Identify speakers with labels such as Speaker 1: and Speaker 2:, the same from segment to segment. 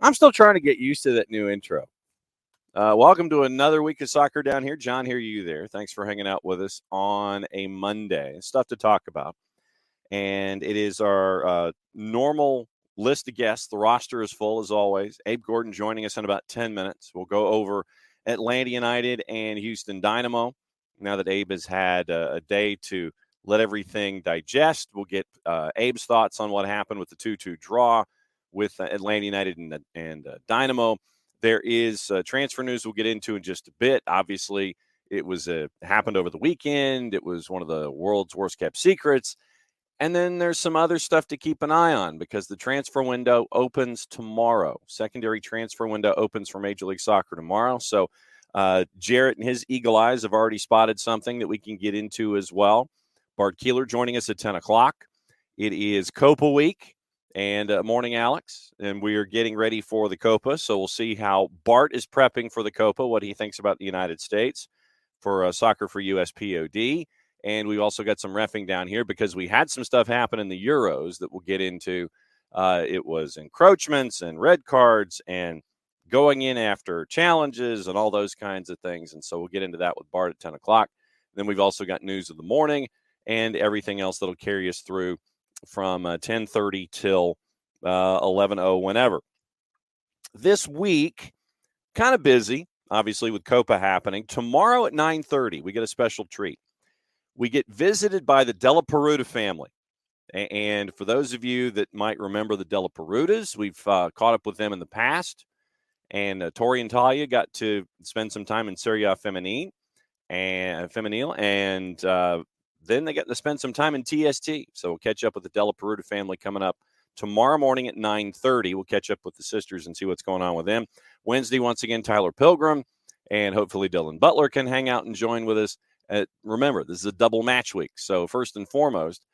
Speaker 1: I'm still trying to get used to that new intro. Welcome to another week of soccer down here. John, hear you there. Thanks for hanging out with us on a Monday. Stuff to talk about. And it is our normal list of guests. The roster is full as always. Abe Gordon joining us in about 10 minutes. We'll go over Atlanta United and Houston Dynamo. Now that Abe has had a day to let everything digest, we'll get Abe's thoughts on what happened with the 2-2 draw with Atlanta United and Dynamo. There is transfer news we'll get into in just a bit. Obviously, it was happened over the weekend. It was one of the world's worst kept secrets. And then there's some other stuff to keep an eye on because the transfer window opens tomorrow. Secondary transfer window opens for Major League Soccer tomorrow. So Jarrett and his eagle eyes have already spotted something that we can get into as well. Bart Keeler joining us at 10 o'clock. It is Copa Week. And morning, Alex. And we are getting ready for the Copa. So we'll see how Bart is prepping for the Copa, what he thinks about the United States for Soccer for USPOD. And we've also got some reffing down here because we had some stuff happen in the Euros that we'll get into. It was encroachments and red cards and going in after challenges and all those kinds of things. And so we'll get into that with Bart at 10 o'clock. Then we've also got news of the morning and everything else that'll carry us through from 10:30 till 11:00 whenever. This week, kind of busy, obviously, with Copa happening. Tomorrow at 9:30, we get a special treat. We get visited by the Della Peruta family. And for those of you that might remember the Della Perutas, we've caught up with them in the past. And Tori and Talia got to spend some time in Serie A Feminile. And then they got to spend some time in TST. So we'll catch up with the Della Peruta family coming up tomorrow morning at 9:30. We'll catch up with the sisters and see what's going on with them. Wednesday, once again, Tyler Pilgrim. And hopefully Dylan Butler can hang out and join with us. Remember, this is a double match week. So first and foremost,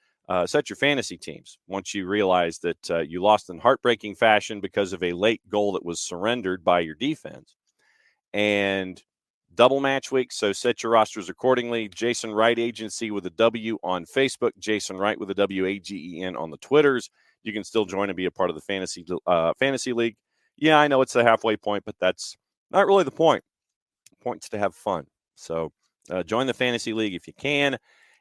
Speaker 1: set your fantasy teams. Once you realize that you lost in heartbreaking fashion because of a late goal that was surrendered by your defense. And double match week, so set your rosters accordingly. Jason Wright Agency with a W on Facebook. Jason Wright with a WAGEN on the Twitters. You can still join and be a part of the fantasy league. Yeah, I know it's the halfway point, but that's not really the point. The point's to have fun. So join the fantasy league if you can.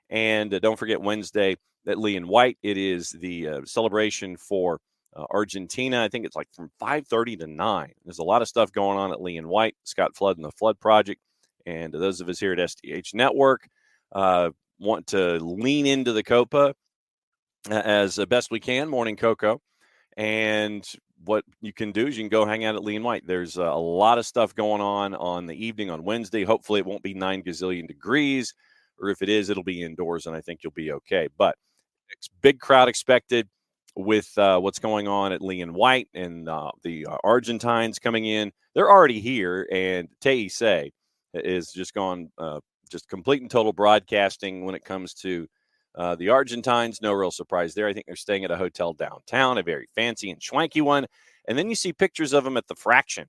Speaker 1: And don't forget Wednesday at Lee and White. It is the celebration for Argentina. I think it's like from 5:30 to 9. There's a lot of stuff going on at Lee and White, Scott Flood and the Flood Project. And those of us here at SDH Network want to lean into the Copa as best we can, Morning Cocoa. And what you can do is you can go hang out at Lee and White. There's a lot of stuff going on the evening on Wednesday. Hopefully it won't be 9 gazillion degrees, or if it is, it'll be indoors, and I think you'll be okay. But it's big crowd expected with what's going on at Lee and White and the Argentines coming in. They're already here, and Teise is just gone just complete and total broadcasting when it comes to the Argentines. No real surprise there. I think they're staying at a hotel downtown, a very fancy and schwanky one. And then you see pictures of them at the Fraction.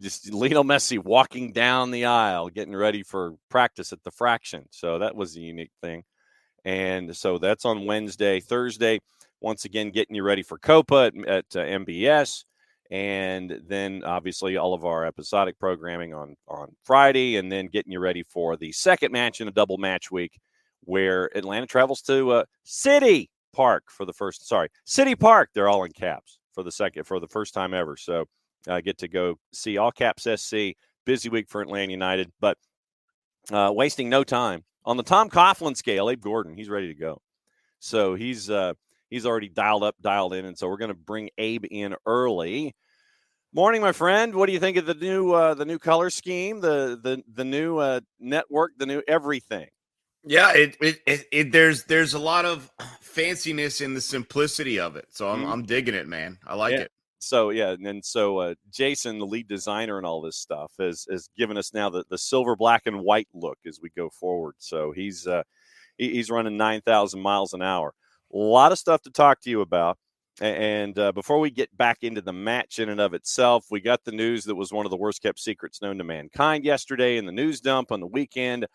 Speaker 1: Just Lionel Messi walking down the aisle, getting ready for practice at the Fraction. So that was a unique thing. And so that's on Wednesday. Thursday, once again, getting you ready for Copa at MBS. And then, obviously, all of our episodic programming on Friday. And then getting you ready for the second match in a double match week where Atlanta travels to City Park for the first – sorry, City Park. They're all in caps for the first time ever. So get to go see all caps SC. Busy week for Atlanta United. But wasting no time. On the Tom Coughlin scale, Abe Gordon, he's ready to go. So he's already dialed in, and so we're going to bring Abe in early. Morning, my friend. What do you think of the new color scheme, the new network, the new everything?
Speaker 2: Yeah, there's a lot of fanciness in the simplicity of it. So I'm digging it, man. I like it.
Speaker 1: So, yeah, and so Jason, the lead designer and all this stuff, has given us now the silver, black, and white look as we go forward. So he's running 9,000 miles an hour. A lot of stuff to talk to you about. And before we get back into the match in and of itself, we got the news that was one of the worst-kept secrets known to mankind yesterday in the news dump on the weekend.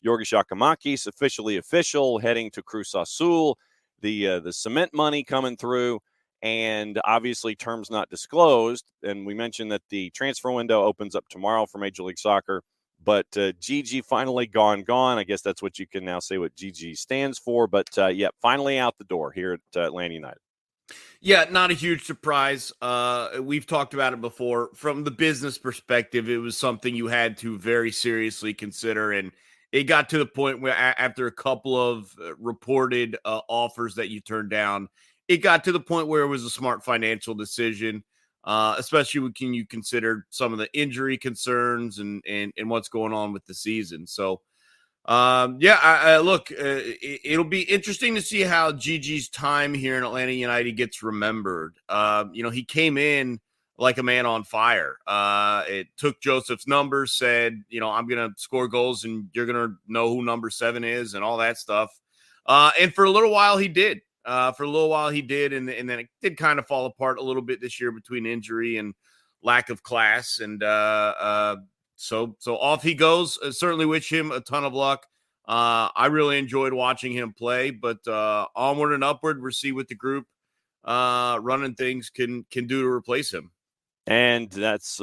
Speaker 1: Yorgos Giacomakis, official, heading to Cruz Azul. The cement money coming through. and obviously terms not disclosed. And we mentioned that the transfer window opens up tomorrow for Major League Soccer. But GG finally gone. I guess that's what you can now say what GG stands for. But, yeah, finally out the door here at Atlanta United.
Speaker 2: Yeah, not a huge surprise. We've talked about it before. From the business perspective, it was something you had to very seriously consider. And it got to the point where after a couple of reported offers that you turned down, it got to the point where it was a smart financial decision, especially when you consider some of the injury concerns and what's going on with the season. So, look, it'll be interesting to see how Gigi's time here in Atlanta United gets remembered. He came in like a man on fire. It took Joseph's numbers, said, I'm going to score goals and you're going to know who number 7 is and all that stuff. And for a little while he did. And then it did kind of fall apart a little bit this year between injury and lack of class. And so off he goes. Certainly wish him a ton of luck. I really enjoyed watching him play, but onward and upward, we'll see what the group running things can do to replace him.
Speaker 1: And that's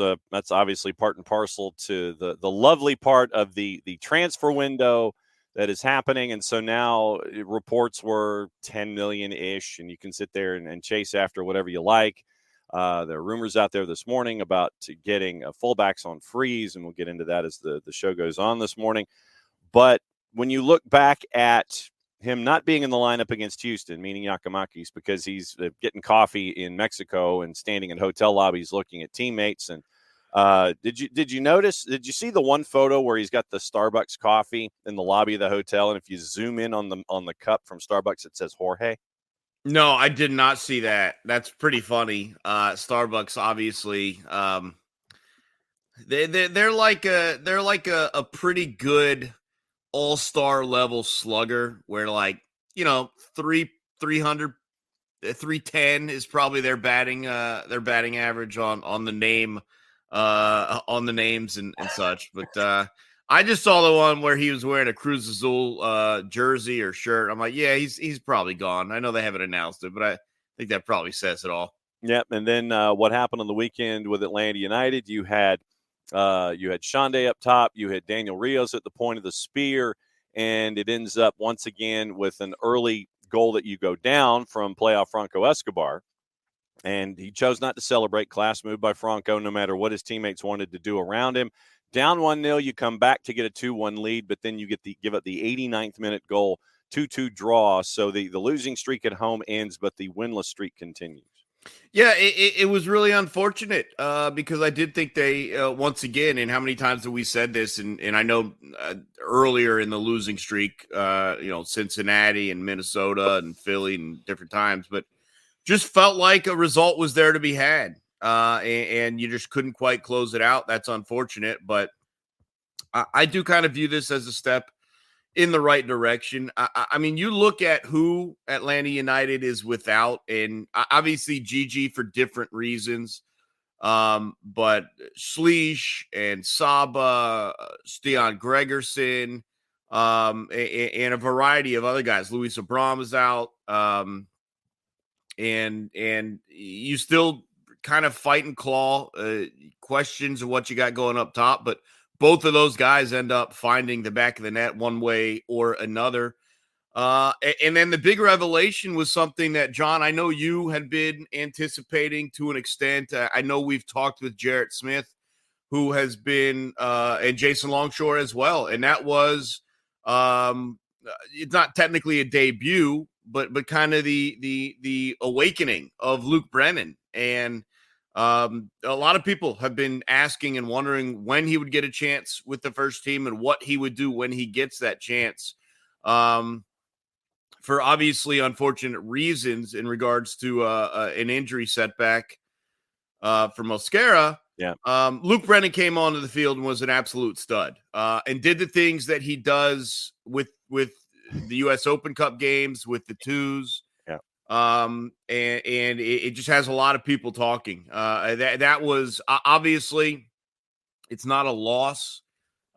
Speaker 1: obviously part and parcel to the lovely part of the transfer window that is happening. And so now reports were 10 million-ish, and you can sit there and chase after whatever you like. There are rumors out there this morning about getting fullbacks on freeze, and we'll get into that as the show goes on this morning. But when you look back at him not being in the lineup against Houston, meaning Giacomakis, because he's getting coffee in Mexico and standing in hotel lobbies looking at teammates. And did you see the one photo where he's got the Starbucks coffee in the lobby of the hotel, and if you zoom in on the cup from Starbucks, it says Jorge?
Speaker 2: No, I did not see that. That's pretty funny. Starbucks, obviously, they're like a pretty good all-star level slugger, where 300, 310 is probably their batting average on the name, on the names and such. But I just saw the one where he was wearing a Cruz Azul jersey or shirt. I'm like, yeah, he's probably gone. I know they haven't announced it, but I think that probably says it all.
Speaker 1: Yep. And then what happened on the weekend with Atlanta United? You had Shande up top. You had Daniel Rios at the point of the spear, and it ends up once again with an early goal that you go down from playoff Franco Escobar. And he chose not to celebrate. Class move by Franco, no matter what his teammates wanted to do around him. Down 1-0, you come back to get a 2-1 lead, but then you give up the 89th minute goal, 2-2 draw. So the losing streak at home ends, but the winless streak continues.
Speaker 2: Yeah, it was really unfortunate because I did think they, once again, and how many times have we said this, and I know earlier in the losing streak, Cincinnati and Minnesota and Philly and different times, but just felt like a result was there to be had. And you just couldn't quite close it out. That's unfortunate, but I do kind of view this as a step in the right direction. I mean, you look at who Atlanta United is without, and obviously GG for different reasons, but Schleich and Saba, Stian Gregerson, and a variety of other guys. Luis Abram is out, and you still kind of fight and claw questions of what you got going up top, but both of those guys end up finding the back of the net one way or another. And then the big revelation was something that, John, I know you had been anticipating to an extent. I know we've talked with Jarrett Smith, who has been, and Jason Longshore as well. And that was, it's not technically a debut, but kind of the awakening of Luke Brennan. And a lot of people have been asking and wondering when he would get a chance with the first team and what he would do when he gets that chance. For obviously unfortunate reasons in regards to an injury setback for Mosquera.
Speaker 1: Yeah.
Speaker 2: Luke Brennan came onto the field and was an absolute stud and did the things that he does with the U.S. Open Cup games, with the twos. And it just has a lot of people talking. That was obviously, it's not a loss.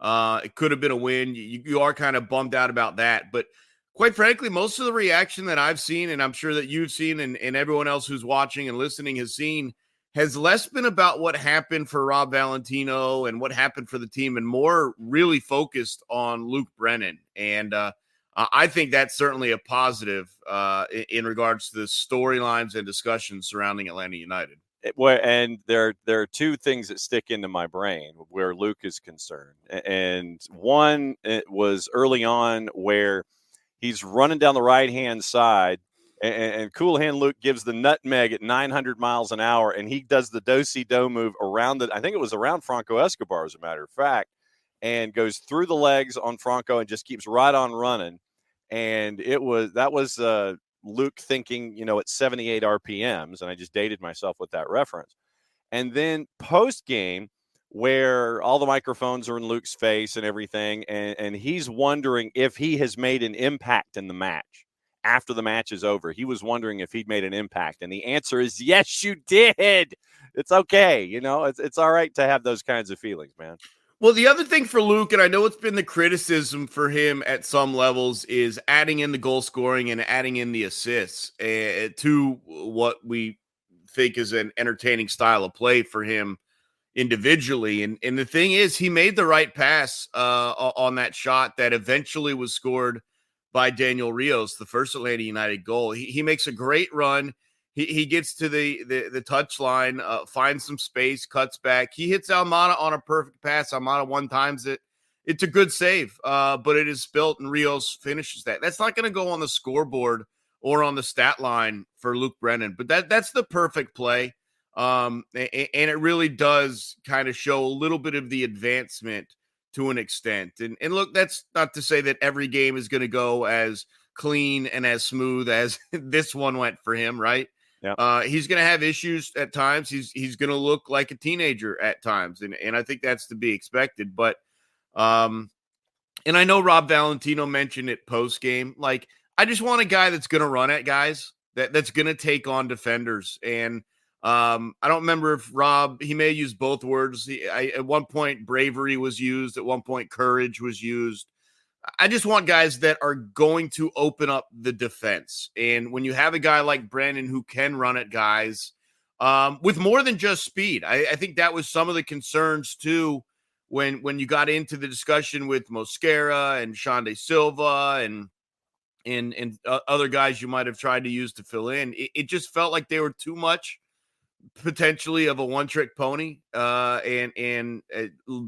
Speaker 2: It could have been a win. You are kind of bummed out about that, but Quite frankly, most of the reaction that I've seen, and I'm sure that you've seen, and everyone else who's watching and listening has seen, has less been about what happened for Rob Valentino and what happened for the team, and more really focused on Luke Brennan. And I think that's certainly a positive in regards to the storylines and discussions surrounding Atlanta United.
Speaker 1: And there are two things that stick into my brain where Luke is concerned. And one, it was early on where he's running down the right-hand side, and Cool Hand Luke gives the nutmeg at 900 miles an hour, and he does the do-si-do move around I think it was around Franco Escobar, as a matter of fact, and goes through the legs on Franco and just keeps right on running. And that was Luke thinking, at 78 RPMs, and I just dated myself with that reference. And then post-game, where all the microphones are in Luke's face and everything, and he's wondering if he has made an impact in the match. After the match is over, he was wondering if he'd made an impact, and the answer is yes, you did. It's okay. It's all right to have those kinds of feelings, man.
Speaker 2: Well, the other thing for Luke, and I know it's been the criticism for him at some levels, is adding in the goal scoring and adding in the assists to what we think is an entertaining style of play for him individually. And the thing is, he made the right pass on that shot that eventually was scored by Daniel Rios, the first Atlanta United goal. He makes a great run. He gets to the touch line, finds some space, cuts back. He hits Almada on a perfect pass. Almada one times it. It's a good save, but it is spilt, and Rios finishes that. That's not going to go on the scoreboard or on the stat line for Luke Brennan, but that's the perfect play. And it really does kind of show a little bit of the advancement to an extent. And look, that's not to say that every game is going to go as clean and as smooth as this one went for him, right?
Speaker 1: Yeah.
Speaker 2: He's going to have issues at times. He's going to look like a teenager at times, and I think that's to be expected. But and I know Rob Valentino mentioned it post game. Like, I just want a guy that's going to run at guys, that's going to take on defenders. And I don't remember if Rob, he may use both words. At one point, bravery was used. At one point, courage was used. I just want guys that are going to open up the defense. And when you have a guy like Brandon who can run at guys with more than just speed, I think that was some of the concerns too when you got into the discussion with Mosquera and Shande Silva and other guys you might have tried to use to fill in. It just felt like they were too much potentially of a one-trick pony. And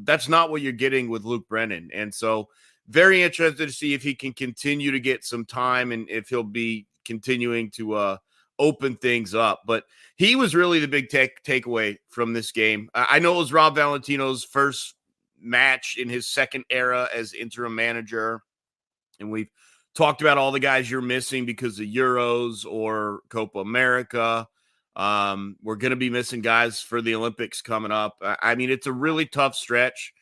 Speaker 2: that's not what you're getting with Luke Brennan. And so very interested to see if he can continue to get some time and if he'll be continuing to open things up. But he was really the big takeaway from this game. I know it was Rob Valentino's first match in his second era as interim manager, and we've talked about all the guys you're missing because of Euros or Copa America. We're going to be missing guys for the Olympics coming up. I mean, it's a really tough stretch.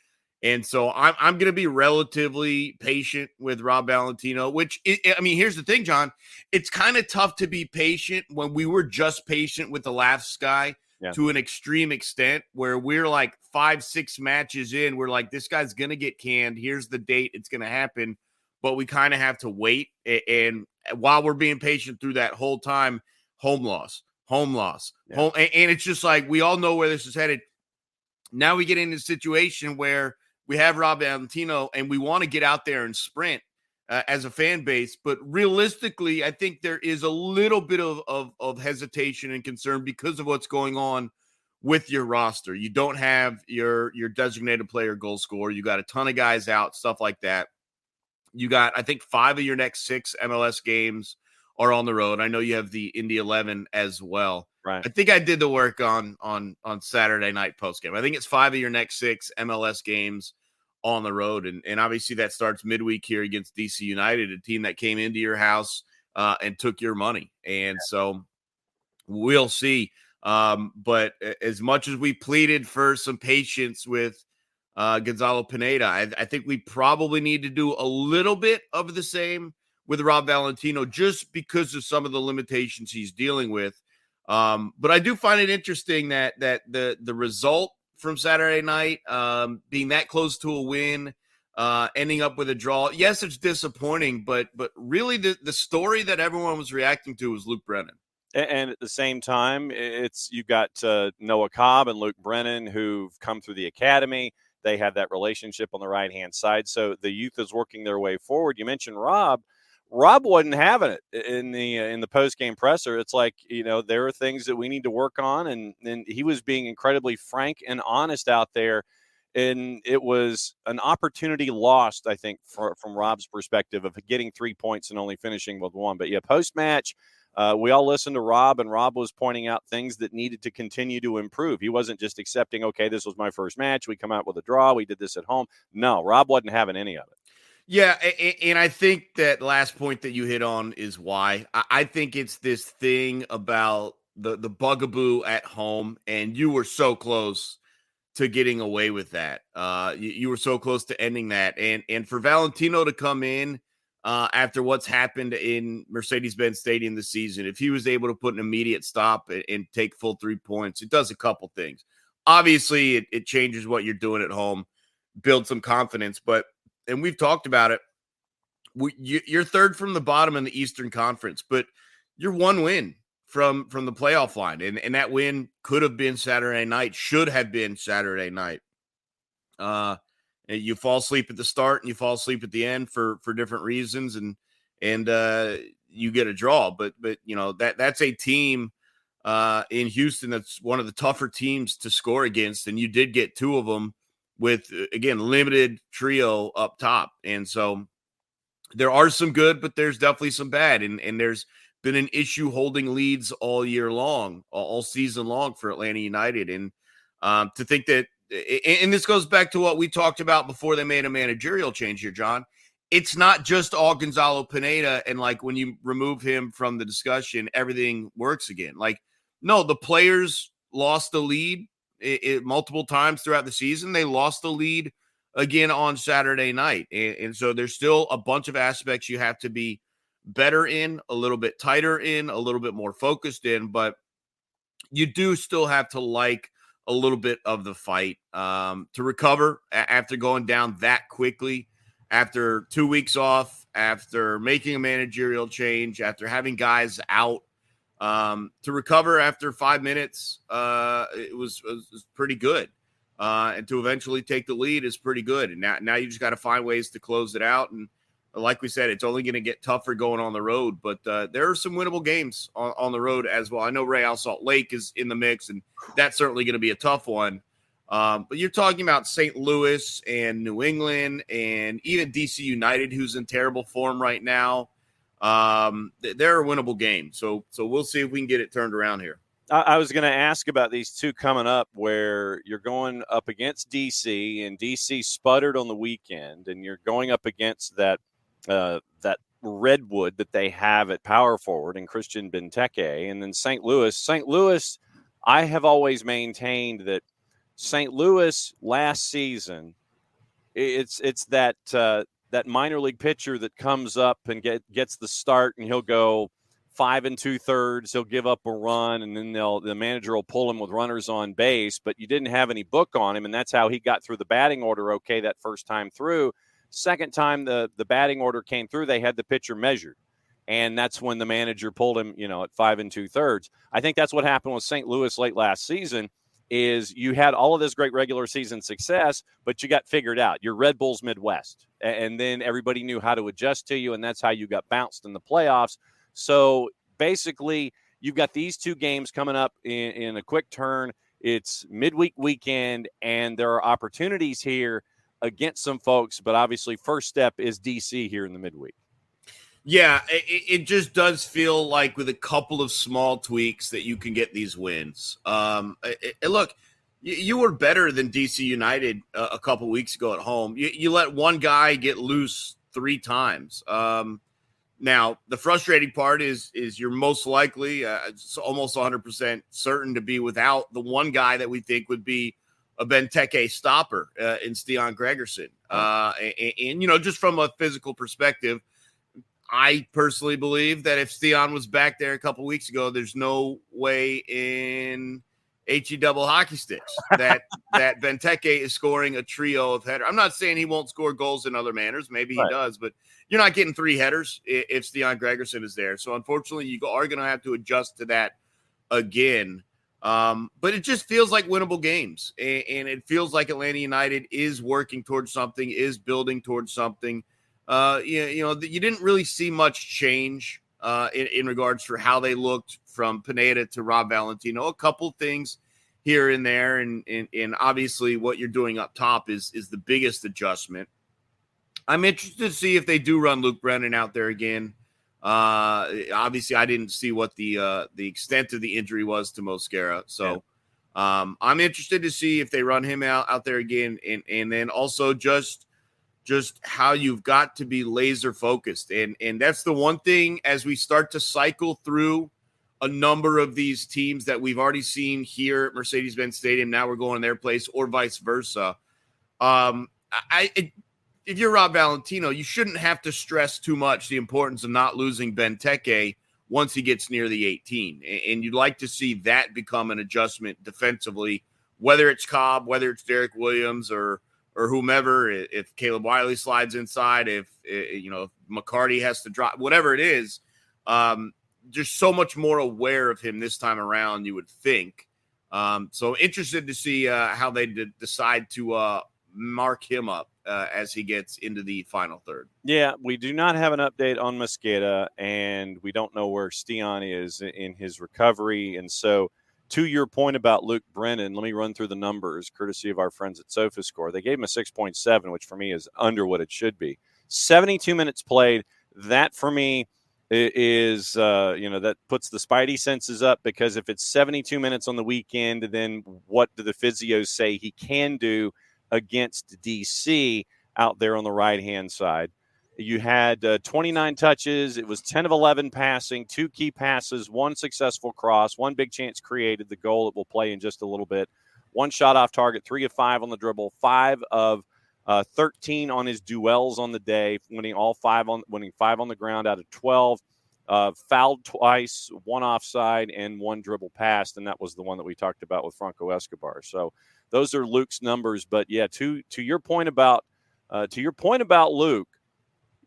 Speaker 2: And so I'm going to be relatively patient with Rob Valentino, which, here's the thing, John. It's kind of tough to be patient when we were just patient with the Laughs guy to an extreme extent, where we're like 5-6 matches in. We're like, this guy's going to get canned. Here's the date. It's going to happen. But we kind of have to wait. And while we're being patient through that whole time, home loss. And it's just like, we all know where this is headed. Now we get into a situation where we have Rob Valentino and we want to get out there and sprint as a fan base. But realistically, I think there is a little bit of hesitation and concern because of what's going on with your roster. You don't have your designated player goal scorer. You got a ton of guys out, stuff like that. You got, I think, 5 of your next 6 MLS games are on the road. I know you have the Indy 11 as well.
Speaker 1: Right.
Speaker 2: I think I did the work on Saturday night postgame. I think it's 5 of your next 6 MLS games on the road. And obviously that starts midweek here against DC United, a team that came into your house and took your money. And so we'll see. But as much as we pleaded for some patience with Gonzalo Pineda, I think we probably need to do a little bit of the same with Rob Valentino, just because of some of the limitations he's dealing with. But I do find it interesting that the result from Saturday night, being that close to a win, ending up with a draw. Yes, it's disappointing, but really the story that everyone was reacting to was Luke Brennan.
Speaker 1: And at the same time, you've got Noah Cobb and Luke Brennan who've come through the academy. They have that relationship on the right-hand side. So the youth is working their way forward. You mentioned Rob. Rob wasn't having it in the post-game presser. It's like, there are things that we need to work on. And he was being incredibly frank and honest out there. And it was an opportunity lost, I think, from Rob's perspective of getting 3 points and only finishing with one. But, yeah, post-match, we all listened to Rob, and Rob was pointing out things that needed to continue to improve. He wasn't just accepting, okay, this was my first match. We come out with a draw. We did this at home. No, Rob wasn't having any of it.
Speaker 2: Yeah, and I think that last point that you hit on is why. I think it's this thing about the bugaboo at home, and you were so close to getting away with that. You were so close to ending that. And for Valentino to come in after what's happened in Mercedes-Benz Stadium this season, if he was able to put an immediate stop and take full 3 points, it does a couple things. Obviously, it changes what you're doing at home, build some confidence. And we've talked about it, you're third from the bottom in the Eastern Conference, but you're one win from the playoff line. And that win could have been Saturday night, should have been Saturday night. You fall asleep at the start and you fall asleep at the end for different reasons, and you get a draw. But that's a team in Houston that's one of the tougher teams to score against, and you did get two of them with, again, limited trio up top. And so there are some good, but there's definitely some bad. And there's been an issue holding leads all year long, all season long for Atlanta United. And to think that, and this goes back to what we talked about before they made a managerial change here, John. It's not just all Gonzalo Pineda, and like when you remove him from the discussion, everything works again. Like, no, the players lost the lead multiple times throughout the season. They lost the lead again on Saturday night. And so there's still a bunch of aspects you have to be better in, a little bit tighter in, a little bit more focused in, but you do still have to like a little bit of the fight to recover after going down that quickly, after 2 weeks off, after making a managerial change, after having guys out. To recover after 5 minutes, it was pretty good. And to eventually take the lead is pretty good. And now you just got to find ways to close it out. And like we said, it's only going to get tougher going on the road. But there are some winnable games on the road as well. I know Real Salt Lake is in the mix, and that's certainly going to be a tough one. But you're talking about St. Louis and New England and even DC United, who's in terrible form right now. They're a winnable game. So we'll see if we can get it turned around here.
Speaker 1: I was going to ask about these two coming up where you're going up against DC, and DC sputtered on the weekend, and you're going up against that redwood that they have at power forward and Christian Benteke, and then St. Louis. St. Louis, I have always maintained that St. Louis last season, it's that minor league pitcher that comes up and gets the start, and he'll go 5 2/3. He'll give up a run, and then the manager will pull him with runners on base. But you didn't have any book on him, and that's how he got through the batting order okay that first time through. Second time the batting order came through, they had the pitcher measured, and that's when the manager pulled him, at 5 2/3. I think that's what happened with St. Louis late last season. Is you had all of this great regular season success, but you got figured out. You're Red Bulls Midwest, and then everybody knew how to adjust to you, and that's how you got bounced in the playoffs. So basically, you've got these two games coming up in a quick turn. It's midweek weekend, and there are opportunities here against some folks, but obviously first step is DC here in the midweek.
Speaker 2: Yeah, it just does feel like with a couple of small tweaks that you can get these wins. Look, you were better than DC United a couple weeks ago at home. You let one guy get loose 3 times. Now, the frustrating part is you're most likely, it's almost 100% certain to be without the one guy that we think would be a Benteke stopper in Stian Gregerson. And, just from a physical perspective, I personally believe that if Stian was back there a couple weeks ago, there's no way in HE double hockey sticks that Benteke is scoring a trio of headers. I'm not saying he won't score goals in other manners. Maybe he does, but you're not getting 3 headers if Stian Gregerson is there. So unfortunately, you are going to have to adjust to that again. But it just feels like winnable games, and it feels like Atlanta United is working towards something, is building towards something. You didn't really see much change in regards for how they looked from Pineda to Rob Valentino. A couple things here and there, and obviously what you're doing up top is the biggest adjustment. I'm interested to see if they do run Luke Brennan out there again. Obviously, I didn't see what the extent of the injury was to Mosquera, so I'm interested to see if they run him out there again, and then also just how you've got to be laser focused, and that's the one thing as we start to cycle through a number of these teams that we've already seen here at Mercedes-Benz Stadium. Now we're going to their place, or vice versa. If you're Rob Valentino, you shouldn't have to stress too much the importance of not losing Benteke once he gets near the 18. And you'd like to see that become an adjustment defensively, whether it's Cobb, whether it's Derek Williams or whomever, if Caleb Wiley slides inside, if McCarty has to drop, whatever it is, just so much more aware of him this time around, you would think. So interested to see how they decide to mark him up as he gets into the final third.
Speaker 1: Yeah, we do not have an update on Mosquera, and we don't know where Stian is in his recovery. And so, to your point about Luke Brennan, let me run through the numbers, courtesy of our friends at SofaScore. They gave him a 6.7, which for me is under what it should be. 72 minutes played. That for me is, that puts the spidey senses up, because if it's 72 minutes on the weekend, then what do the physios say he can do against DC out there on the right-hand side? You had 29 touches. It was 10 of 11 passing, 2 key passes, 1 successful cross, 1 big chance created, the goal that we'll play in just a little bit, 1 shot off target, 3 of 5 on the dribble, 5 of 13 on his duels on the day, winning 5 on the ground out of 12, fouled twice, 1 offside, and 1 dribble passed, and that was the one that we talked about with Franco Escobar. So those are Luke's numbers. But yeah, to your point about Luke,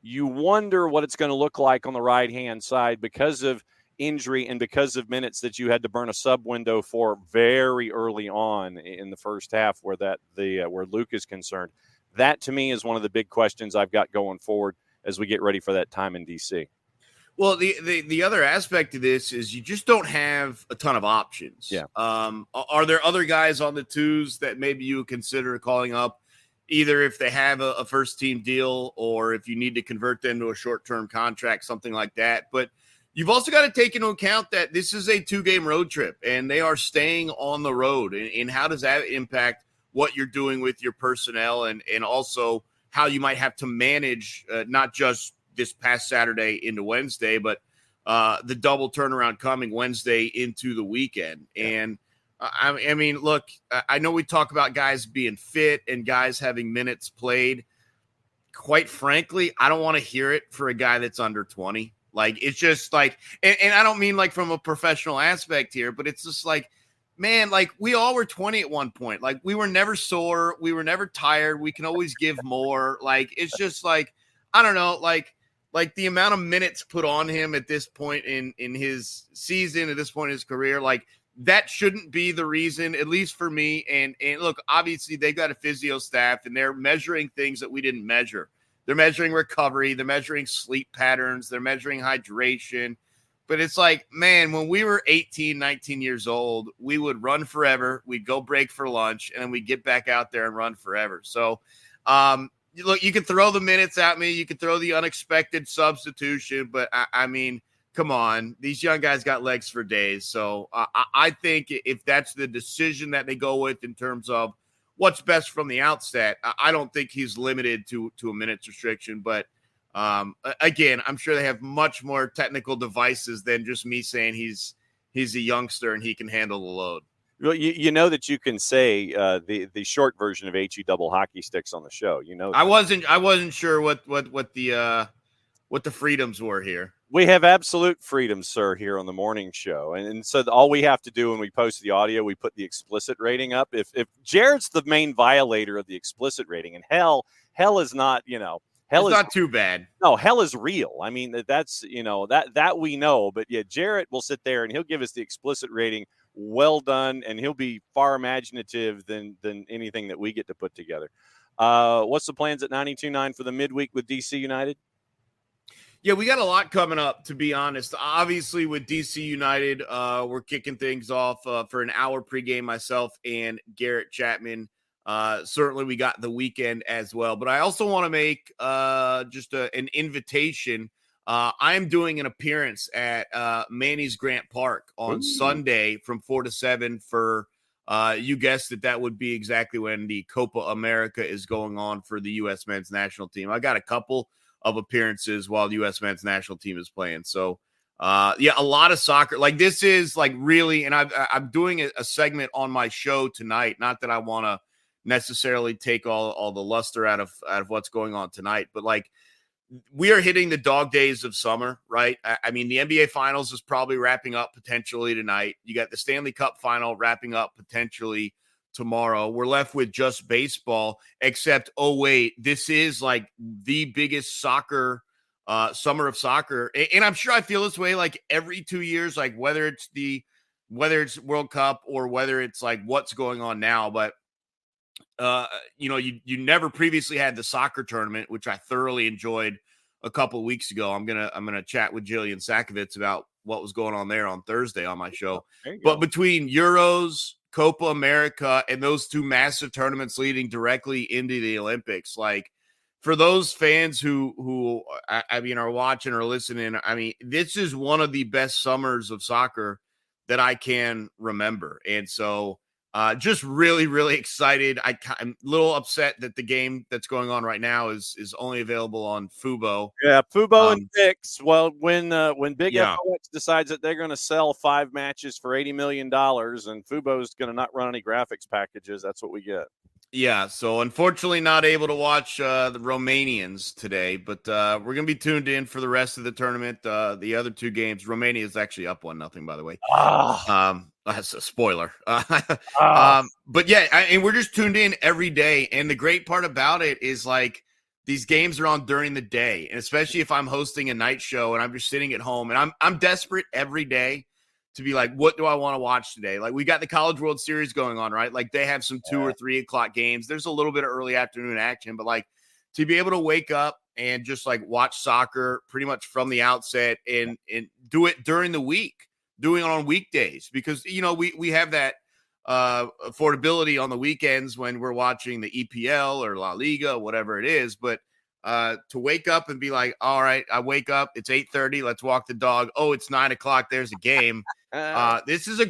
Speaker 1: you wonder what it's going to look like on the right-hand side because of injury and because of minutes that you had to burn a sub window for very early on in the first half, where Luke is concerned. That to me is one of the big questions I've got going forward as we get ready for that time in DC.
Speaker 2: Well, the other aspect of this is you just don't have a ton of options.
Speaker 1: Yeah.
Speaker 2: Are there other guys on the twos that maybe you would consider calling up, either if they have a first team deal or if you need to convert them to a short-term contract, something like that? But you've also got to take into account that this is a 2-game road trip and they are staying on the road. And how does that impact what you're doing with your personnel and also how you might have to manage not just this past Saturday into Wednesday, but the double turnaround coming Wednesday into the weekend. Yeah. And I mean, look, I know we talk about guys being fit and guys having minutes played. Quite frankly, I don't want to hear it for a guy that's under 20. Like, it's just like, and I don't mean like from a professional aspect here, but it's just like, man, like we all were 20 at one point. Like we were never sore. We were never tired. We can always give more. Like, it's just like, I don't know, like the amount of minutes put on him at this point in his season, at this point in his career, like that shouldn't be the reason, at least for me. And look, obviously they've got a physio staff and they're measuring things that we didn't measure. They're measuring recovery. They're measuring sleep patterns. They're measuring hydration. But it's like, man, when we were 18, 19 years old, we would run forever. We'd go break for lunch and then we'd get back out there and run forever. So, look, you can throw the minutes at me. You can throw the unexpected substitution, but I mean, come on. These young guys got legs for days. So I think if that's the decision that they go with in terms of what's best from the outset, I don't think he's limited to a minutes restriction. But again, I'm sure they have much more technical devices than just me saying he's a youngster and he can handle the load.
Speaker 1: Well, you know that you can say the short version of HE double hockey sticks on the show. You know,
Speaker 2: I wasn't sure what the freedoms were here.
Speaker 1: We have absolute freedom, sir, here on the morning show. And so all we have to do when we post the audio, we put the explicit rating up. If Jarrett's the main violator of the explicit rating, and hell is not, hell
Speaker 2: it's
Speaker 1: is
Speaker 2: not too bad.
Speaker 1: No, hell is real. I mean, that's, that we know. But yeah, Jarrett will sit there and he'll give us the explicit rating. Well done. And he'll be far imaginative than anything that we get to put together. What's the plans at 92.9 for the midweek with DC United?
Speaker 2: Yeah, we got a lot coming up, to be honest. Obviously, with DC United, we're kicking things off for an hour pregame, myself and Garrett Chapman. Certainly, we got the weekend as well. But I also want to make just an invitation. I am doing an appearance at Manny's Grant Park on Sunday from 4 to 7 for, you guessed it, that would be exactly when the Copa America is going on for the U.S. men's national team. I got a couple of appearances while the U.S. men's national team is playing. So, a lot of soccer. Like, this is like really, and I'm doing a segment on my show tonight. Not that I want to necessarily take all the luster out of what's going on tonight, but like, we are hitting the dog days of summer, right? I mean, the NBA Finals is probably wrapping up potentially tonight. You got the Stanley Cup Final wrapping up potentially tomorrow. We're left with just baseball, except, oh, wait, this is like the biggest soccer summer of soccer. And I'm sure I feel this way like every 2 years, like whether it's World Cup or whether it's like what's going on now. But you never previously had the soccer tournament, which I thoroughly enjoyed a couple of weeks ago. I'm gonna chat with Jillian Sakovits about what was going on there on Thursday on my show. But between Euros, Copa America, and those two massive tournaments leading directly into the Olympics, like, for those fans who I mean are watching or listening, I mean, this is one of the best summers of soccer that I can remember. And so just really, really excited. I'm a little upset that the game that's going on right now is only available on Fubo.
Speaker 1: Yeah, Fubo and ViX. Well, when Big FOX decides that they're going to sell 5 matches for $80 million and Fubo's going to not run any graphics packages, that's what we get.
Speaker 2: Yeah, so unfortunately not able to watch the Romanians today, but we're going to be tuned in for the rest of the tournament. The other 2 games, Romania is actually up 1-0, by the way. That's a spoiler. But yeah, and we're just tuned in every day. And the great part about it is, like, these games are on during the day, and especially if I'm hosting a night show and I'm just sitting at home, and I'm desperate every day to be like, what do I want to watch today? Like, we got the College World Series going on, right? Like, they have some 2 or 3 o'clock games. There's a little bit of early afternoon action, but like, to be able to wake up and just like watch soccer pretty much from the outset and do it during the week, doing it on weekdays, because, we have that affordability on the weekends when we're watching the EPL or La Liga, whatever it is. But to wake up and be like, all right, I wake up, it's 8:30, let's walk the dog. Oh, it's 9 o'clock, there's a game. This is a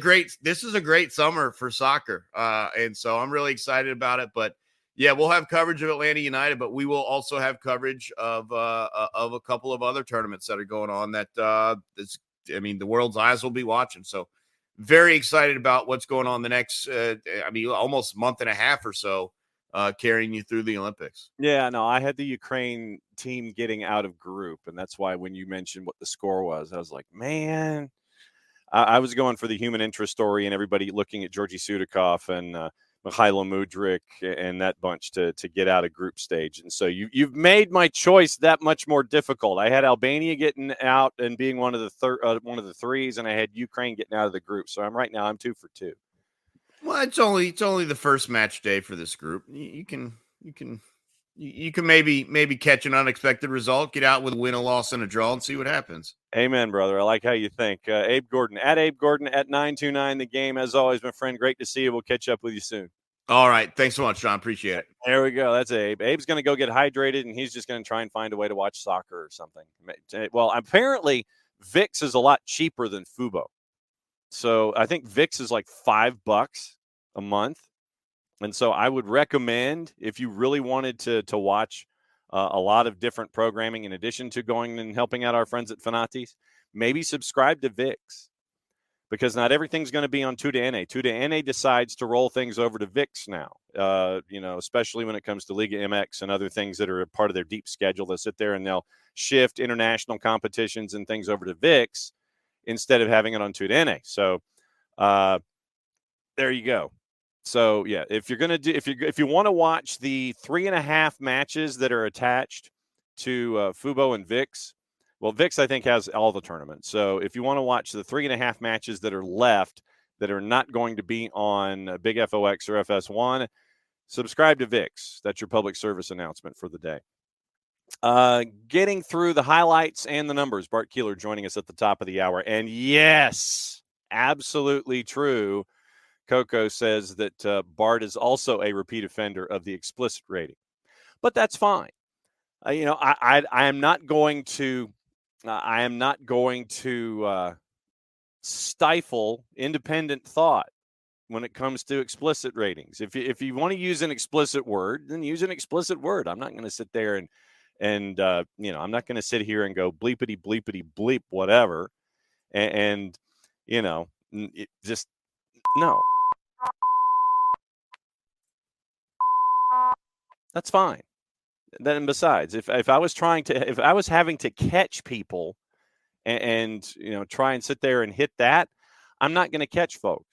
Speaker 2: great summer for soccer. And so I'm really excited about it. But yeah, we'll have coverage of Atlanta United, but we will also have coverage of a couple of other tournaments that are going on that the world's eyes will be watching. So very excited about what's going on the next, almost month and a half or so, carrying you through the Olympics.
Speaker 1: Yeah, no, I had the Ukraine team getting out of group. And that's why when you mentioned what the score was, I was like, man, I was going for the human interest story and everybody looking at Georgi Sudakov and Mikhailo Mudryk and that bunch to get out of group stage. And so you've made my choice that much more difficult. I had Albania getting out and being one of the threes, and I had Ukraine getting out of the group. So I'm 2 for 2.
Speaker 2: Well, it's only the first match day for this group. You can maybe catch an unexpected result, get out with a win, a loss, and a draw, and see what happens.
Speaker 1: Amen, brother. I like how you think. Abe Gordon at 929 the game. As always, my friend, great to see you. We'll catch up with you soon.
Speaker 2: All right. Thanks so much, John. Appreciate it.
Speaker 1: There we go. That's Abe. Abe's going to go get hydrated, and he's just going to try and find a way to watch soccer or something. Well, apparently ViX is a lot cheaper than Fubo. So I think ViX is like $5 a month. And so I would recommend, if you really wanted to watch a lot of different programming in addition to going and helping out our friends at Fanati's, maybe subscribe to ViX. because not everything's going to be on 2 to NA. 2 to NA decides to roll things over to VIX now, especially when it comes to Liga MX and other things that are a part of their deep schedule. They'll sit there and they'll shift international competitions and things over to VIX instead of having it on 2 to NA. So there you go. So, yeah, if you want to watch the 3.5 matches that are attached to Fubo and VIX, well, VIX, I think, has all the tournaments. So if you want to watch the 3.5 matches that are left that are not going to be on Big FOX or FS1, subscribe to VIX. That's your public service announcement for the day. Getting through the highlights and the numbers, Bart Keeler joining us at the top of the hour. And yes, absolutely true. Coco says that Bart is also a repeat offender of the explicit rating. But that's fine. I am not going to stifle independent thought when it comes to explicit ratings. If you want to use an explicit word, then use an explicit word. I'm not going to sit there and I'm not going to sit here and go bleepity bleepity bleep whatever, and just no. That's fine. Then besides, if I was having to catch people and try and sit there and hit that, I'm not going to catch folks.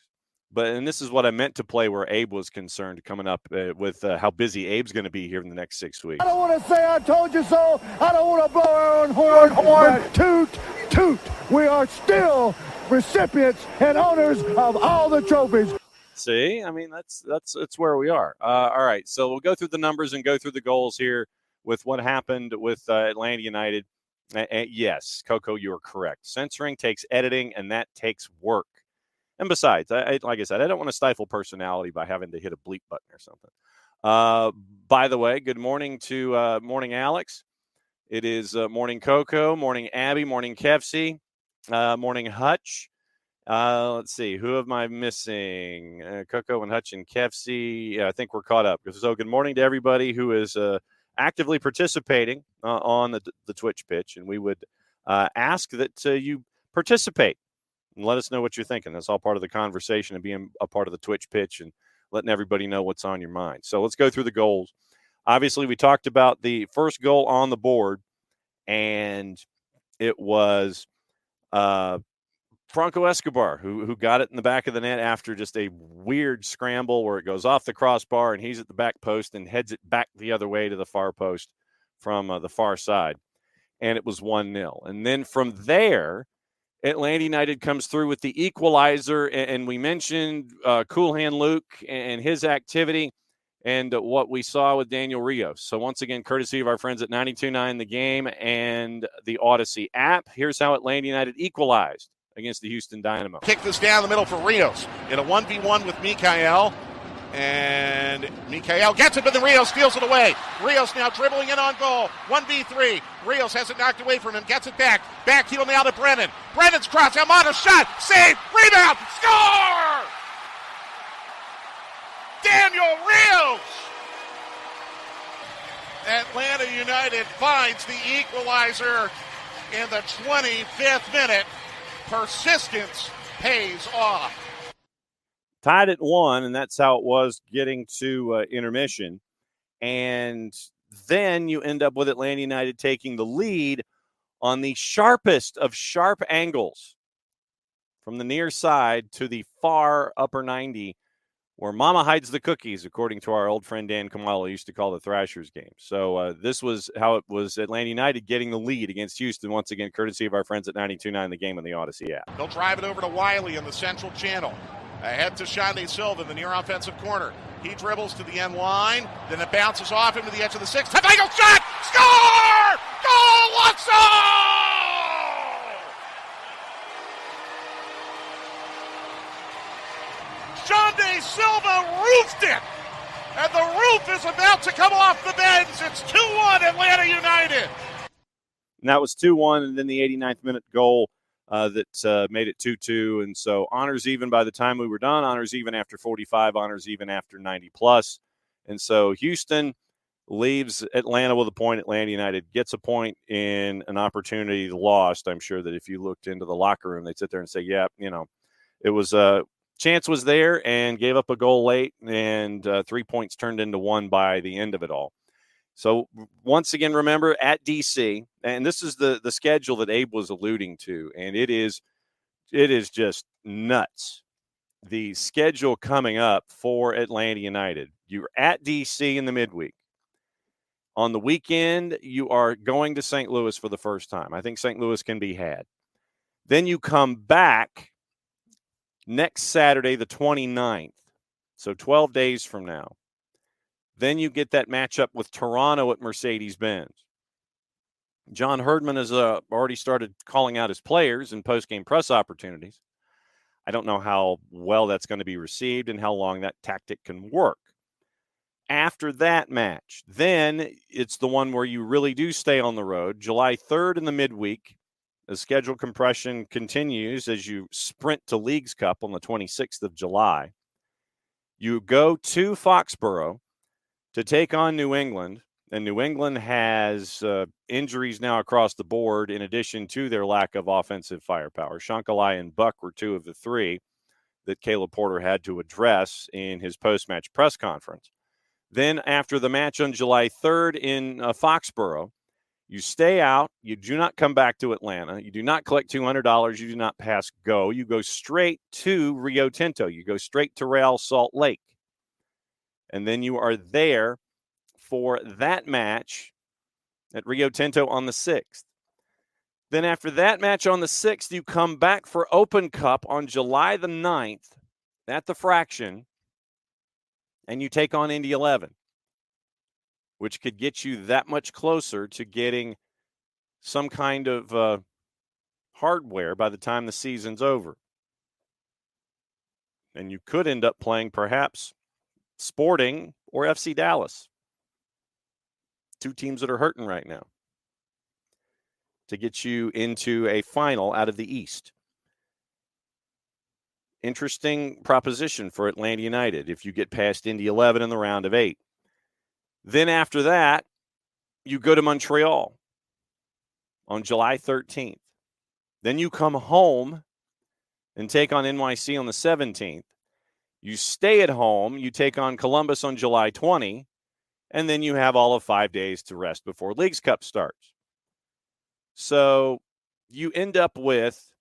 Speaker 1: And this is what I meant to play where Abe was concerned coming up with how busy Abe's going to be here in the next 6 weeks.
Speaker 3: I don't want to say I told you so. I don't want to blow our own horn. But toot, toot. We are still recipients and owners of all the trophies.
Speaker 1: See, I mean, that's where we are. All right, so we'll go through the numbers and go through the goals here with what happened with Atlanta United. Yes, Coco, you are correct. Censoring takes editing, and that takes work. And besides, like I said, I don't want to stifle personality by having to hit a bleep button or something. By the way, good morning to morning Alex. It is morning Coco, morning Abby, morning Kefsey, morning Hutch. Let's see, who am I missing? Coco and Hutch and Kefsey. Yeah, I think we're caught up. So good morning to everybody who is actively participating on the Twitch pitch. And we would ask that you participate and let us know what you're thinking. That's all part of the conversation and being a part of the Twitch pitch and letting everybody know what's on your mind. So let's go through the goals. Obviously, we talked about the first goal on the board, and it was Franco Escobar, who got it in the back of the net after just a weird scramble where it goes off the crossbar and he's at the back post and heads it back the other way to the far post from the far side. And it was 1-0. And then from there, Atlanta United comes through with the equalizer. And we mentioned Cool Hand Luke and his activity and what we saw with Daniel Rios. So once again, courtesy of our friends at 92.9 The Game and the Odyssey app, here's how Atlanta United equalized against the Houston Dynamo.
Speaker 4: Kick this down the middle for Rios in a 1v1 with Mikael. And Mikael gets it, but then Rios steals it away. Rios now dribbling in on goal. 1v3. Rios has it knocked away from him. Gets it back. Back heel now to Brennan. Brennan's cross. Almada shot. Save. Rebound. Score! Daniel Rios! Atlanta United finds the equalizer in the 25th minute. Persistence pays off.
Speaker 1: Tied at 1, and that's how it was getting to intermission. And then you end up with Atlanta United taking the lead on the sharpest of sharp angles from the near side to the far upper 90, where Mama hides the cookies, according to our old friend Dan Kamala used to call the Thrashers game. So this was how it was Atlanta United getting the lead against Houston, once again, courtesy of our friends at 92.9 The Game and the Odyssey app.
Speaker 4: They'll drive it over to Wiley in the central channel. Ahead to Shande Silva in the near offensive corner. He dribbles to the end line, then it bounces off him to the edge of the 6. Angle shot! Score! Goal! Luxo! Shande Silva roofed it! And the roof is about to come off the bends. It's 2-1 Atlanta United.
Speaker 1: And that was 2-1, and then the 89th minute goal that made it 2-2. And so honors even by the time we were done, honors even after 45, honors even after 90+. And so Houston leaves Atlanta with a point. Atlanta United gets a point in an opportunity lost. I'm sure that if you looked into the locker room, they'd sit there and say, yeah, it was chance was there and gave up a goal late, and 3 points turned into 1 by the end of it all. So once again, remember at DC, and this is the schedule that Abe was alluding to, and it is just nuts. The schedule coming up for Atlanta United. You're at DC in the midweek. On the weekend, you are going to St. Louis for the first time. I think St. Louis can be had. Then you come back next Saturday, the 29th, so 12 days from now. Then you get that matchup with Toronto at Mercedes-Benz. John Herdman has already started calling out his players in post-game press opportunities. I don't know how well that's going to be received and how long that tactic can work. After that match, then it's the one where you really do stay on the road. July 3rd in the midweek, the schedule compression continues as you sprint to Leagues Cup on the 26th of July. You go to Foxborough to take on New England, and New England has injuries now across the board in addition to their lack of offensive firepower. Shankalai and Buck were 2 of the 3 that Caleb Porter had to address in his post-match press conference. Then after the match on July 3rd in Foxborough, you stay out. You do not come back to Atlanta. You do not collect $200. You do not pass go. You go straight to Rio Tinto. You go straight to Real Salt Lake. And then you are there for that match at Rio Tinto on the 6th. Then after that match on the 6th, you come back for Open Cup on July the 9th at the Fraction, and you take on Indy 11, which could get you that much closer to getting some kind of hardware by the time the season's over. And you could end up playing perhaps Sporting or FC Dallas, 2 teams that are hurting right now, to get you into a final out of the East. Interesting proposition for Atlanta United if you get past Indy 11 in the round of 8. Then after that, you go to Montreal on July 13th. Then you come home and take on NYC on the 17th. You stay at home, you take on Columbus on July 20, and then you have all of 5 days to rest before Leagues Cup starts. So you end up with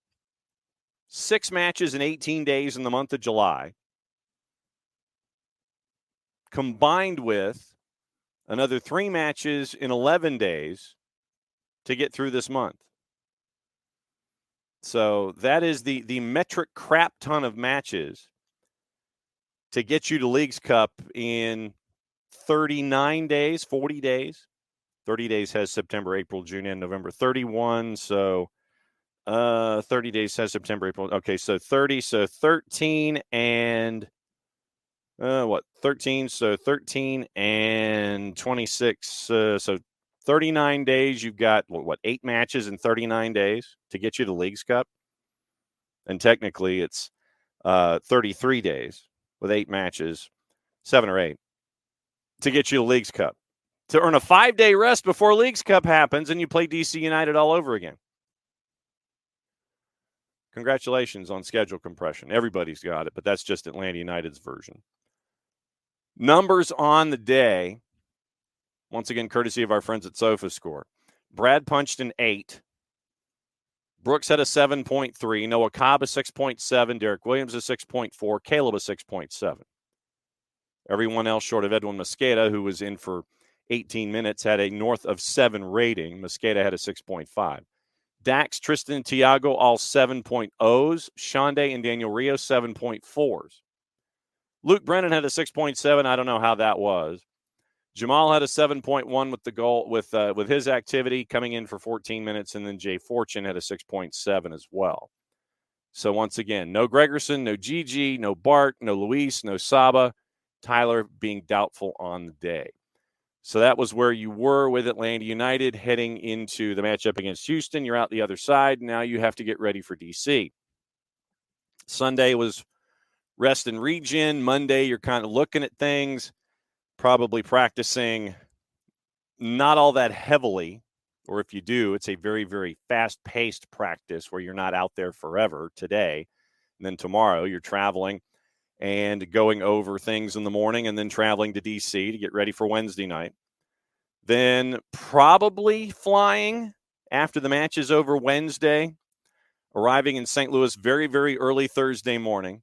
Speaker 1: 6 matches in 18 days in the month of July, combined with another 3 matches in 11 days to get through this month. So that is the metric crap ton of matches to get you to Leagues Cup in 39 days, 40 days. 30 days has September, April, June, and November. 31, so 30 days has September, April. Okay, so 30, so 13 and 13, so 13 and 26, so 39 days. You've got, 8 matches in 39 days to get you to Leagues Cup? And technically it's 33 days with 8 matches, 7 or 8, to get you to Leagues Cup. To earn a 5-day rest before Leagues Cup happens, and you play DC United all over again. Congratulations on schedule compression. Everybody's got it, but that's just Atlanta United's version. Numbers on the day, once again, courtesy of our friends at SofaScore. Brad punched an 8. Brooks had a 7.3. Noah Cobb a 6.7. Derek Williams a 6.4. Caleb a 6.7. Everyone else short of Edwin Mosqueda, who was in for 18 minutes, had a north of 7 rating. Mosqueda had a 6.5. Dax, Tristan, and Tiago all 7.0s. Shonde and Daniel Rios 7.4s. Luke Brennan had a 6.7. I don't know how that was. Jamal had a 7.1 with the goal with his activity coming in for 14 minutes, and then Jay Fortune had a 6.7 as well. So once again, no Gregerson, no Gigi, no Bart, no Luis, no Saba. Tyler being doubtful on the day. So that was where you were with Atlanta United heading into the matchup against Houston. You're out the other side. Now you have to get ready for DC. Sunday was rest and regen. Monday, you're kind of looking at things, probably practicing not all that heavily, or if you do, it's a very, very fast-paced practice where you're not out there forever today. And then tomorrow you're traveling and going over things in the morning and then traveling to D.C. to get ready for Wednesday night. Then probably flying after the match is over Wednesday, arriving in St. Louis very, very early Thursday morning.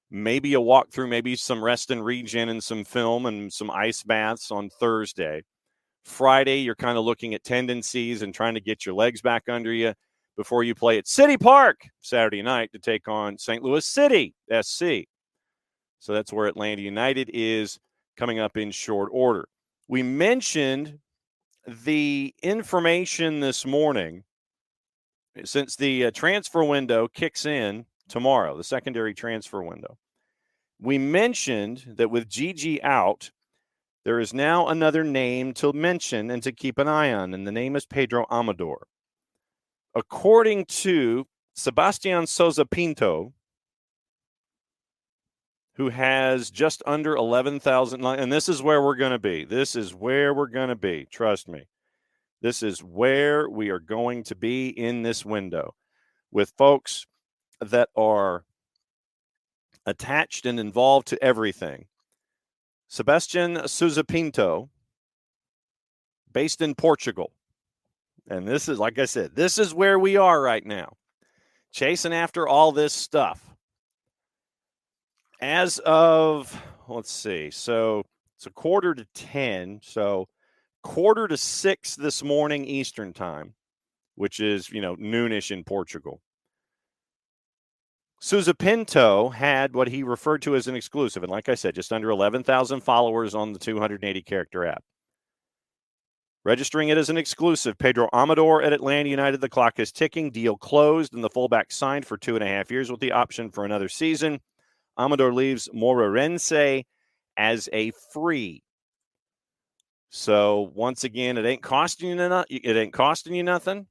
Speaker 1: Maybe a walkthrough, maybe some rest and regen and some film and some ice baths on Thursday. Friday, you're kind of looking at tendencies and trying to get your legs back under you before you play at City Park Saturday night to take on St. Louis City SC. So that's where Atlanta United is coming up in short order. We mentioned the information this morning since the transfer window kicks in tomorrow, the secondary transfer window. We mentioned that with Gigi out, there is now another name to mention and to keep an eye on, and the name is Pedro Amador. According to Sebastian Souza Pinto, who has just under 11,000, and this is where we're going to be. This is where we're going to be. Trust me. This is where we are going to be in this window with folks that are attached and involved to everything. Sebastian Souza Pinto, based in Portugal. And this is, like I said, this is where we are right now, chasing after all this stuff. As of, let's see, so it's 9:45, so 5:45 this morning Eastern time, which is, noonish in Portugal. Souza Pinto had what he referred to as an exclusive, and like I said, just under 11,000 followers on the 280-character app. Registering it as an exclusive, Pedro Amador at Atlanta United. The clock is ticking. Deal closed, and the fullback signed for 2.5 years with the option for another season. Amador leaves Moreirense as a free. So once again, it ain't costing you nothing.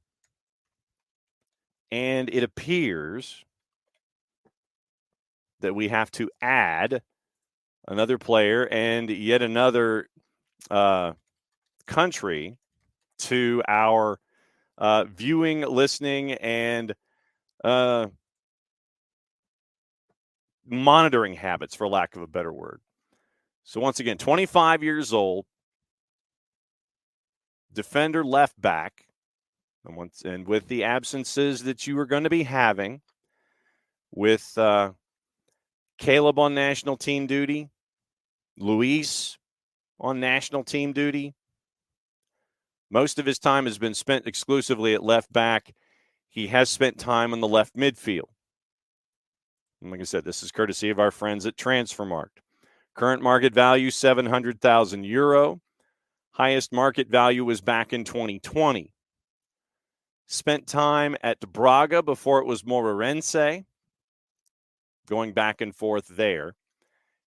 Speaker 1: And it appears that we have to add another player and yet another country to our viewing, listening, and monitoring habits, for lack of a better word. So once again, 25 years old, defender, left back, and with the absences that you are going to be having with Caleb on national team duty, Luis on national team duty. Most of his time has been spent exclusively at left back. He has spent time on the left midfield. And like I said, this is courtesy of our friends at Transfermarkt. Current market value, €700,000. Highest market value was back in 2020. Spent time at Braga before it was Moreirense, going back and forth there.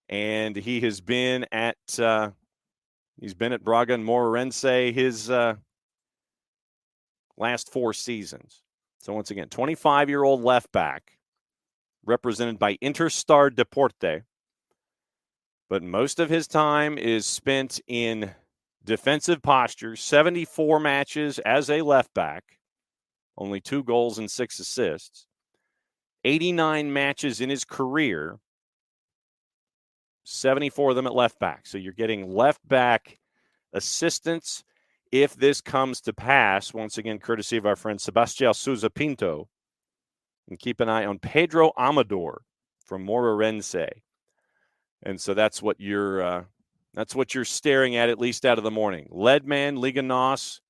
Speaker 1: And he has been at Braga and Moreirense his last 4 seasons. So once again, 25-year-old left back, represented by Interstar Deporte. But most of his time is spent in defensive posture, 74 matches as a left back, only 2 goals and 6 assists, 89 matches in his career, 74 of them at left back. So you're getting left back assistance if this comes to pass, once again, courtesy of our friend Sebastian Souza Pinto. And keep an eye on Pedro Amador from Moreirense. And so that's what you're staring at least out of the morning. Leadman, Liga NOS,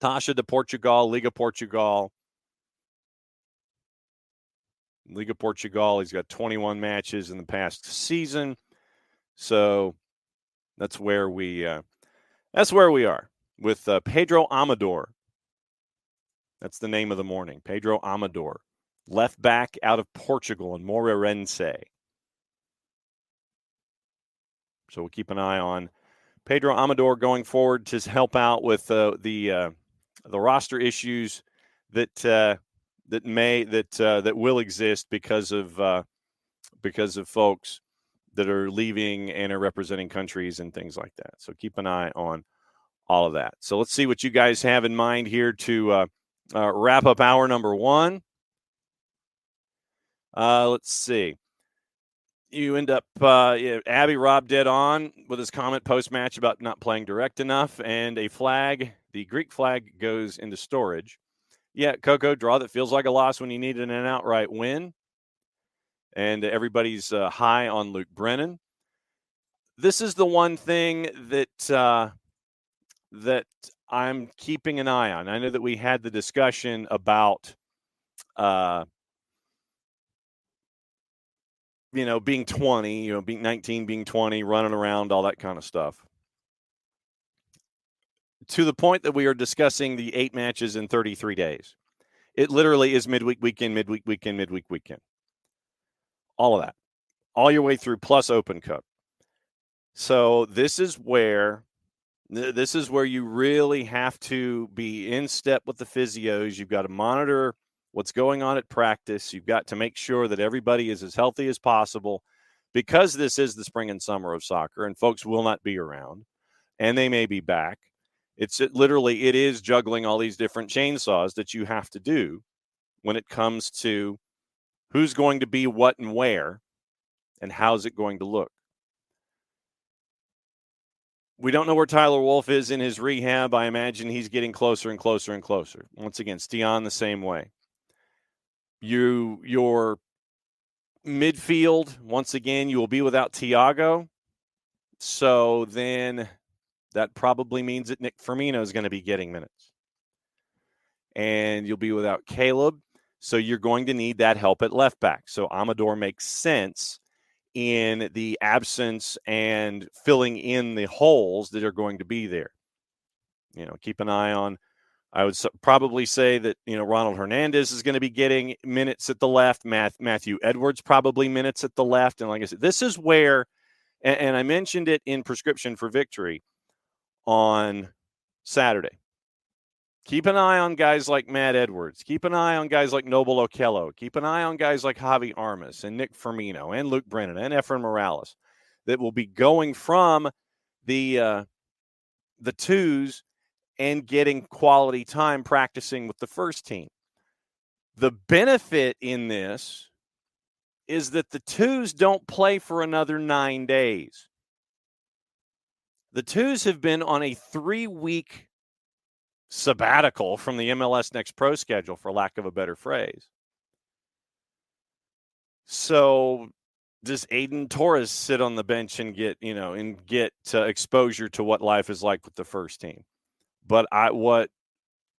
Speaker 1: Taça de Portugal, Liga Portugal. Liga Portugal, he's got 21 matches in the past season. So that's where we are with Pedro Amador. That's the name of the morning, Pedro Amador. Left back out of Portugal in Moreirense. So we'll keep an eye on Pedro Amador going forward to help out with the roster issues that will exist because of folks that are leaving and are representing countries and things like that. So keep an eye on all of that. So let's see what you guys have in mind here to wrap up hour number 1. Let's see. You end up, Abby Rob dead on with his comment post-match about not playing direct enough, and a flag, the Greek flag, goes into storage. Yeah, Coco, draw that feels like a loss when you needed an outright win. And everybody's high on Luke Brennan. This is the one thing that that I'm keeping an eye on. I know that we had the discussion about being 20, being 19, being 20, running around, all that kind of stuff. To the point that we are discussing the 8 matches in 33 days. It literally is midweek weekend, midweek weekend, midweek weekend. All of that. All your way through, plus Open Cup. So this is where you really have to be in step with the physios. You've got to monitor what's going on at practice. You've got to make sure that everybody is as healthy as possible, because this is the spring and summer of soccer, and folks will not be around, and they may be back. It is juggling all these different chainsaws that you have to do when it comes to who's going to be what and where, and how's it going to look. We don't know where Tyler Wolff is in his rehab. I imagine he's getting closer and closer and closer. Once again, Stian the same way. Your midfield, once again, you will be without Thiago. So then that probably means that Nick Firmino is going to be getting minutes. And you'll be without Caleb. So you're going to need that help at left back. So Amador makes sense in the absence and filling in the holes that are going to be there. Keep an eye on, I would probably say that, Ronald Hernandez is going to be getting minutes at the left. Matthew Edwards probably minutes at the left. And like I said, this is where, and I mentioned it in Prescription for Victory on Saturday. Keep an eye on guys like Matt Edwards. Keep an eye on guys like Noble Okello. Keep an eye on guys like Javi Armas and Nick Firmino and Luke Brennan and Efren Morales that will be going from the twos and getting quality time practicing with the first team. The benefit in this is that the twos don't play for another 9 days. The twos have been on a 3-week sabbatical from the MLS Next Pro schedule, for lack of a better phrase. So does Aiden Torres sit on the bench and get exposure to what life is like with the first team? But what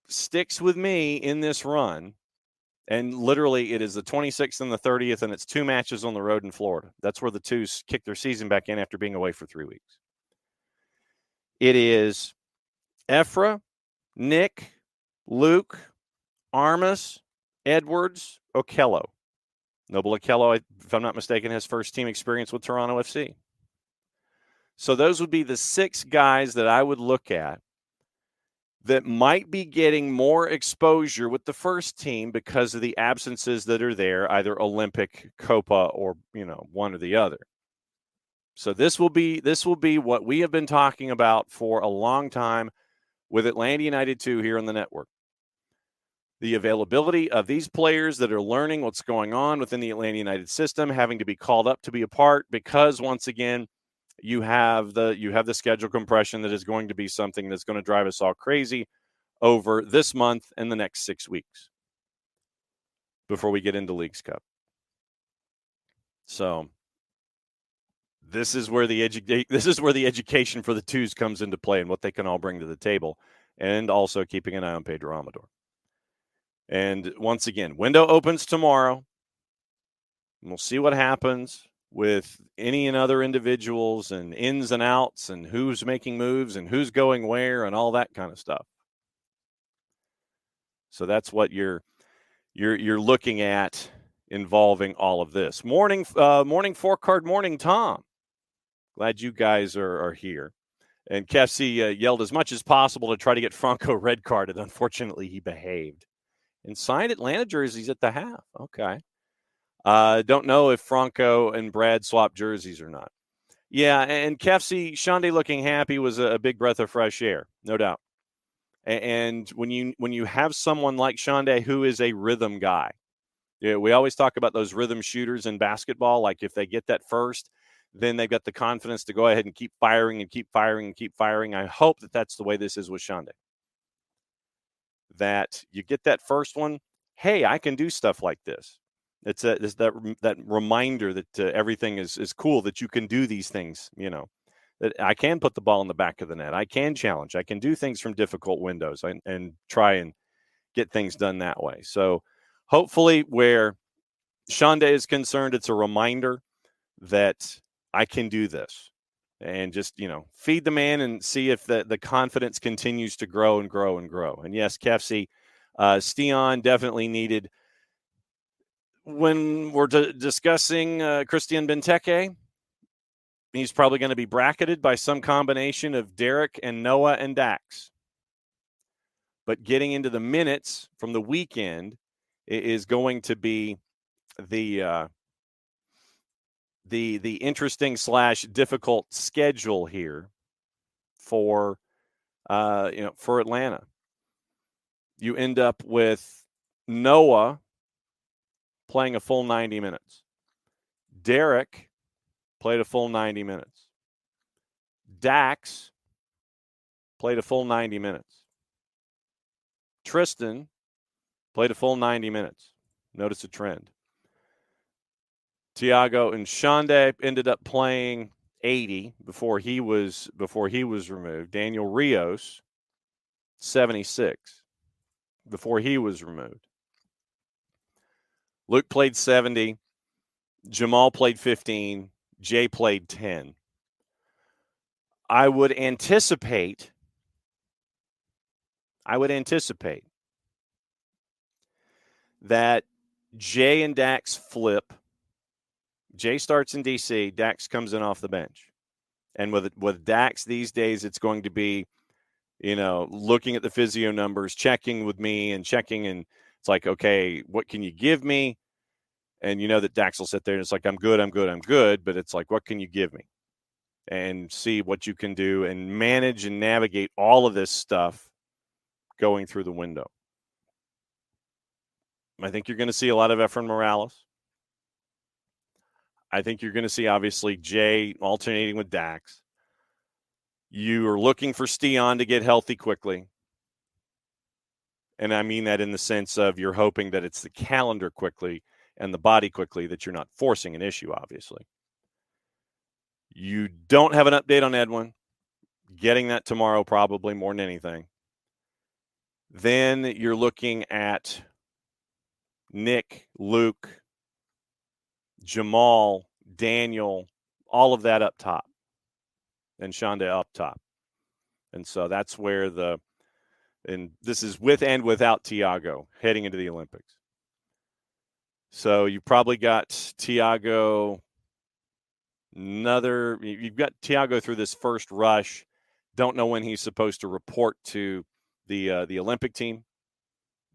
Speaker 1: sticks with me in this run, and literally it is the 26th and the 30th, and it's 2 matches on the road in Florida. That's where the twos kick their season back in after being away for 3 weeks. It is Efra, Nick, Luke, Armas, Edwards, Okello. Noble Okello, if I'm not mistaken, has first team experience with Toronto FC. So those would be the 6 guys that I would look at that might be getting more exposure with the first team because of the absences that are there, either Olympic, Copa, or one or the other. So this will be what we have been talking about for a long time with Atlanta United 2 here on the network. The availability of these players that are learning what's going on within the Atlanta United system, having to be called up to be a part, because once again, you have the schedule compression that is going to be something that's going to drive us all crazy over this month and the next 6 weeks before we get into Leagues Cup. So this is where the education for the twos comes into play and what they can all bring to the table, and also keeping an eye on Pedro Amador. And once again, window opens tomorrow. And we'll see what happens with any and other individuals and ins and outs and who's making moves and who's going where and all that kind of stuff. So that's what you're looking at involving all of this. Morning 4-card morning, Tom. Glad you guys are here. And Kefsi yelled as much as possible to try to get Franco red carded. Unfortunately, he behaved. And signed Atlanta jerseys at the half. Okay. Don't know if Franco and Brad swapped jerseys or not. Yeah, and Kefsi, Shande looking happy was a big breath of fresh air, no doubt. And when you have someone like Shande who is a rhythm guy, Yeah, we always talk about those rhythm shooters in basketball. Like if they get that first, then they've got the confidence to go ahead and keep firing and keep firing and keep firing. I hope that that's the way this is with Shonda. That you get that first one, hey, I can do stuff like this. It's that reminder that everything is cool, that you can do these things, that I can put the ball in the back of the net. I can challenge. I can do things from difficult windows and try and get things done that way. So hopefully where Shonda is concerned, it's a reminder that I can do this. And just, feed the man and see if the confidence continues to grow and grow and grow. And yes, Kefsey, Stian definitely needed. When we're discussing Christian Benteke, he's probably going to be bracketed by some combination of Derek and Noah and Dax. But getting into the minutes from the weekend is going to be the interesting / difficult schedule here for Atlanta. You end up with Noah playing a full 90 minutes. Derek played a full 90 minutes. Dax played a full 90 minutes. Tristan played a full 90 minutes. Notice a trend. Tiago and Shonda ended up playing 80 before he was removed. Daniel Rios 76 before he was removed. Luke played 70. Jamal played 15. Jay played 10. I would anticipate that Jay and Dax flip. Jay starts in DC. Dax comes in off the bench. And with Dax these days, it's going to be, looking at the physio numbers, checking with me and checking. And it's like, okay, what can you give me? And that Dax will sit there and it's like, I'm good. But it's like, what can you give me? And see what you can do and manage and navigate all of this stuff going through the window. I think you're going to see a lot of Efren Morales. I think you're going to see, obviously, Jay alternating with Dax. You are looking for Stian to get healthy quickly. And I mean that in the sense of you're hoping that it's the calendar quickly and the body quickly, that you're not forcing an issue, obviously. You don't have an update on Edwin. Getting that tomorrow probably more than anything. Then you're looking at Nick, Luke, Jamal, Daniel, all of that up top, and Shonda up top. And so that's where and this is with and without Tiago heading into the Olympics. So you probably got Tiago you've got Tiago through this first rush. Don't know when he's supposed to report to the Olympic team,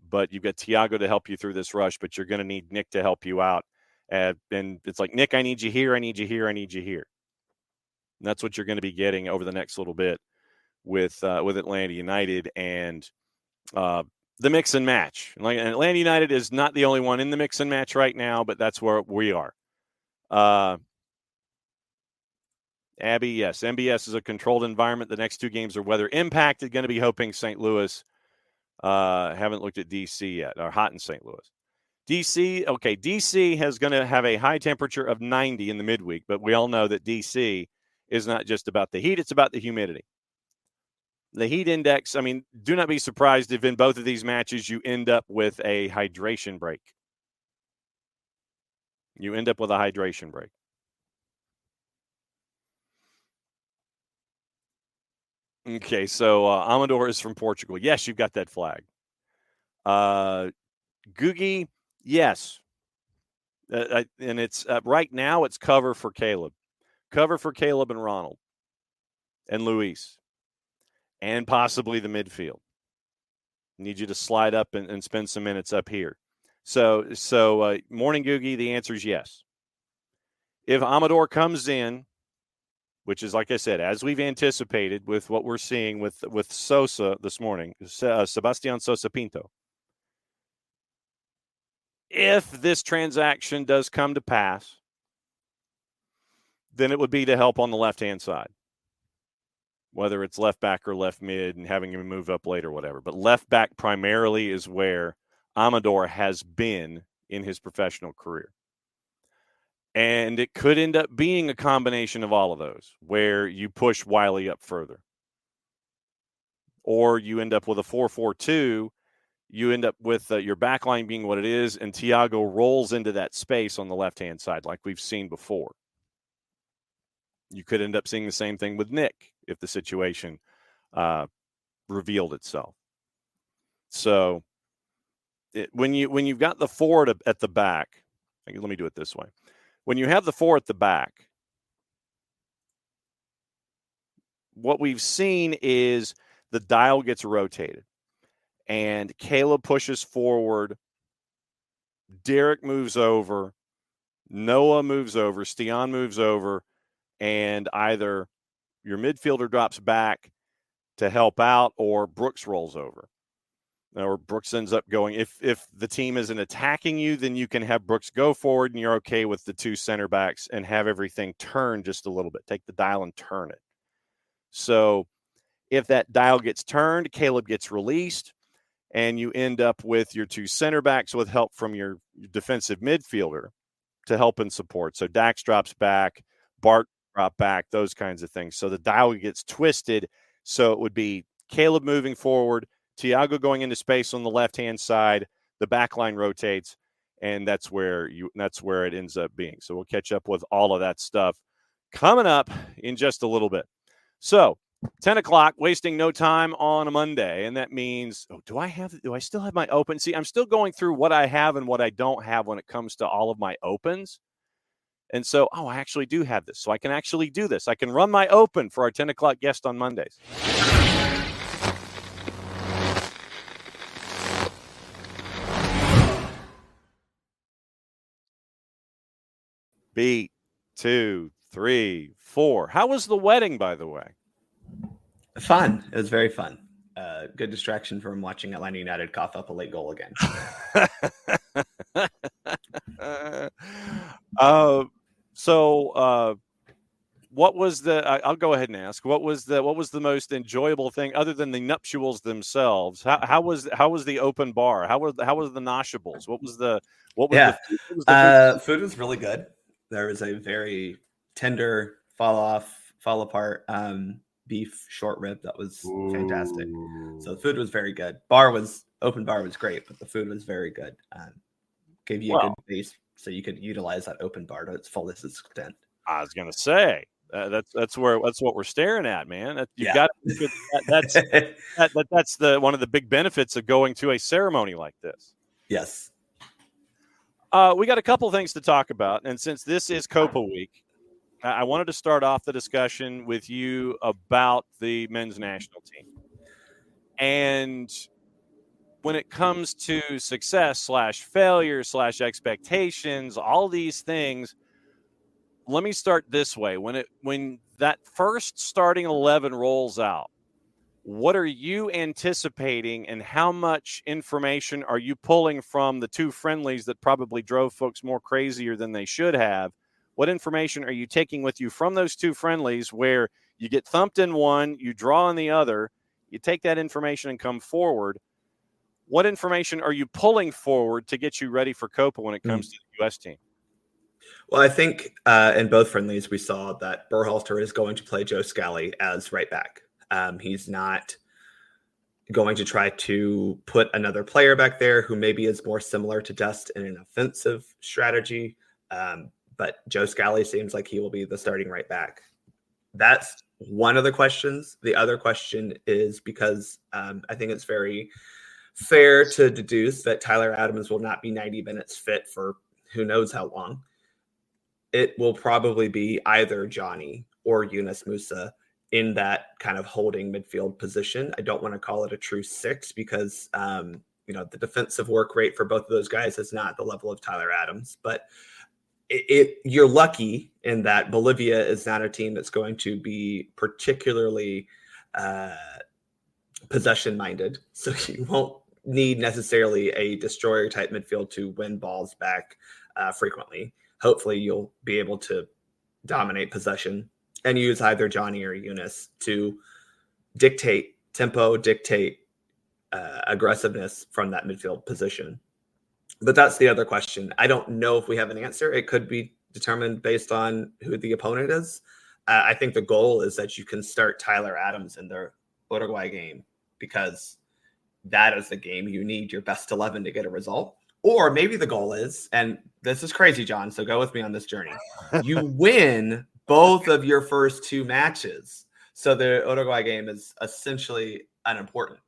Speaker 1: but you've got Tiago to help you through this rush, but you're going to need Nick to help you out. And it's like, Nick, I need you here. I need you here. I need you here. And that's what you're going to be getting over the next little bit with Atlanta United and the mix and match. And Atlanta United is not the only one in the mix and match right now, but that's where we are. Abby, yes, MBS is a controlled environment. The next two games are weather impacted. Going to be hoping St. Louis. Haven't looked at DC yet, or hot in St. Louis. DC is going to have a high temperature of 90 in the midweek, but we all know that DC is not just about the heat, it's about the humidity. The heat index, do not be surprised if in both of these matches you end up with a hydration break. Okay, so Amador is from Portugal. Yes, you've got that flag. Googie, yes. And it's right now it's cover for Caleb. Cover for Caleb and Ronald and Luis and possibly the midfield. Need you to slide up and spend some minutes up here. So morning, Googie, the answer is yes. If Amador comes in, which is, like I said, as we've anticipated with what we're seeing with Sosa this morning, Sebastian Sosa Pinto. if this transaction does come to pass, then it would be to help on the left-hand side, whether it's left back or left mid and having him move up later, whatever. But left back primarily is where Amador has been in his professional career. And it could end up being a combination of all of those, where you push Wiley up further. Or you end up with a 4-4-2. You end up with your back line being what it is, and Thiago rolls into that space on the left-hand side like we've seen before. You could end up seeing the same thing with Nick if the situation revealed itself. So when you've got the forward at the back, let me do it this way. When you have the four at the back, what we've seen is the dial gets rotated. And Caleb pushes forward. Derek moves over. Noah moves over. Stian moves over. And either your midfielder drops back to help out or Brooks rolls over. Or Brooks ends up going. If the team isn't attacking you, then you can have Brooks go forward and you're okay with the two center backs and have everything turn just a little bit. Take the dial and turn it. So if that dial gets turned, Caleb gets released. And you end up with your two center backs with help from your defensive midfielder to help and support. So Dax drops back, Bart drop back, those kinds of things. So the dial gets twisted. So it would be Caleb moving forward, Thiago going into space on the left-hand side, the back line rotates, and that's where it ends up being. So we'll catch up with all of that stuff coming up in just a little bit. So 10 o'clock, wasting no time on a Monday. And that means, do I still have my open? See, I'm still going through what I have and what I don't have when it comes to all of my opens. And so, I actually do have this. So I can actually do this. I can run my open for our 10 o'clock guest on Mondays. Beat 2, 3, 4. How was the wedding, by the way?
Speaker 5: Fun. It was very fun. Good distraction from watching Atlanta United cough up a late goal again.
Speaker 1: What was I'll go ahead and ask. What was the most enjoyable thing other than the nuptials themselves? How was the open bar? How was the noshables?
Speaker 5: Food was really good. There was a very tender fall apart beef short rib that was fantastic. So the food was very good. Open bar was great, but the food was very good. Gave you a good base so you could utilize that open bar to its fullest extent. I
Speaker 1: was gonna say that's what we're staring at, man. That's one of the big benefits of going to a ceremony like this.
Speaker 5: Yes.
Speaker 1: We got a couple things to talk about, and since this is Copa Week, I wanted to start off the discussion with you about the men's national team. And when it comes to success / failure / expectations, all these things, let me start this way. When that first starting 11 rolls out, what are you anticipating and how much information are you pulling from the two friendlies that probably drove folks more crazier than they should have? What information are you taking with you from those two friendlies where you get thumped in one, you draw in the other, you take that information and come forward? What information are you pulling forward to get you ready for Copa when it comes to the U.S. team?
Speaker 5: Well, I think in both friendlies we saw that Berhalter is going to play Joe Scally as right back. He's not going to try to put another player back there who maybe is more similar to Dest in an offensive strategy. But Joe Scally seems like he will be the starting right back. That's one of the questions. The other question is because I think it's very fair to deduce that Tyler Adams will not be 90 minutes fit for who knows how long. It will probably be either Johnny or Yunus Musa in that kind of holding midfield position. I don't want to call it a true six because, the defensive work rate for both of those guys is not the level of Tyler Adams, but you're lucky in that Bolivia is not a team that's going to be particularly possession minded. So you won't need necessarily a destroyer type midfield to win balls back frequently. Hopefully you'll be able to dominate possession and use either Johnny or Eunice to dictate tempo, dictate aggressiveness from that midfield position. But that's the other question. I don't know if we have an answer. It could be determined based on who the opponent is. I think the goal is that you can start Tyler Adams in the Uruguay game, because that is the game you need your best 11 to get a result. Or maybe the goal is, and this is crazy, John, so go with me on this journey. You win both of your first 2 matches. So the Uruguay game is essentially unimportant.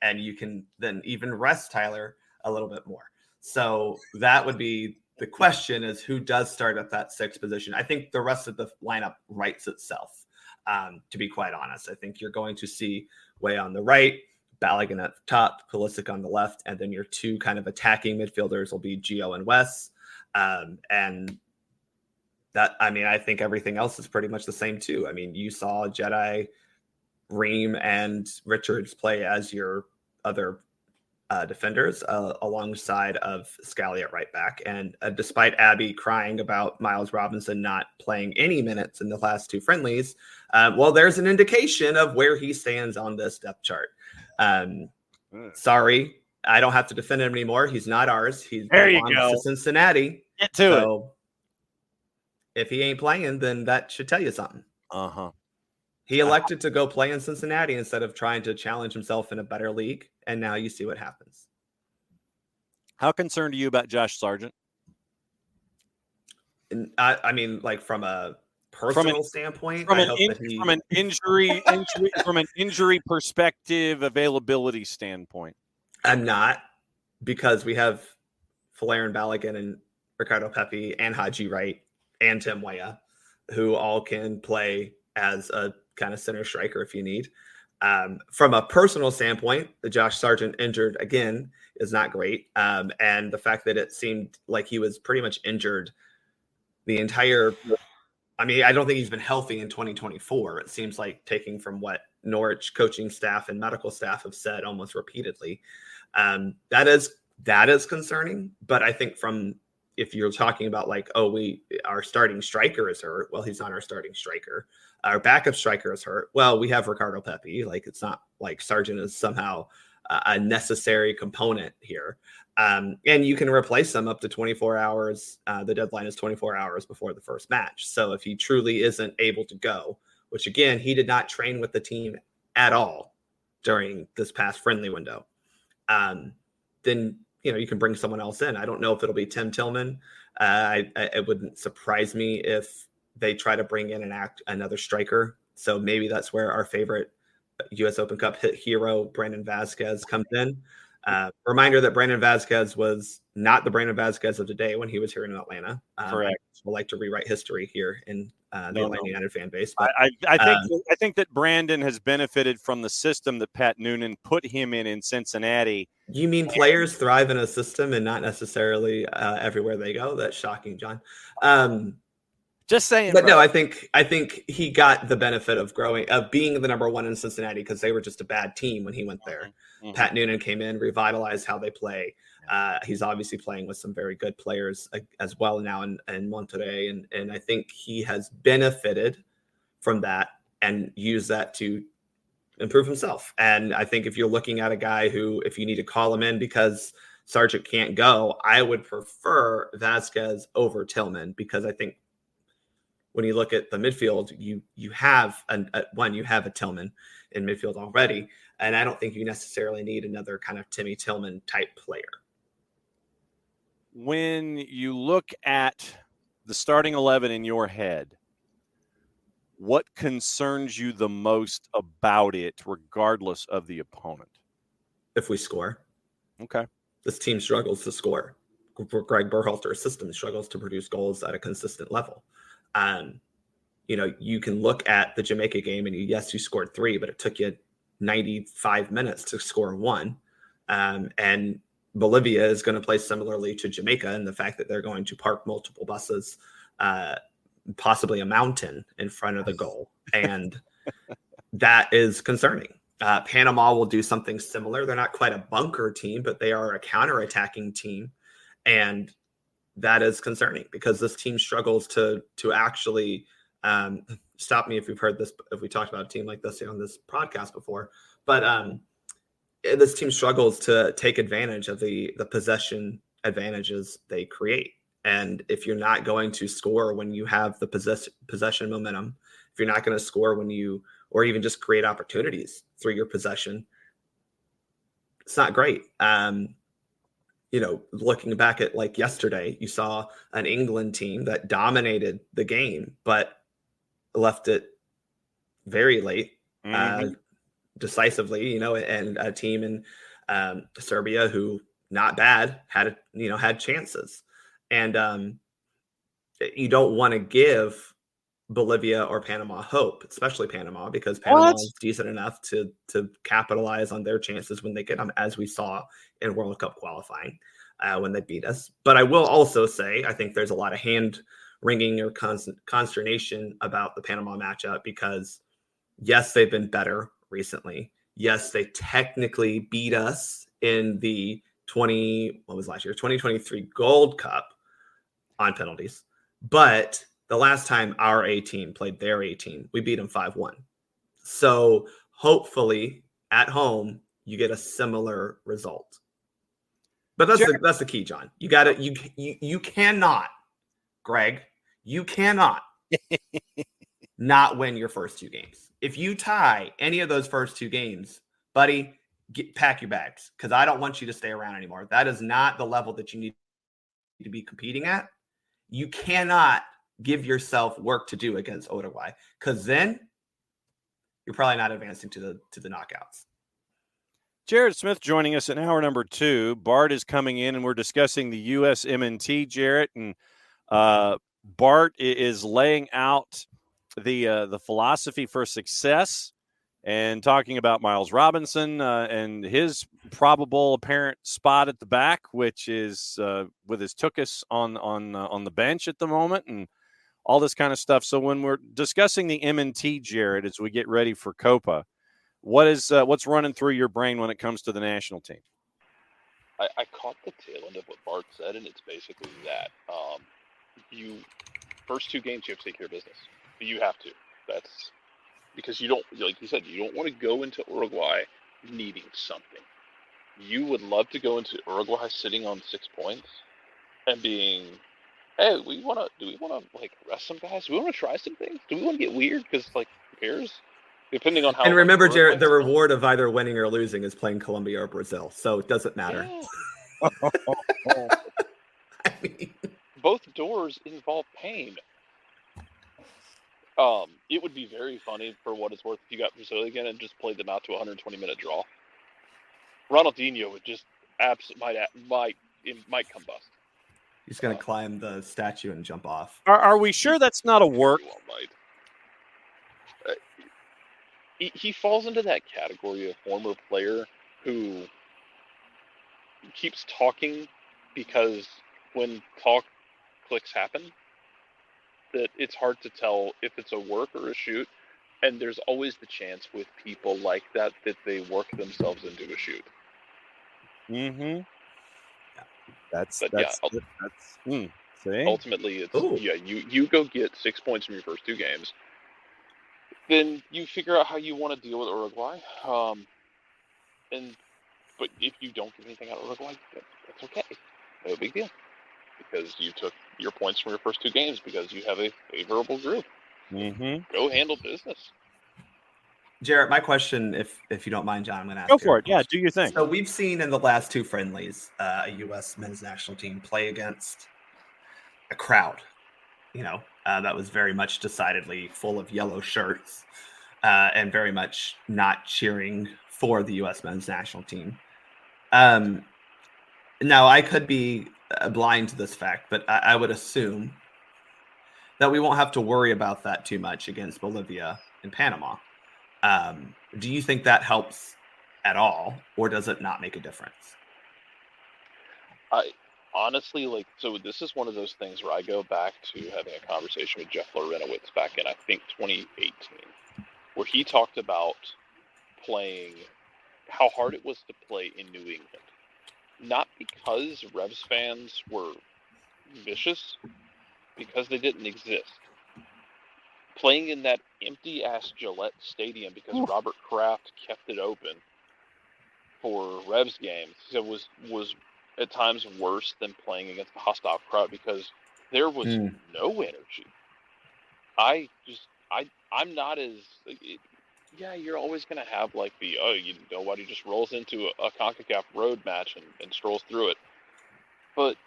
Speaker 5: And you can then even rest Tyler a little bit more. So that would be the question, is who does start at that 6th position. I think the rest of the lineup writes itself, to be quite honest. I think you're going to see Way on the right, Balogun at the top, Pulisic on the left, and then your 2 kind of attacking midfielders will be Gio and Wes. And that, I mean, I think everything else is pretty much the same too. I mean, you saw Jedi, Ream, and Richards play as your other defenders alongside of Scally at right back. And despite Abby crying about Miles Robinson not playing any minutes in the last 2 friendlies, well, there's an indication of where he stands on this depth chart. Sorry, I don't have to defend him anymore. He's not ours. He belongs to Cincinnati.
Speaker 1: Get to it.
Speaker 5: If he ain't playing, then that should tell you something.
Speaker 1: Uh-huh.
Speaker 5: He elected to go play in Cincinnati instead of trying to challenge himself in a better league, and now you see what happens.
Speaker 1: How concerned are you about Josh Sargent?
Speaker 5: And I mean, like from a personal standpoint,
Speaker 1: from an injury perspective, availability standpoint.
Speaker 5: I'm not, because we have Falarin Balogun and Ricardo Pepi and Haji Wright and Tim Weah, who all can play as a kind of center striker if you need. From a personal standpoint, the Josh Sargent injured again is not great. And the fact that it seemed like he was pretty much injured the entire, I mean, I don't think he's been healthy in 2024. It seems like, taking from what Norwich coaching staff and medical staff have said almost repeatedly. That is concerning. But I think if you're talking about like, our starting striker is hurt. Well, he's not our starting striker. Our backup striker is hurt. Well, we have Ricardo Pepi. Like, it's not like Sargent is somehow a necessary component here. And you can replace them up to 24 hours. The deadline is 24 hours before the first match. So if he truly isn't able to go, which again, he did not train with the team at all during this past friendly window, then, you can bring someone else in. I don't know if it'll be Tim Tillman. It wouldn't surprise me if they try to bring in another striker. So maybe that's where our favorite U.S. Open Cup hero, Brandon Vazquez, comes in. Reminder that Brandon Vazquez was not the Brandon Vazquez of today when he was here in Atlanta.
Speaker 1: Correct.
Speaker 5: I like to rewrite history here in the Atlanta United fan base. But
Speaker 1: I think that Brandon has benefited from the system that Pat Noonan put him in Cincinnati.
Speaker 5: You mean players thrive in a system and not necessarily everywhere they go? That's shocking, John.
Speaker 1: Just saying.
Speaker 5: But no, I think he got the benefit of being the number 1 in Cincinnati, because they were just a bad team when he went there. Mm-hmm. Pat Noonan came in, revitalized how they play. He's obviously playing with some very good players as well now in Monterrey. And I think he has benefited from that and used that to improve himself. And I think if you're looking at a guy who, if you need to call him in because Sargent can't go, I would prefer Vazquez over Tillman, because I think when you look at the midfield, you have a Tillman in midfield already. And I don't think you necessarily need another kind of Timmy Tillman type player.
Speaker 1: When you look at the starting 11 in your head, what concerns you the most about it, regardless of the opponent?
Speaker 5: If we score.
Speaker 1: Okay.
Speaker 5: This team struggles to score. Greg Berhalter's system struggles to produce goals at a consistent level. You can look at the Jamaica game and you scored 3, but it took you 95 minutes to score 1. And Bolivia is going to play similarly to Jamaica in the fact that they're going to park multiple buses, possibly a mountain in front of the goal. And that is concerning. Panama will do something similar. They're not quite a bunker team, but they are a counterattacking team. And that is concerning because this team struggles to actually stop me if you've heard this, if we talked about a team like this on this podcast before. But this team struggles to take advantage of the possession advantages they create. And if you're not going to score when you have the possession momentum, if you're not going to score when you, or even just create opportunities through your possession, it's not great. Looking back at like yesterday, you saw an England team that dominated the game, but left it very late, decisively, and a team in Serbia who not bad had chances. And you don't want to give Bolivia or Panama hope, especially Panama, because Panama is decent enough to capitalize on their chances when they get them, as we saw in World Cup qualifying when they beat us. But I will also say, I think there's a lot of hand-wringing or consternation about the Panama matchup because, yes, they've been better recently. Yes, they technically beat us in the 2023 Gold Cup on penalties. But the last time our A team played their A team, we beat them 5-1. So hopefully at home, you get a similar result. But that's the key, John. You got to, you cannot, Greg, you cannot not win your first two games. If you tie any of those first two games, buddy, pack your bags because I don't want you to stay around anymore. That is not the level that you need to be competing at. You cannot give yourself work to do against Uruguay because then you're probably not advancing to the knockouts.
Speaker 1: Jarrett Smith joining us in hour number 2. Bart is coming in, and we're discussing the USMNT, Jarrett. And Bart is laying out the philosophy for success and talking about Miles Robinson and his probable apparent spot at the back, which is with his Tukas on the bench at the moment and all this kind of stuff. So when we're discussing the MNT, Jarrett, as we get ready for Copa, what's running through your brain when it comes to the national team?
Speaker 6: I caught the tail end of what Bart said, and it's basically that first two games you have to take care of business. You have to. That's because you don't, like you said, you don't want to go into Uruguay needing something. You would love to go into Uruguay sitting on 6 points and being, hey, do we want to like rest some guys? Do we want to try some things? Do we want to get weird? Because like, who cares? Depending on how.
Speaker 5: And remember, Jarrett, the reward of either winning or losing is playing Colombia or Brazil, so it doesn't matter.
Speaker 6: Yeah.
Speaker 5: I mean,
Speaker 6: both doors involve pain. It wowould be very funny for what it's worth if you got Brazil again and just played them out to a 120-minute draw. Ronaldinho would just might combust.
Speaker 5: He's going to climb the statue and jump off.
Speaker 1: Are we sure that's not a work?
Speaker 6: He falls into that category of former player who keeps talking because when clicks happen, that it's hard to tell if it's a work or a shoot, and there's always the chance with people like that they work themselves into a shoot.
Speaker 1: Mm-hmm.
Speaker 6: Ultimately, it's you go get 6 points from your first two games, then you figure out how you want to deal with Uruguay, but if you don't get anything out of Uruguay, that's okay, no big deal. Because you took your points from your first two games because you have a favorable group.
Speaker 1: Mm-hmm.
Speaker 6: Go handle business.
Speaker 5: Jarrett, my question, if you don't mind, John, I'm going to ask.
Speaker 1: Go for it. Yeah, do your thing.
Speaker 5: So we've seen in the last two friendlies a U.S. men's national team play against a crowd, that was very much decidedly full of yellow shirts and very much not cheering for the U.S. men's national team. Now, I could be blind to this fact, but I would assume that we won't have to worry about that too much against Bolivia and Panama. Do you think that helps at all, or does it not make a difference?
Speaker 6: I honestly, so this is one of those things where I go back to having a conversation with Jeff Lorenowitz back in, I think, 2018, where he talked about playing, how hard it was to play in New England. Not because Revs fans were vicious, because they didn't exist. Playing in that empty-ass Gillette Stadium because Robert Kraft kept it open for Revs games, so was at times worse than playing against a hostile crowd because there was no energy. I'm not as... Yeah, you're always going to have like nobody just rolls into a CONCACAF road match and strolls through it. But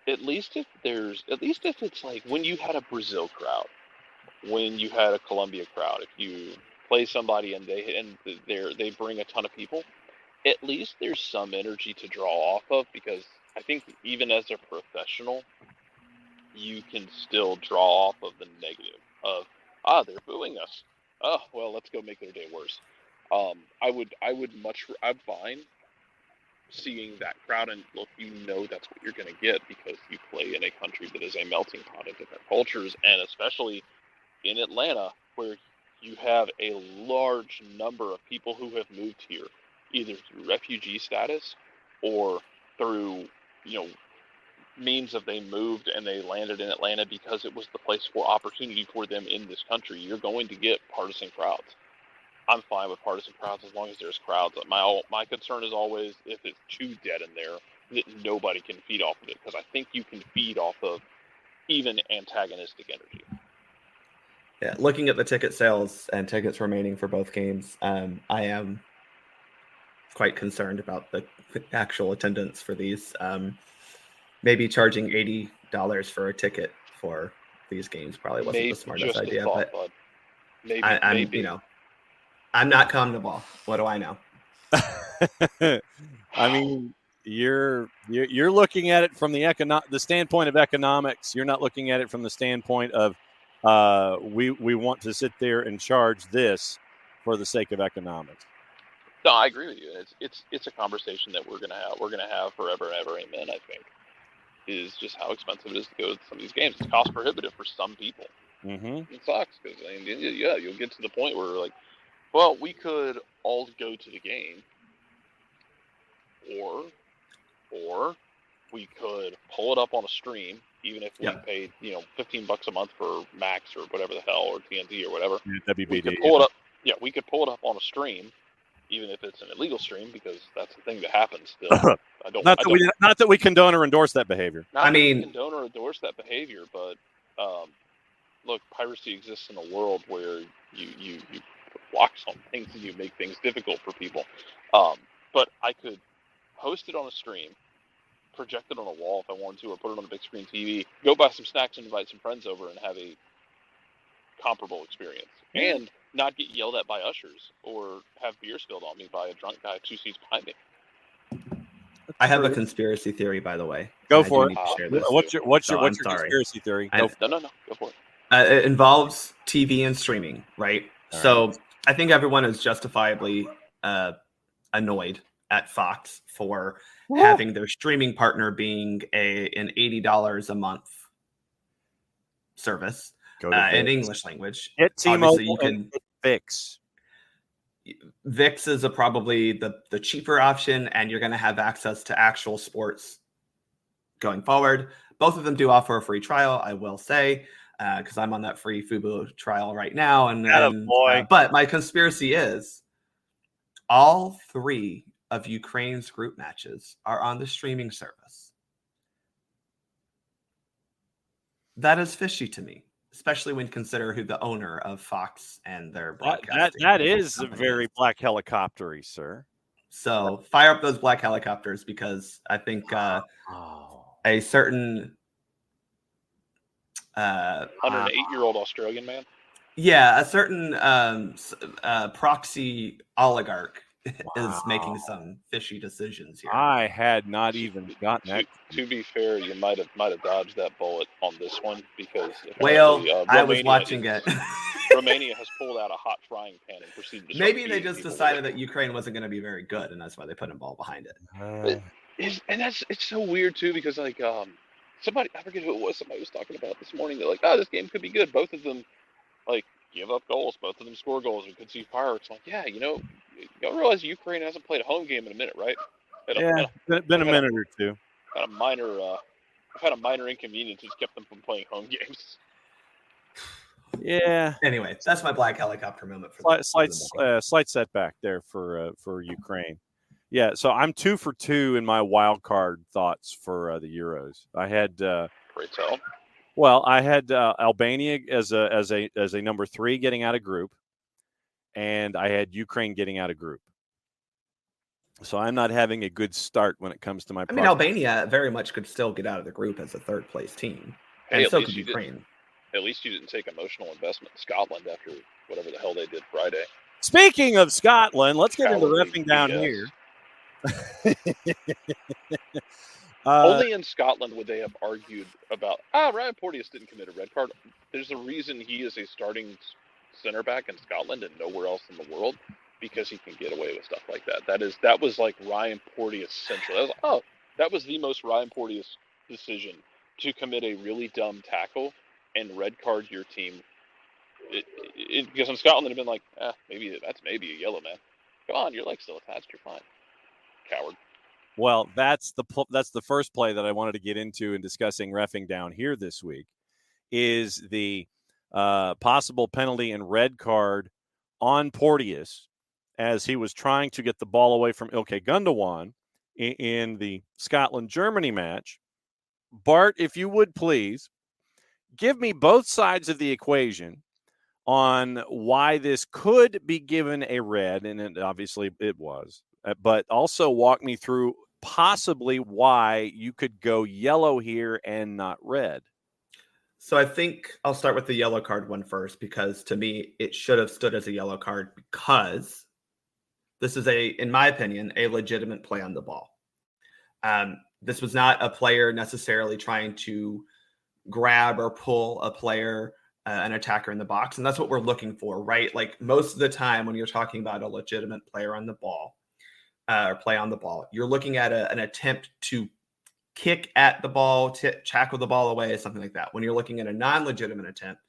Speaker 6: at least if it's like when you had a Brazil crowd, when you had a Colombia crowd, if you play somebody and they bring a ton of people, at least there's some energy to draw off of, because I think even as a professional, you can still draw off of the negative of, they're booing us. Oh, well, let's go make their day worse. I'm fine seeing that crowd, and look, that's what you're going to get because you play in a country that is a melting pot of different cultures, and especially in Atlanta, where you have a large number of people who have moved here, either through refugee status or through, means of they moved and they landed in Atlanta because it was the place for opportunity for them in this country. You're going to get partisan crowds. I'm fine with partisan crowds as long as there's crowds. My concern is always if it's too dead in there that nobody can feed off of it, because I think you can feed off of even antagonistic energy.
Speaker 5: Yeah, looking at the ticket sales and tickets remaining for both games, I am quite concerned about the actual attendance for these. Maybe charging $80 for a ticket for these games probably wasn't the smartest idea.
Speaker 6: Thought,
Speaker 5: but
Speaker 6: maybe.
Speaker 5: I'm not calm to ball. What do I know?
Speaker 1: I mean, you're looking at it from the standpoint of economics. You're not looking at it from the standpoint of we want to sit there and charge this for the sake of economics.
Speaker 6: No, I agree with you. It's a conversation that we're gonna have forever and ever. Amen. I think is just how expensive it is to go to some of these games. It's cost prohibitive for some people.
Speaker 1: Mm-hmm.
Speaker 6: It sucks because you'll get to the point where like, well, we could all go to the game, or we could pull it up on a stream, even if we paid $15 a month for Max or whatever the hell, or TNT or whatever.
Speaker 1: WBD.
Speaker 6: We could pull it up. Yeah, we could pull it up on a stream, even if it's an illegal stream, because that's the thing that happens still.
Speaker 1: Not that we condone or endorse that behavior.
Speaker 6: We condone or endorse that behavior, but look, piracy exists in a world where you block on things and you make things difficult for people. But I could host it on a stream, project it on a wall if I wanted to, or put it on a big screen TV, go buy some snacks and invite some friends over and have a comparable experience. And not get yelled at by ushers or have beer spilled on me by a drunk guy 2 seats behind me.
Speaker 5: I have a conspiracy theory, by the way.
Speaker 1: Go for it. What's your conspiracy theory?
Speaker 6: No, go for it.
Speaker 5: It involves TV and streaming, right? So I think everyone is justifiably annoyed at Fox for having their streaming partner being an $80 a month service in English language.
Speaker 1: Get T-Mobile you can ViX.
Speaker 5: ViX is probably the cheaper option, and you're going to have access to actual sports going forward. Both of them do offer a free trial, I will say, because I'm on that free Fubo trial right now. But my conspiracy is all 3 of Ukraine's group matches are on the streaming service. That is fishy to me, especially when you consider who the owner of Fox and their broadcasting.
Speaker 1: That is very black helicoptery, sir.
Speaker 5: So fire up those black helicopters, because I think a certain
Speaker 6: 108-year-old Australian man.
Speaker 5: Yeah, a certain proxy oligarch is making some fishy decisions here.
Speaker 1: I had not even gotten that.
Speaker 6: To be fair, you might have dodged that bullet on this one, because
Speaker 5: I was watching it.
Speaker 6: Romania has pulled out a hot frying pan and proceeded to.
Speaker 5: Maybe they just decided that Ukraine wasn't going to be very good, and that's why they put a ball behind it.
Speaker 6: It's so weird too, because like somebody, I forget who it was, somebody was talking about this morning that like, this game could be good. Both of them like give up goals. Both of them score goals. We could see fireworks. Like, you realize Ukraine hasn't played a home game in a minute, right?
Speaker 1: Been a minute or two.
Speaker 6: I've had a minor inconvenience that's kept them from playing home games.
Speaker 1: Yeah.
Speaker 5: Anyway, that's my black helicopter moment for
Speaker 1: slight setback there for Ukraine. Yeah, so I'm 2 for 2 in my wild card thoughts for the Euros. I had
Speaker 6: Great tell.
Speaker 1: Well, I had Albania as a number 3 getting out of group, and I had Ukraine getting out of group. So I'm not having a good start when it comes to my.
Speaker 5: I mean, Albania very much could still get out of the group as a third place team, and so could Ukraine.
Speaker 6: At least you didn't take emotional investment in Scotland after whatever the hell they did Friday.
Speaker 1: Speaking of Scotland, let's get into reffing down here.
Speaker 6: Only in Scotland would they have argued about, Ryan Porteous didn't commit a red card. There's a reason he is a starting center back in Scotland and nowhere else in the world, because he can get away with stuff like that. That was like Ryan Porteous central. That was the most Ryan Porteous decision, to commit a really dumb tackle and red card your team. Because in Scotland they've been like, maybe a yellow, man. Come on, your leg's still attached. You're fine. Coward.
Speaker 1: Well, that's the first play that I wanted to get into in discussing reffing down here this week, is the possible penalty and red card on Porteous as he was trying to get the ball away from Ilkay Gundogan in the Scotland-Germany match. Bart, if you would please, give me both sides of the equation on why this could be given a red, and obviously it was, but also walk me through possibly why you could go yellow here and not red.
Speaker 5: So I think I'll start with the yellow card one first, because to me, it should have stood as a yellow card, because this is in my opinion, a legitimate play on the ball. This was not a player necessarily trying to grab or pull a player, an attacker in the box. And that's what we're looking for, right? Like most of the time when you're talking about a legitimate player on the ball, or play on the ball, you're looking at an attempt to kick at the ball, tackle the ball away, something like that. When you're looking at a non-legitimate attempt,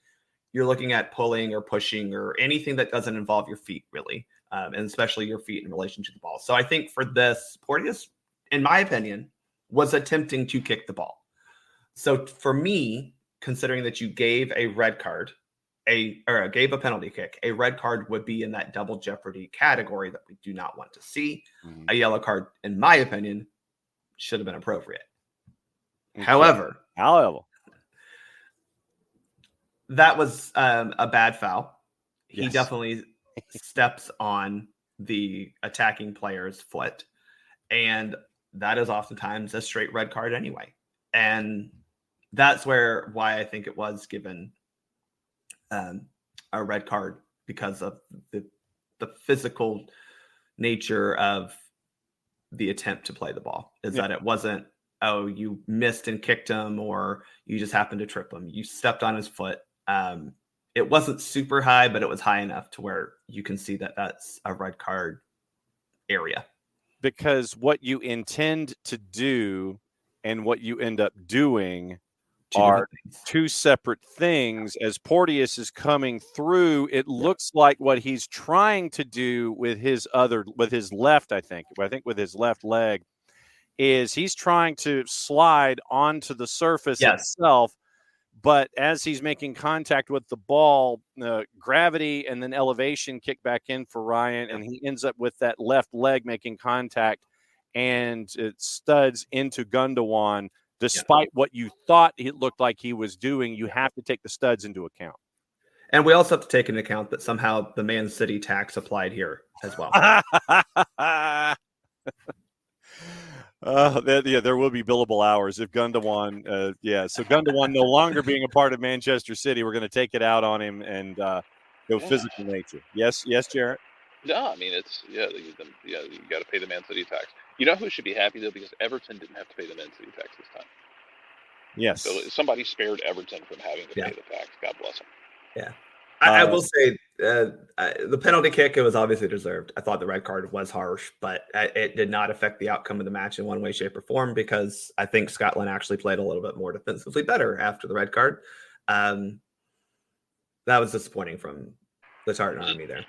Speaker 5: you're looking at pulling or pushing or anything that doesn't involve your feet, really, and especially your feet in relation to the ball. So I think for this, Porteous, in my opinion, was attempting to kick the ball. So for me, considering that you gave a red card, gave a penalty kick, a red card would be in that double jeopardy category that we do not want to see. Mm-hmm. A yellow card, in my opinion, should have been appropriate. Okay. However, that was a bad foul. Yes. He definitely steps on the attacking player's foot, and that is oftentimes a straight red card anyway. And that's why I think it was given a red card, because of the physical nature of the attempt to play the ball, is that it wasn't, you missed and kicked him, or you just happened to trip him. You stepped on his foot. It wasn't super high, but it was high enough to where you can see that that's a red card area.
Speaker 1: Because what you intend to do and what you end up doing are two separate things. As Porteous is coming through, it looks like what he's trying to do with his left, I think with his left leg, is he's trying to slide onto the surface itself. But as he's making contact with the ball, gravity and then elevation kick back in for Ryan, and he ends up with that left leg making contact, and it studs into Gundogan. Despite what you thought it looked like he was doing, you have to take the studs into account. And
Speaker 5: we also have to take into account that somehow the Man City tax applied here as well.
Speaker 1: There will be billable hours if Gundogan. So Gundogan no longer being a part of Manchester City, we're going to take it out on him and go physical nature. Yes, Jarrett.
Speaker 6: No, I mean you got to pay the Man City tax. You know who should be happy though, because Everton didn't have to pay the Man City tax this time.
Speaker 1: Yes.
Speaker 6: So somebody spared Everton from having to pay the tax. God bless them.
Speaker 5: Yeah. I will say the penalty kick, it was obviously deserved. I thought the red card was harsh, but it did not affect the outcome of the match in one way, shape, or form, because I think Scotland actually played a little bit more defensively better after the red card. That was disappointing from the Tartan Army there.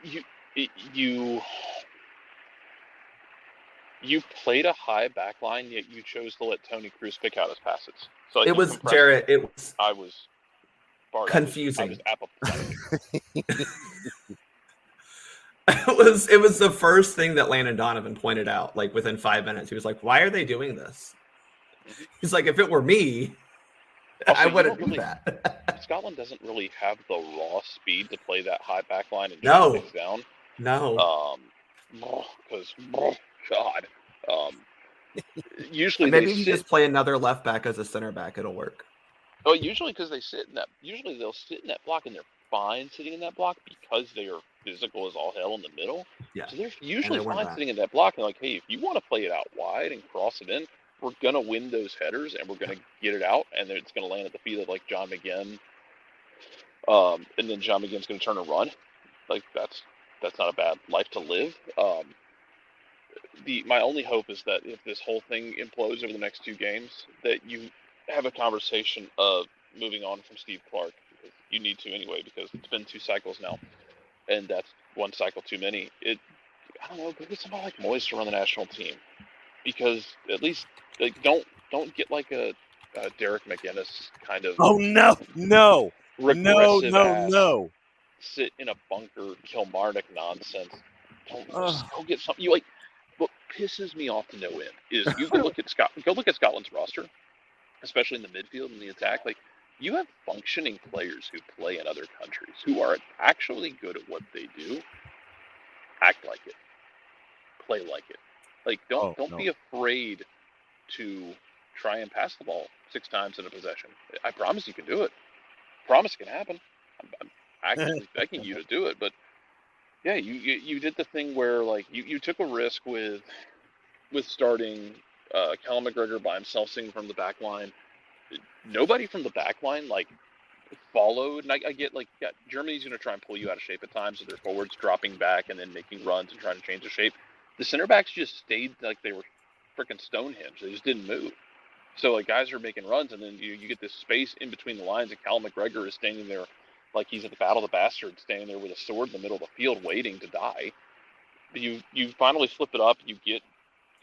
Speaker 6: You played a high back line, yet you chose to let Tony Cruz pick out his passes. So
Speaker 5: It was Jarrett. It was
Speaker 6: I was Bart,
Speaker 5: confusing.
Speaker 6: I was apathetic.
Speaker 5: It was the first thing that Landon Donovan pointed out. Like within 5 minutes, he was like, "Why are they doing this?" He's like, "If it were me,
Speaker 6: Also,
Speaker 5: I wouldn't do that."
Speaker 6: Scotland doesn't really have the raw speed to play that high back line and
Speaker 5: No.
Speaker 6: things down.
Speaker 5: No.
Speaker 6: Because God. Usually
Speaker 5: maybe if you just play another left back as a center back, it'll work.
Speaker 6: Oh, usually because they sit in that. Usually they'll sit in that block, and they're fine sitting in that block because they are physical as all hell in the middle.
Speaker 5: Yeah.
Speaker 6: So they're usually fine sitting in that block, and like, hey, if you want to play it out wide and cross it in, we're gonna win those headers, and we're gonna get it out, and then it's gonna land at the feet of like John McGinn. And then John McGinn's gonna turn and run. Like that's not a bad life to live. My only hope is that if this whole thing implodes over the next 2 games, that you have a conversation of moving on from Steve Clark. Because you need to anyway, because it's been 2 cycles now, and that's 1 cycle too many. I don't know, go get somebody like Moyes to run the national team, because at least like don't get like a Derek McGinnis kind of.
Speaker 1: Oh no,
Speaker 6: sit in a bunker Kilmarnock nonsense. Just go get something. You like. What pisses me off to no end is you go look at Scotland's roster, especially in the midfield and the attack. Like, you have functioning players who play in other countries who are actually good at what they do. Act like it, play like it. Like, don't be afraid to try and pass the ball 6 times in a possession. I promise you can do it. Promise it can happen. I'm actively begging you to do it, but. Yeah, you did the thing where like you took a risk with starting Callum McGregor by himself singing from the back line. Nobody from the back line like followed, and I get like Germany's going to try and pull you out of shape at times with their forwards dropping back and then making runs and trying to change the shape. The center backs just stayed like they were freaking Stonehenge. They just didn't move. So like guys are making runs, and then you get this space in between the lines, and Callum McGregor is standing there. Like he's at the Battle of the Bastards, standing there with a sword in the middle of the field, waiting to die. You finally flip it up. You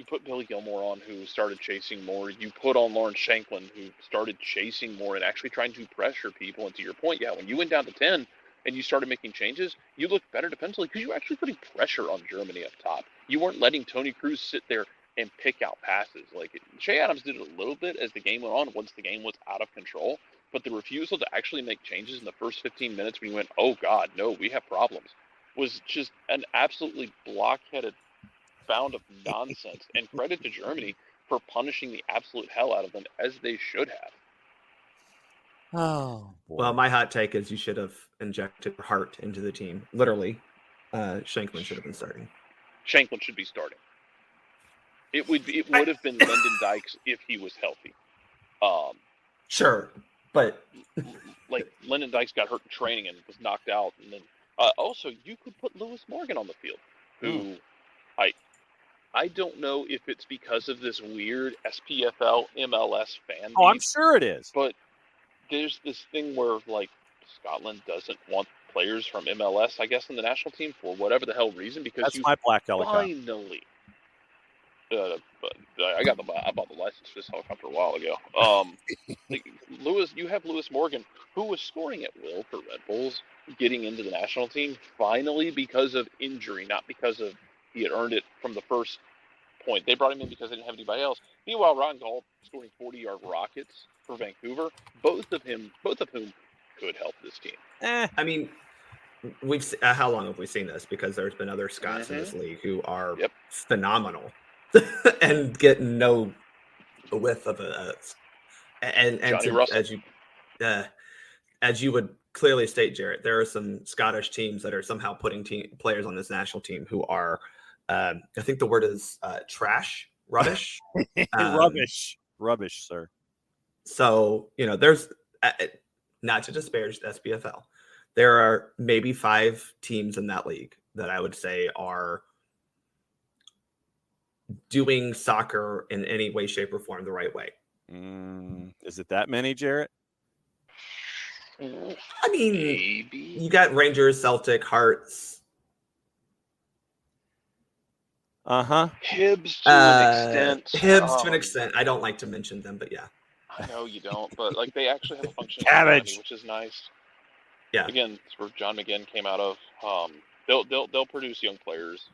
Speaker 6: put Billy Gilmore on, who started chasing more. You put on Lawrence Shanklin, who started chasing more and actually trying to pressure people. And to your point, when you went down to 10 and you started making changes, you looked better defensively because you were actually putting pressure on Germany up top. You weren't letting Tony Cruz sit there and pick out passes. Like Shea Adams did it a little bit as the game went on, once the game was out of control. But the refusal to actually make changes in the first 15 minutes when you went, oh, God, no, we have problems, was just an absolutely blockheaded bound of nonsense. And credit to Germany for punishing the absolute hell out of them, as they should have.
Speaker 1: Oh, boy.
Speaker 5: Well, my hot take is you should have injected heart into the team. Literally, Shanklin should have been starting.
Speaker 6: Shanklin should be starting. It would have been Lyndon Dykes if he was healthy.
Speaker 5: Sure. But
Speaker 6: like Lyndon Dykes got hurt in training and was knocked out, and then also you could put Lewis Morgan on the field, who I don't know if it's because of this weird SPFL MLS fan.
Speaker 1: Oh, I'm sure it is.
Speaker 6: But there's this thing where like Scotland doesn't want players from MLS, I guess, in the national team for whatever the hell reason, because
Speaker 1: that's my black helicopter.
Speaker 6: Finally. But I bought the license for this helicopter a while ago. You have Lewis Morgan, who was scoring at will for Red Bulls, getting into the national team finally because of injury, not because of he had earned it from the first point. They brought him in because they didn't have anybody else. Meanwhile, Ron Gall scoring 40-yard rockets for Vancouver, both of whom could help this team.
Speaker 5: I mean, we've how long have we seen this? Because there's been other Scots in this league who are phenomenal. And getting no whiff of a and as you would clearly state, Jarrett, there are some Scottish teams that are somehow putting players on this national team who are I think the word is rubbish,
Speaker 1: rubbish, sir.
Speaker 5: So there's not to disparage the SPFL, there are maybe 5 teams in that league that I would say are doing soccer in any way, shape, or form the right way.
Speaker 1: Is it that many, Jarrett?
Speaker 5: I mean, maybe. You got Rangers, Celtic, Hearts.
Speaker 6: Hibbs to an extent.
Speaker 5: Hibbs to an extent. I don't like to mention them, but yeah.
Speaker 6: I know you don't, but like they actually have a functioning
Speaker 1: Cabbage.
Speaker 6: academy, which is nice.
Speaker 5: Yeah.
Speaker 6: Again, it's where John McGinn came out of. They'll produce young players.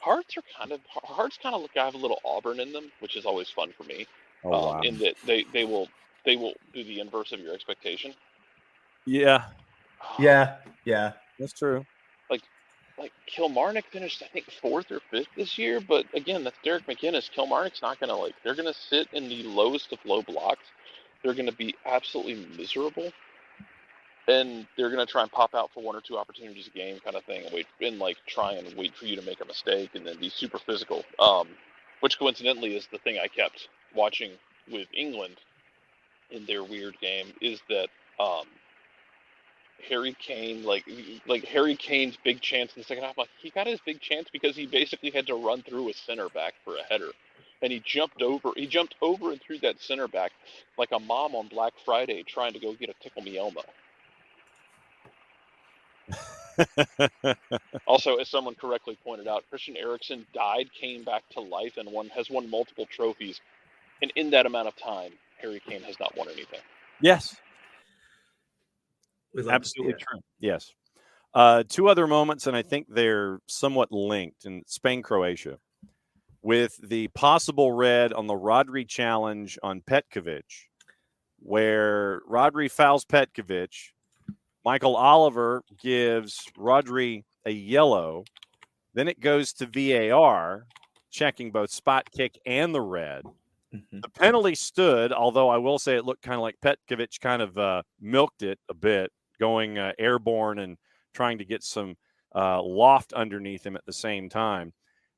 Speaker 6: Hearts kind of have a little Auburn in them, which is always fun for me.
Speaker 1: Oh, wow.
Speaker 6: In that they will do the inverse of your expectation.
Speaker 1: Yeah.
Speaker 5: Yeah.
Speaker 1: That's true.
Speaker 6: Like Kilmarnock finished, I think, 4th or 5th this year, but again, that's Derek McInnes. Kilmarnock's not gonna they're gonna sit in the lowest of low blocks. They're gonna be absolutely miserable, and they're gonna try and pop out for 1 or 2 opportunities a game, kind of thing, and try and wait for you to make a mistake, and then be super physical. Which coincidentally is the thing I kept watching with England in their weird game is that Harry Kane, Harry Kane's big chance in the second half, he got his big chance because he basically had to run through a center back for a header. And he jumped over and through that center back like a mom on Black Friday trying to go get a Tickle Me Elmo. Also, as someone correctly pointed out, Christian Eriksen died, came back to life, and has won multiple trophies. And in that amount of time, Harry Kane has not won anything.
Speaker 1: Yes. Absolutely true. Yes. 2 other moments, and I think they're somewhat linked in Spain, Croatia, with the possible red on the Rodri challenge on Petkovic, where Rodri fouls Petkovic. Michael Oliver gives Rodri a yellow. Then it goes to VAR, checking both spot kick and the red. Mm-hmm. The penalty stood, although I will say it looked kind of like Petkovic kind of milked it a bit, going airborne and trying to get some loft underneath him at the same time.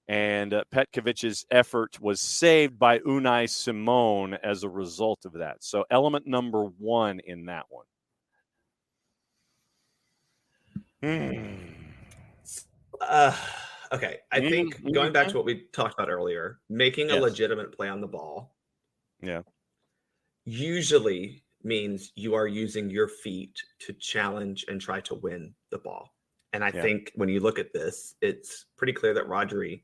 Speaker 1: And Petkovic's effort was saved by Unai Simon as a result of that. So element number 1 in that one.
Speaker 5: Okay. I think going back to what we talked about earlier, making a legitimate play on the ball usually means you are using your feet to challenge and try to win the ball. And I think when you look at this, it's pretty clear that Rodri,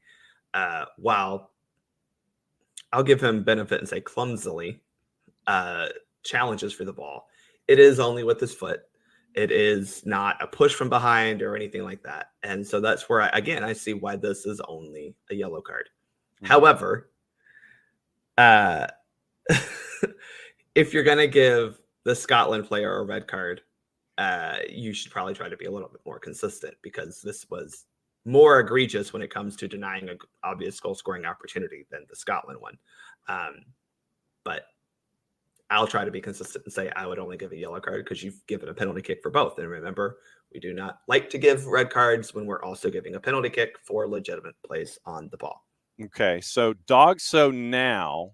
Speaker 5: while I'll give him benefit and say clumsily challenges for the ball, it is only with his foot. It is not a push from behind or anything like that. And so that's where, I see why this is only a yellow card. Mm-hmm. However, if you're going to give the Scotland player a red card, you should probably try to be a little bit more consistent, because this was more egregious when it comes to denying an obvious goal-scoring opportunity than the Scotland one. But I'll try to be consistent and say I would only give a yellow card because you've given a penalty kick for both. And remember, we do not like to give red cards when we're also giving a penalty kick for legitimate plays on the ball.
Speaker 1: Okay, so DOGSO now,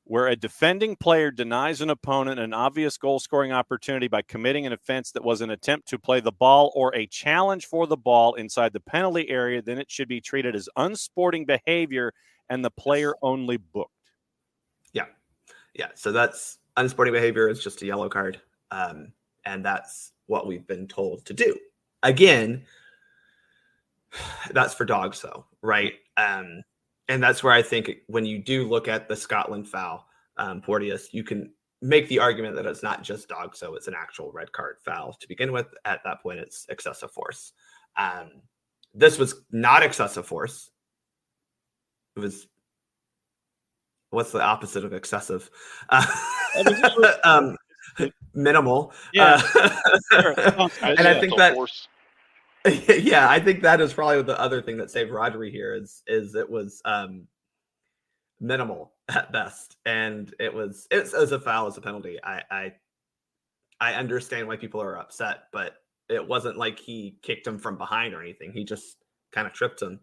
Speaker 1: where a defending player denies an opponent an obvious goal-scoring opportunity by committing an offense that was an attempt to play the ball or a challenge for the ball inside the penalty area, then it should be treated as unsporting behavior and the player only booked. Yeah, so that's unsporting behavior. Is just a yellow card, and that's what we've been told to do. Again, that's for DOGSO, right? And that's where I think when you do look at the Scotland foul, Porteous, you can make the argument that it's not just DOGSO, it's an actual red card foul to begin with. At that point, it's excessive force. This was not excessive force. It was, what's the opposite of excessive? Minimal. Yeah. And I think that force. Yeah, I think that is probably the other thing that saved Rodri here is it was minimal at best, and it's as a foul, as a penalty. I understand why people are upset, but it wasn't like he kicked him from behind or anything. He just kind of tripped him,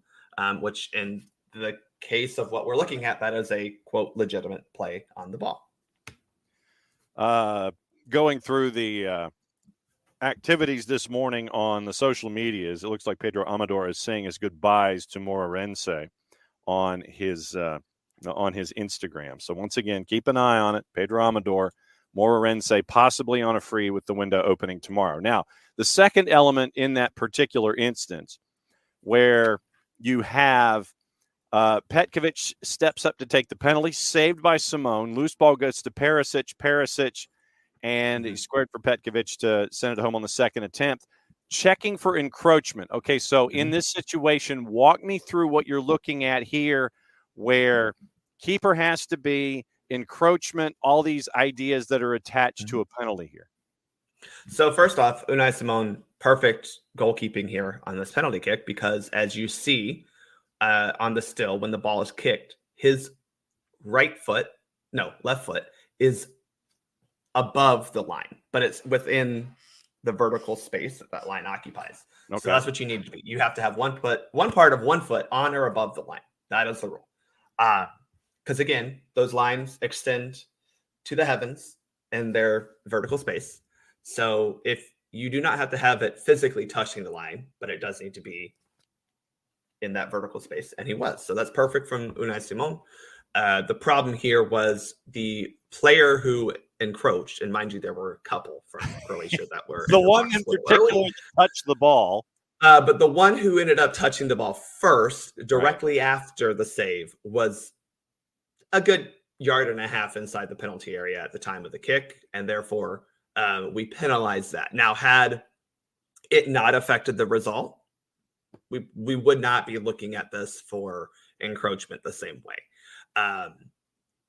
Speaker 1: which in the case of what we're looking at, that is a quote legitimate play on the ball. Going through the activities this morning on the social medias, it looks like Pedro Amador is saying his goodbyes to Moreirense on his Instagram. So once again, keep an eye on it. Pedro Amador, Moreirense possibly on a free with the window opening tomorrow. Now, the second element in that particular instance where you have Petkovic steps up to take the penalty, saved by Simone. Loose ball goes to Perisic, and he squared for Petkovic to send it home on the second attempt. Checking for encroachment. Okay, so in this situation, walk me through what you're looking at here, where keeper has to be, encroachment, all these ideas that are attached to a penalty here.
Speaker 5: So first off, Unai Simon, perfect goalkeeping here on this penalty kick, because as you see on the still, when the ball is kicked, his left foot is above the line, but it's within the vertical space that line occupies. Okay. So that's what you need to be. You have to have one part of one foot on or above the line. That is the rule. Because again, those lines extend to the heavens in their vertical space. So if you do not have to have it physically touching the line, but it does need to be in that vertical space. And he was. So that's perfect from Unai Simon. The problem here was the player who encroached, and mind you, there were a couple from Croatia that were
Speaker 1: the one in particular touched the ball.
Speaker 5: But the one who ended up touching the ball first, directly after the save, was a good yard and a half inside the penalty area at the time of the kick, and therefore we penalized that. Now, had it not affected the result, we would not be looking at this for encroachment the same way.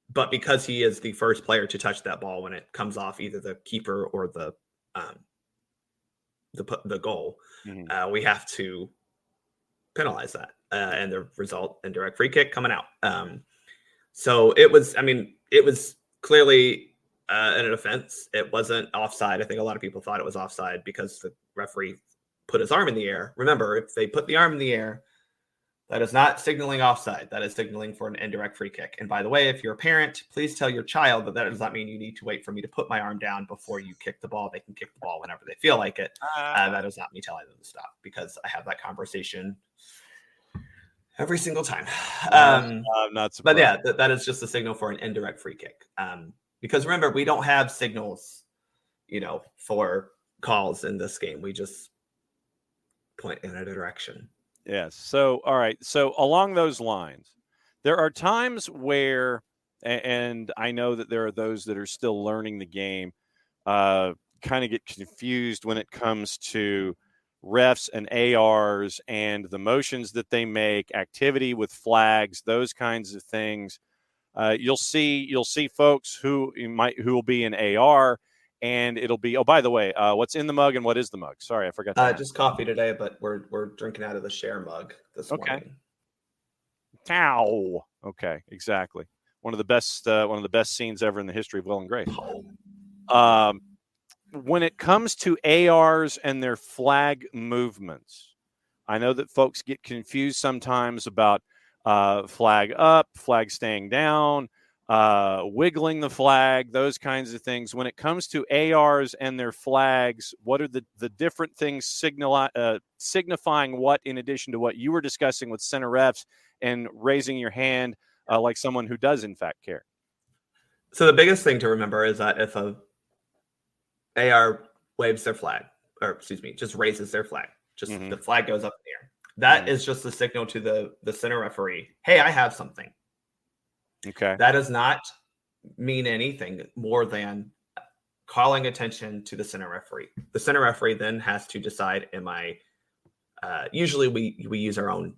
Speaker 5: But because he is the first player to touch that ball when it comes off either the keeper or the goal, we have to penalize that, and the result, indirect free kick coming out. So it was clearly an offense. It wasn't offside. I think a lot of people thought it was offside because the referee put his arm in the air. Remember, if they put the arm in the air, that is not signaling offside. That is signaling for an indirect free kick. And by the way, if you're a parent, please tell your child that does not mean you need to wait for me to put my arm down before you kick the ball. They can kick the ball whenever they feel like it. That is not me telling them to stop, because I have that conversation every single time.
Speaker 1: I'm not surprised.
Speaker 5: But yeah, that is just a signal for an indirect free kick. Because remember, we don't have signals, for calls in this game. We just point in a direction.
Speaker 1: Yes. So, all right. So along those lines, there are times where, and I know that there are those that are still learning the game, kind of get confused when it comes to refs and ARs and the motions that they make, activity with flags, those kinds of things. You'll see folks who will be an AR, and it'll be, oh, by the way, what's in the mug and what is the mug? Sorry, I forgot.
Speaker 5: Just coffee today, but we're drinking out of the share mug this morning.
Speaker 1: Cow. Okay, exactly. One of the best scenes ever in the history of Will and Grace. When it comes to ARs and their flag movements, I know that folks get confused sometimes about flag up, flag staying down, wiggling the flag, those kinds of things. When it comes to ARs and their flags, what are the different things signifying what, in addition to what you were discussing with center refs and raising your hand like someone who does in fact care?
Speaker 5: So the biggest thing to remember is that if a AR waves their flag, just raises their flag, the flag goes up in the air, that is just a signal to the center referee, hey, I have something.
Speaker 1: Okay.
Speaker 5: That does not mean anything more than calling attention to the center referee. The center referee then has to decide, usually we use our own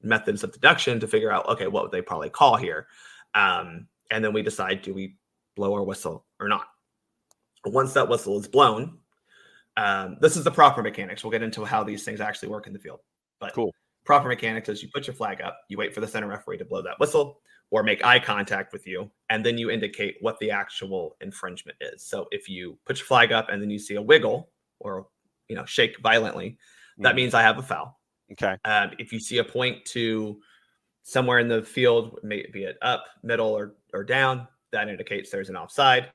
Speaker 5: methods of deduction to figure out, okay, what would they probably call here? And then we decide, do we blow our whistle or not? Once that whistle is blown, this is the proper mechanics. We'll get into how these things actually work in the field. But
Speaker 1: cool.
Speaker 5: Proper mechanics is you put your flag up, you wait for the center referee to blow that whistle or make eye contact with you, and then you indicate what the actual infringement is. So if you put your flag up and then you see a wiggle or shake violently, that means I have a foul.
Speaker 1: Okay.
Speaker 5: If you see a point to somewhere in the field, be it up, middle, or down, that indicates there's an offside.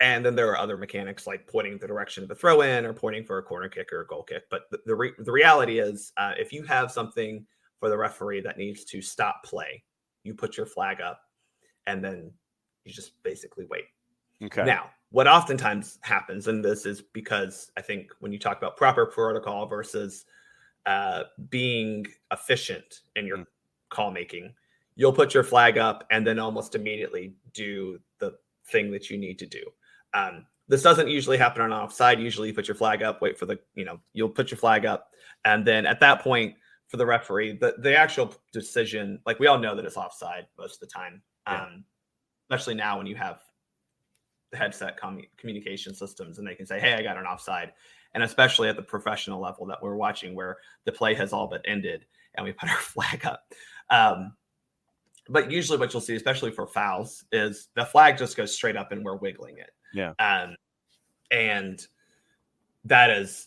Speaker 5: And then there are other mechanics like pointing the direction of the throw in or pointing for a corner kick or a goal kick. But the reality is, if you have something for the referee that needs to stop play, you put your flag up and then you just basically wait.
Speaker 1: Okay.
Speaker 5: Now, what oftentimes happens, and this is because I think when you talk about proper protocol versus being efficient in your call making, you'll put your flag up and then almost immediately do the thing that you need to do. This doesn't usually happen on offside. Usually you put your flag up, wait for you'll put your flag up. And then at that point for the referee, the actual decision, like we all know that it's offside most of the time, especially now when you have the headset communication systems and they can say, hey, I got an offside. And especially at the professional level that we're watching where the play has all but ended and we put our flag up. But usually what you'll see, especially for fouls, is the flag just goes straight up and we're wiggling it.
Speaker 1: Yeah.
Speaker 5: And that is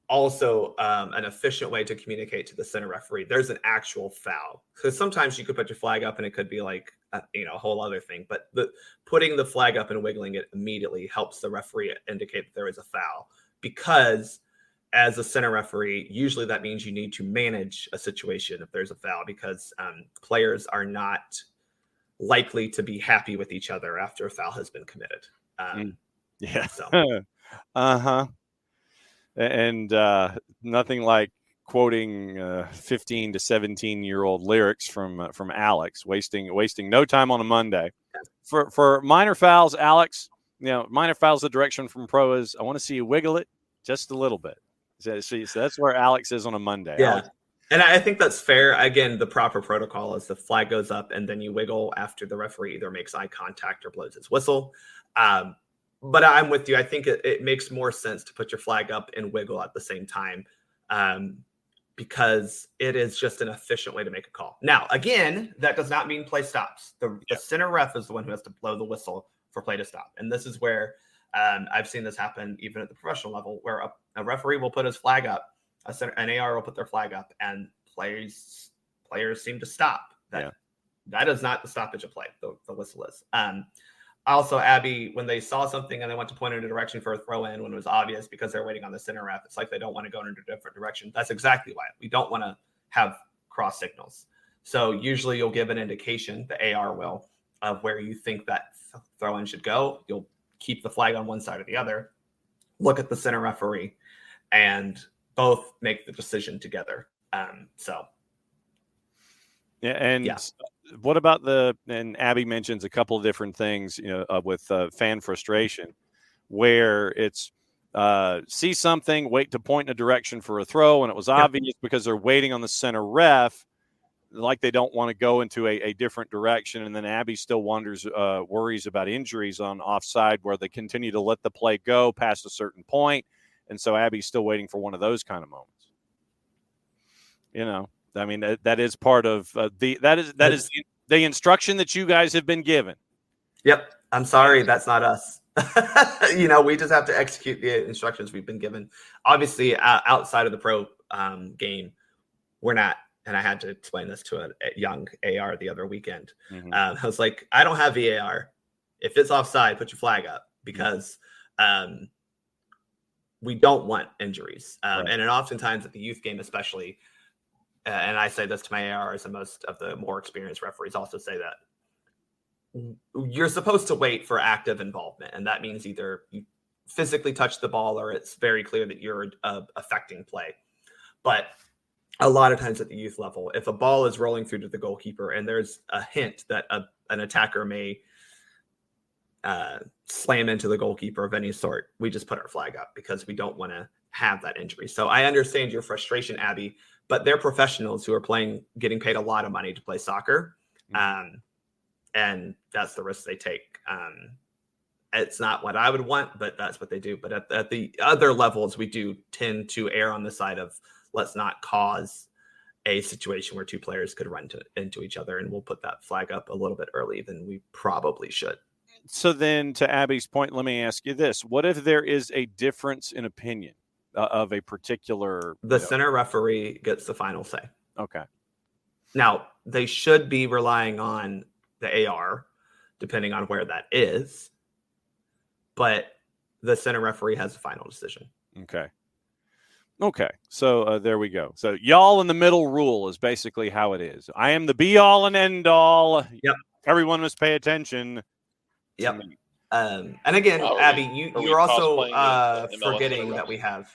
Speaker 5: also an efficient way to communicate to the center referee. There's an actual foul. Because sometimes you could put your flag up and it could be like, a whole other thing. But putting the flag up and wiggling it immediately helps the referee indicate that there is a foul. Because as a center referee, usually that means you need to manage a situation if there's a foul, because players are not likely to be happy with each other after a foul has been committed.
Speaker 1: Yeah.
Speaker 5: So.
Speaker 1: And nothing like quoting 15 to 17-year-old lyrics from Alex, wasting no time on a Monday. For minor fouls, Alex, minor fouls, the direction from pro is, I want to see you wiggle it just a little bit. So that's where Alex is on a Monday.
Speaker 5: Yeah.
Speaker 1: Alex.
Speaker 5: And I think that's fair. Again, the proper protocol is the flag goes up and then you wiggle after the referee either makes eye contact or blows his whistle. But I'm with you. I think it makes more sense to put your flag up and wiggle at the same time, because it is just an efficient way to make a call. Now, again, that does not mean play stops. The center ref is the one who has to blow the whistle for play to stop. And this is where I've seen this happen even at the professional level, where a referee will put his flag up, an AR will put their flag up, and players seem to stop. That is not the stoppage of play. The whistle is. Also, Abby, when they saw something and they went to point in a direction for a throw in when it was obvious because they're waiting on the center ref, it's like they don't want to go in a different direction. That's exactly why. We don't want to have cross signals. So usually you'll give an indication, the AR will, of where you think that throw in should go. You'll keep the flag on one side or the other, look at the center referee, and both make the decision together.
Speaker 1: What about and Abby mentions a couple of different things, with fan frustration, where it's see something, wait to point in a direction for a throw, and it was obvious because they're waiting on the center ref, like they don't want to go into a different direction. And then Abby still worries about injuries on offside where they continue to let the play go past a certain point. And so Abby's still waiting for one of those kind of moments. I mean, that is part of that is the instruction that you guys have been given.
Speaker 5: Yep. I'm sorry. That's not us. We just have to execute the instructions we've been given. Obviously, outside of the pro game, we're not. And I had to explain this to a young AR the other weekend. Mm-hmm. I was like, I don't have VAR. If it's offside, put your flag up, because we don't want injuries. Right. And oftentimes at the youth game, especially, and I say this to my ARs, and most of the more experienced referees also say that you're supposed to wait for active involvement. And that means either you physically touch the ball or it's very clear that you're affecting play. But a lot of times at the youth level, if a ball is rolling through to the goalkeeper and there's a hint that an attacker may slam into the goalkeeper of any sort, we just put our flag up because we don't want to have that injury. So I understand your frustration, Abby, but they're professionals who are getting paid a lot of money to play soccer. And that's the risk they take. It's not what I would want, but that's what they do. But at the other levels, we do tend to err on the side of let's not cause a situation where two players could run into each other, and we'll put that flag up a little bit early than we probably should.
Speaker 1: So then, to Abby's point, let me ask you this. What if there is a difference in opinion of a particular...
Speaker 5: The center referee gets the final say.
Speaker 1: Okay.
Speaker 5: Now, they should be relying on the AR, depending on where that is, but the center referee has the final decision.
Speaker 1: Okay. So there we go. So y'all in the middle rule is basically how it is. I am the be all and end all.
Speaker 5: Yep.
Speaker 1: Everyone must pay attention.
Speaker 5: Yep. And again,
Speaker 6: Oh,
Speaker 5: Abby,
Speaker 6: are we
Speaker 5: you're also
Speaker 6: cosplaying as MLS
Speaker 5: forgetting
Speaker 6: center
Speaker 5: that
Speaker 6: refs?
Speaker 5: we have.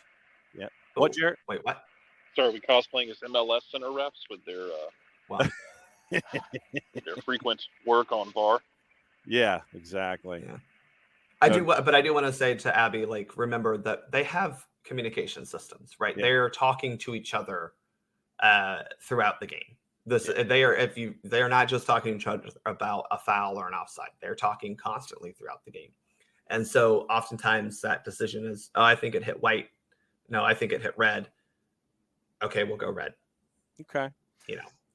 Speaker 1: Yeah.
Speaker 5: Oh,
Speaker 1: What, Jarrett?
Speaker 5: wait, what?
Speaker 6: So are we cosplaying as MLS center refs with their
Speaker 5: Well,
Speaker 6: their frequent work on VAR?
Speaker 1: Yeah, exactly.
Speaker 5: yeah. I do want to say to Abby, like, remember that they have communication systems, right?
Speaker 1: Yeah.
Speaker 5: They're talking to each other throughout the game. They are not just talking to each other about a foul or an offside. They're talking constantly throughout the game. And so oftentimes that decision is, oh, I think it hit white. No, I think it hit red. Okay, we'll go red.
Speaker 1: Okay.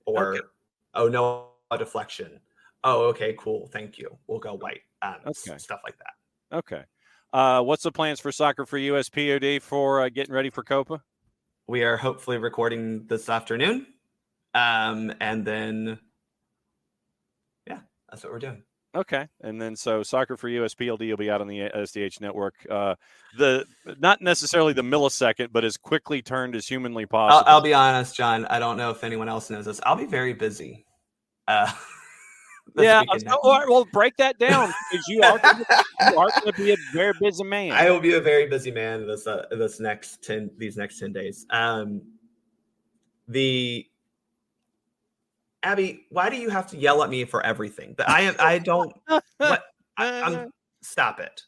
Speaker 5: Or,
Speaker 1: Okay.
Speaker 5: oh, no, a deflection. Oh, okay, cool. Thank you. We'll go white.
Speaker 1: Okay.
Speaker 5: Stuff like that.
Speaker 1: Okay. What's the plans for Soccer for USPOD for getting ready for Copa?
Speaker 5: We are hopefully recording this afternoon. And then, yeah, that's what we're doing.
Speaker 1: Okay. And then so Soccer for USPLD will be out on the SDH network. Not necessarily the millisecond, but as quickly turned as humanly possible.
Speaker 5: I'll be honest, John. I don't know if anyone else knows this. I'll be very busy.
Speaker 1: Yeah. All right, well, break that down because you are going to be a very busy man.
Speaker 5: I will be a very busy man these next 10 days. Abby, why do you have to yell at me for everything? I don't. Stop it.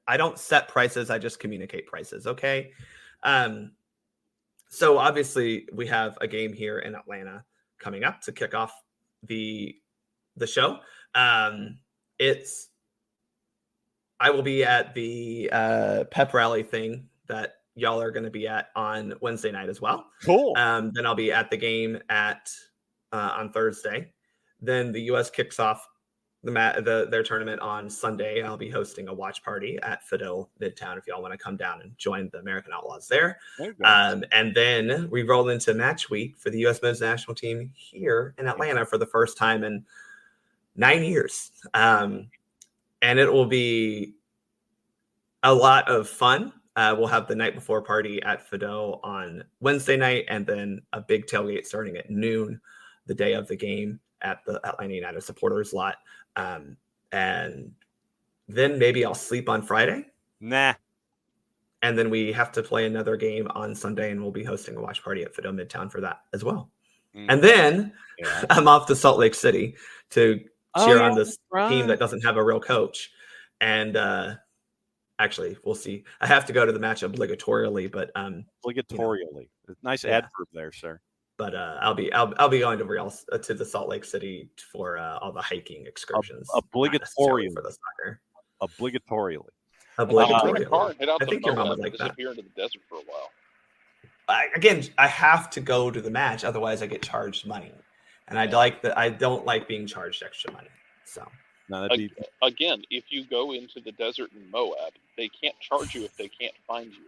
Speaker 5: I don't set prices. I just communicate prices. Okay. So obviously we have a game here in Atlanta coming up to kick off the show. I will be at the pep rally thing that y'all are going to be at on Wednesday night as well.
Speaker 1: Cool.
Speaker 5: Then I'll be at the game on Thursday. Then the U.S. kicks off their tournament on Sunday. I'll be hosting a watch party at Fido Midtown if y'all want to come down and join the American Outlaws there. And then we roll into match week for the U.S. men's national team here in Atlanta for the first time in 9 years. And it will be a lot of fun. We'll have the night before party at Fido on Wednesday night, and then a big tailgate starting at noon the day of the game at the Atlanta United supporters lot. And then maybe I'll sleep on Friday.
Speaker 1: Nah.
Speaker 5: And then we have to play another game on Sunday, and we'll be hosting a watch party at Fido Midtown for that as well. And then I'm off to Salt Lake City to cheer on this team that doesn't have a real coach. And actually, we'll see. I have to go to the match obligatorily, but
Speaker 1: obligatorily. Nice adverb there, sir.
Speaker 5: But I'll be going to the Salt Lake City for all the hiking excursions.
Speaker 1: Obligatorily
Speaker 5: for the soccer.
Speaker 1: Obligatorily.
Speaker 5: I think your mom would like that.
Speaker 6: Disappear into the desert for a while.
Speaker 5: I have to go to the match, otherwise I get charged money, and I don't like being charged extra money. So
Speaker 6: again, if you go into the desert in Moab, they can't charge you if they can't find you.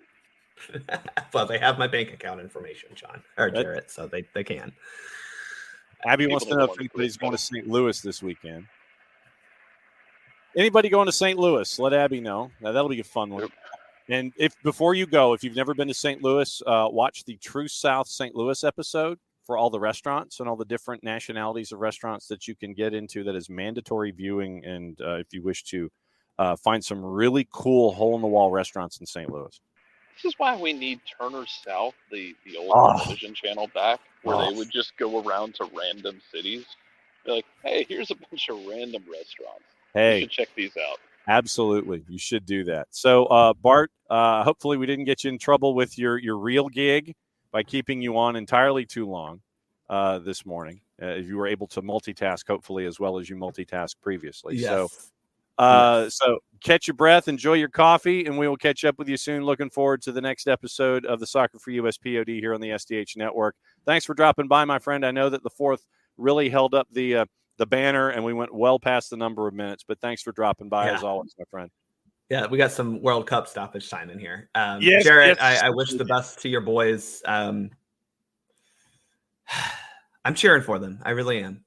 Speaker 5: Well, they have my bank account information, John or Jarrett, so they can.
Speaker 1: Abby wants to know if anybody's going to St. Louis this weekend. Anybody going to St. Louis? Let Abby know. Now, that'll be a fun one. And before you go, if you've never been to St. Louis, watch the True South St. Louis episode for all the restaurants and all the different nationalities of restaurants that you can get into. That is mandatory viewing. And if you wish to find some really cool hole-in-the-wall restaurants in St. Louis.
Speaker 6: This is why we need Turner South, the old television channel back, where they would just go around to random cities. They're like, hey, here's a bunch of random restaurants.
Speaker 1: Hey,
Speaker 6: you should check these out.
Speaker 1: Absolutely. You should do that. So, Bart, hopefully we didn't get you in trouble with your real gig by keeping you on entirely too long this morning. If you were able to multitask, hopefully, as well as you multitasked previously.
Speaker 5: Yes.
Speaker 1: So catch your breath, enjoy your coffee, and we will catch up with you soon. Looking forward to the next episode of the Soccer for USPOD here on the SDH Network. Thanks for dropping by, my friend. I know that the fourth really held up the banner, and we went well past the number of minutes, but thanks for dropping by as always, my friend.
Speaker 5: Yeah, we got some World Cup stoppage time in here. Jarrett, I wish the best to your boys. I'm cheering for them. I really am.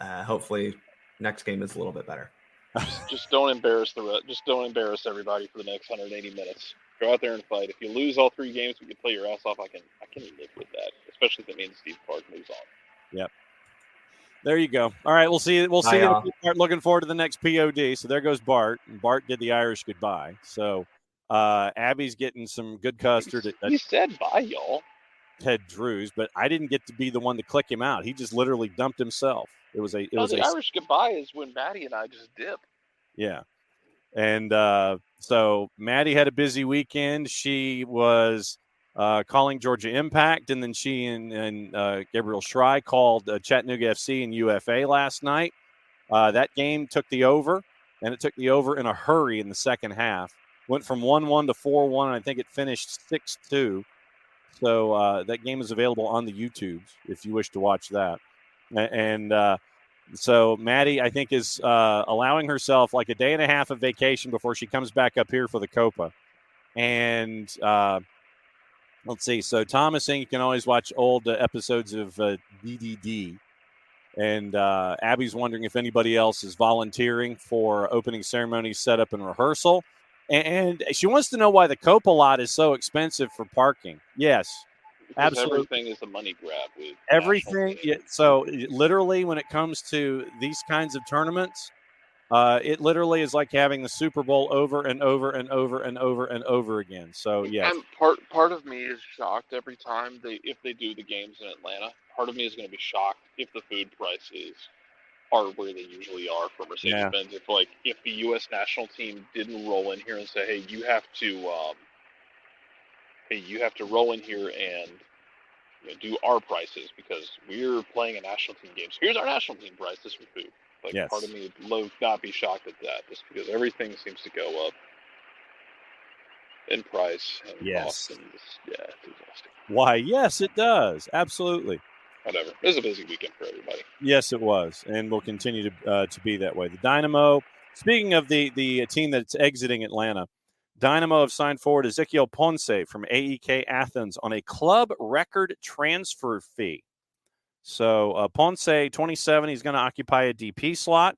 Speaker 5: Hopefully next game is a little bit better.
Speaker 6: Just don't embarrass just don't embarrass everybody for the next 180 minutes. Go out there and fight. If you lose all 3 games, we can play your ass off. I can live with that, especially if it means Steve Clark moves on.
Speaker 1: Yep. There you go. All right, we'll see. We'll see
Speaker 5: Bye,
Speaker 1: you.
Speaker 5: y'all.
Speaker 1: Start looking forward to the next POD. So there goes Bart. And Bart did the Irish goodbye. So Abby's getting some good custard at
Speaker 6: He said bye, y'all.
Speaker 1: Ted Drew's, but I didn't get to be the one to click him out. He just literally dumped himself. It was
Speaker 6: The Irish goodbye is when Maddie and I just dip.
Speaker 1: Yeah. And so Maddie had a busy weekend. She was calling Georgia Impact, and then she and Gabriel Schrei called Chattanooga FC and UFA last night. That game took the over, and it took the over in a hurry in the second half. Went from 1-1 to 4-1, and I think it finished 6-2. So that game is available on the YouTubes if you wish to watch that. And so Maddie, I think, is allowing herself like a day and a half of vacation before she comes back up here for the Copa. And let's see. So Tom is saying you can always watch old episodes of DDD. And Abby's wondering if anybody else is volunteering for opening ceremony setup and rehearsal. And she wants to know why the Copa lot is so expensive for parking. Yes,
Speaker 6: because
Speaker 1: absolutely.
Speaker 6: Everything is a money grab with
Speaker 1: everything. Yeah, so literally, when it comes to these kinds of tournaments, it literally is like having the Super Bowl over and over and over and over and over again. So yes,
Speaker 6: And part of me is shocked every time if they do the games in Atlanta. Part of me is going to be shocked if the food prices are where they usually are for Mercedes-Benz. If the U.S. national team didn't roll in here and say, hey, you have to roll in here and do our prices because we're playing a national team game. So here's our national team prices for food.
Speaker 1: Yes.
Speaker 6: Part of me would not be shocked at that, just because everything seems to go up in price and cost. And it's exhausting.
Speaker 1: Why? Yes, it does. Absolutely.
Speaker 6: Whatever. It was a busy weekend for everybody.
Speaker 1: Yes, it was, and will continue to be that way. The Dynamo. Speaking of the team that's exiting Atlanta, Dynamo have signed forward Ezequiel Ponce from AEK Athens on a club record transfer fee. So Ponce, 27, he's going to occupy a DP slot,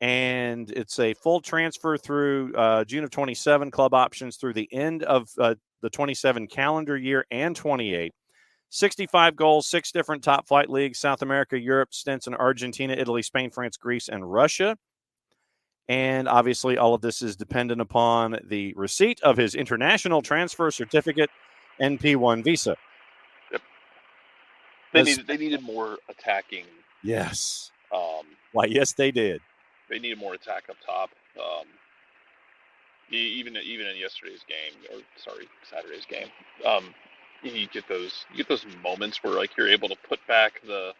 Speaker 1: and it's a full transfer through June of 27, club options through the end of the 27 calendar year and 28. 65 goals, 6 different top flight leagues, South America, Europe, stints in Argentina, Italy, Spain, France, Greece, and Russia. And obviously all of this is dependent upon the receipt of his international transfer certificate and P1 visa.
Speaker 6: Yep. They needed more attacking.
Speaker 1: Yes. Why, yes, they did.
Speaker 6: They needed more attack up top. Even in yesterday's game, Saturday's game. You get those moments where you're able to put back the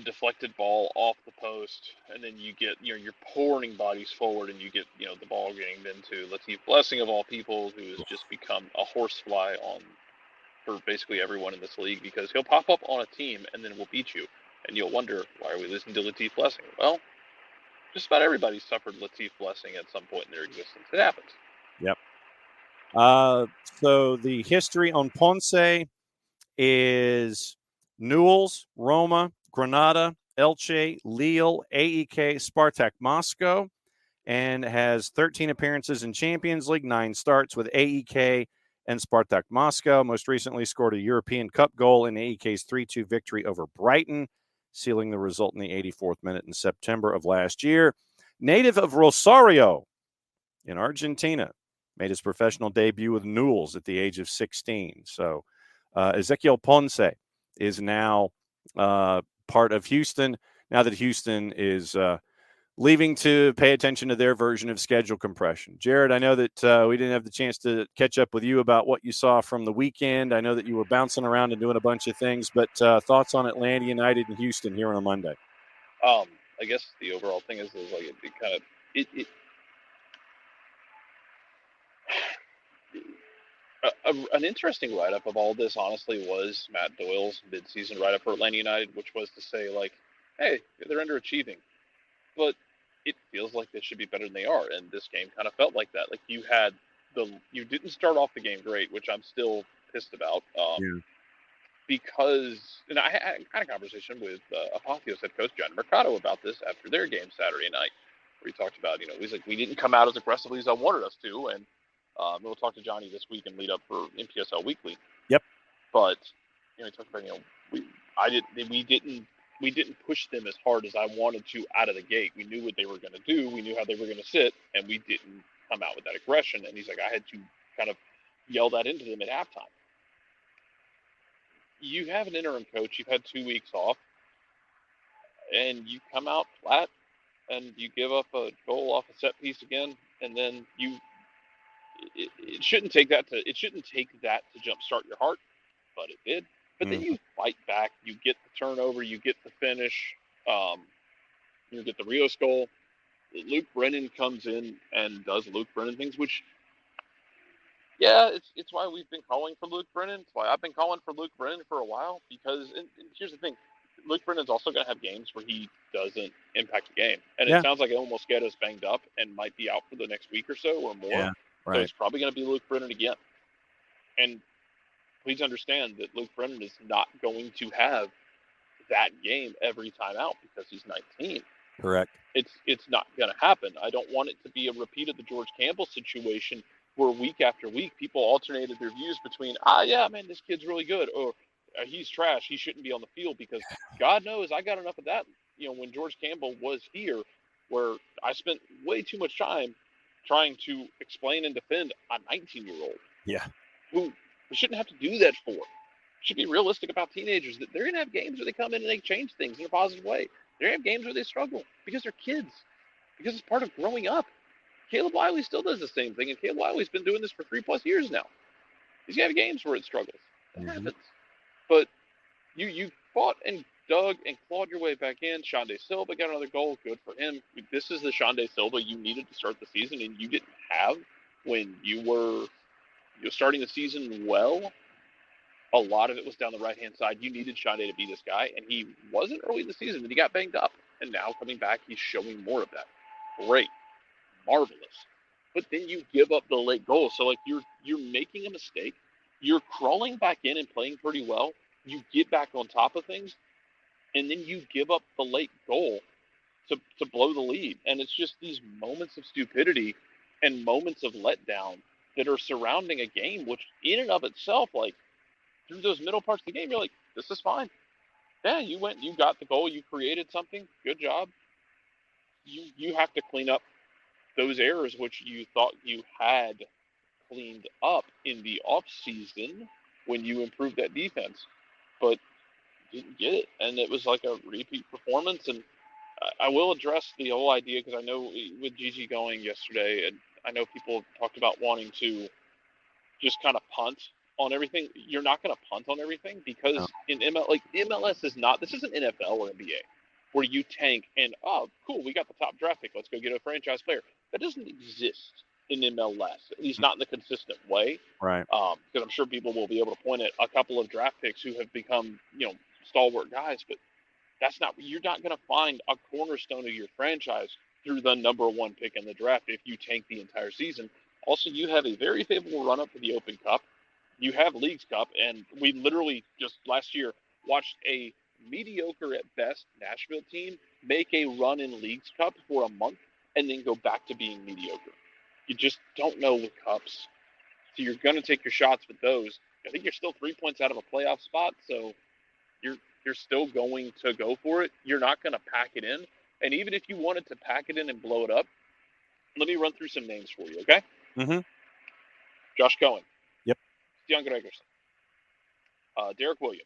Speaker 6: deflected ball off the post, and then you get you're pouring bodies forward, and you get the ball getting into Latif Blessing of all people, who has just become a horsefly for basically everyone in this league, because he'll pop up on a team and then will beat you, and you'll wonder, why are we losing to Latif Blessing? Well, just about everybody suffered Latif Blessing at some point in their existence. It happens.
Speaker 1: Yep. So the history on Ponce is Newell's, Roma, Granada, Elche, Lille, AEK, Spartak Moscow, and has 13 appearances in Champions League, 9 starts with AEK and Spartak Moscow. Most recently scored a European Cup goal in AEK's 3-2 victory over Brighton, sealing the result in the 84th minute in September of last year. Native of Rosario in Argentina, made his professional debut with Newell's at the age of 16. So Ezequiel Ponce is now part of Houston, now that Houston is leaving to pay attention to their version of schedule compression. Jarrett, I know that we didn't have the chance to catch up with you about what you saw from the weekend. I know that you were bouncing around and doing a bunch of things, but thoughts on Atlanta United and Houston here on a Monday?
Speaker 6: I guess the overall thing is an interesting write-up of all this, honestly, was Matt Doyle's mid-season write-up for Atlanta United, which was to say, hey, they're underachieving, but it feels like they should be better than they are, and this game kind of felt like that. You didn't start off the game great, which I'm still pissed about, because, and I had a conversation with Apotheos head coach John Mercado about this after their game Saturday night, where he talked about, he's like, we didn't come out as aggressively as I wanted us to, and we'll talk to Johnny this week and lead up for MPSL Weekly.
Speaker 1: Yep.
Speaker 6: But he talked about we didn't we didn't push them as hard as I wanted to out of the gate. We knew what they were going to do. We knew how they were going to sit, and we didn't come out with that aggression. And he's like, I had to kind of yell that into them at halftime. You have an interim coach. You've had 2 weeks off, and you come out flat, and you give up a goal off a set piece again, and then it shouldn't take that to jumpstart your heart, but it did. But then you fight back. You get the turnover. You get the finish. You get the Rios goal. Luke Brennan comes in and does Luke Brennan things, which, yeah, it's why we've been calling for Luke Brennan. It's why I've been calling for Luke Brennan for a while, because and here's the thing. Luke Brennan's also going to have games where he doesn't impact the game. And it sounds like El Mosqueda's banged up and might be out for the next week or so or more.
Speaker 1: Yeah, right.
Speaker 6: So it's probably going to be Luke Brennan again. And please understand that Luke Brennan is not going to have that game every time out because he's 19.
Speaker 1: Correct.
Speaker 6: It's not going to happen. I don't want it to be a repeat of the George Campbell situation where week after week people alternated their views between, yeah, man, this kid's really good, or he's trash, he shouldn't be on the field, because God knows I got enough of that, when George Campbell was here, where I spent way too much time trying to explain and defend a 19-year-old.
Speaker 1: Yeah.
Speaker 6: Who we shouldn't have to do that for. We should be realistic about teenagers, that they're going to have games where they come in and they change things in a positive way. They're going to have games where they struggle because they're kids, because it's part of growing up. Caleb Wiley still does the same thing, and Caleb Wiley's been doing this for 3+ years now. He's going to have games where it struggles. It happens. But you fought and dug and clawed your way back in. Shonde Silva got another goal. Good for him. This is the Shonde Silva you needed to start the season, and you didn't have when you were starting the season well. A lot of it was down the right-hand side. You needed Shonde to be this guy, and he wasn't early in the season, and he got banged up. And now coming back, he's showing more of that. Great. Marvelous. But then you give up the late goal. So, you're making a mistake. You're crawling back in and playing pretty well. You get back on top of things, and then you give up the late goal to blow the lead. And it's just these moments of stupidity and moments of letdown that are surrounding a game, which in and of itself, through those middle parts of the game, you're like, this is fine. Yeah, you got the goal, you created something, good job. You have to clean up those errors which you thought you had cleaned up in the off season when you improved that defense, but didn't get it, and it was like a repeat performance. And I will address the whole idea, because I know with Gigi going yesterday, and I know people have talked about wanting to just kind of punt on everything. You're not going to punt on everything, because in MLS is not, this isn't NFL or NBA where you tank and, oh, cool, we got the top draft pick, let's go get a franchise player. That doesn't exist in MLS, at least not in the consistent way.
Speaker 1: Right.
Speaker 6: Because I'm sure people will be able to point at a couple of draft picks who have become, stalwart guys, but you're not going to find a cornerstone of your franchise through the number one pick in the draft if you tank the entire season. Also, you have a very favorable run-up for the Open Cup. You have Leagues Cup, and we literally just last year watched a mediocre at best Nashville team make a run in Leagues Cup for a month and then go back to being mediocre. You just don't know with cups. So you're going to take your shots with those. I think you're still 3 points out of a playoff spot, so you're still going to go for it. You're not going to pack it in. And even if you wanted to pack it in and blow it up, let me run through some names for you, okay?
Speaker 1: Mm-hmm.
Speaker 6: Josh Cohen.
Speaker 1: Yep.
Speaker 6: Stian Gregerson. Derek Williams.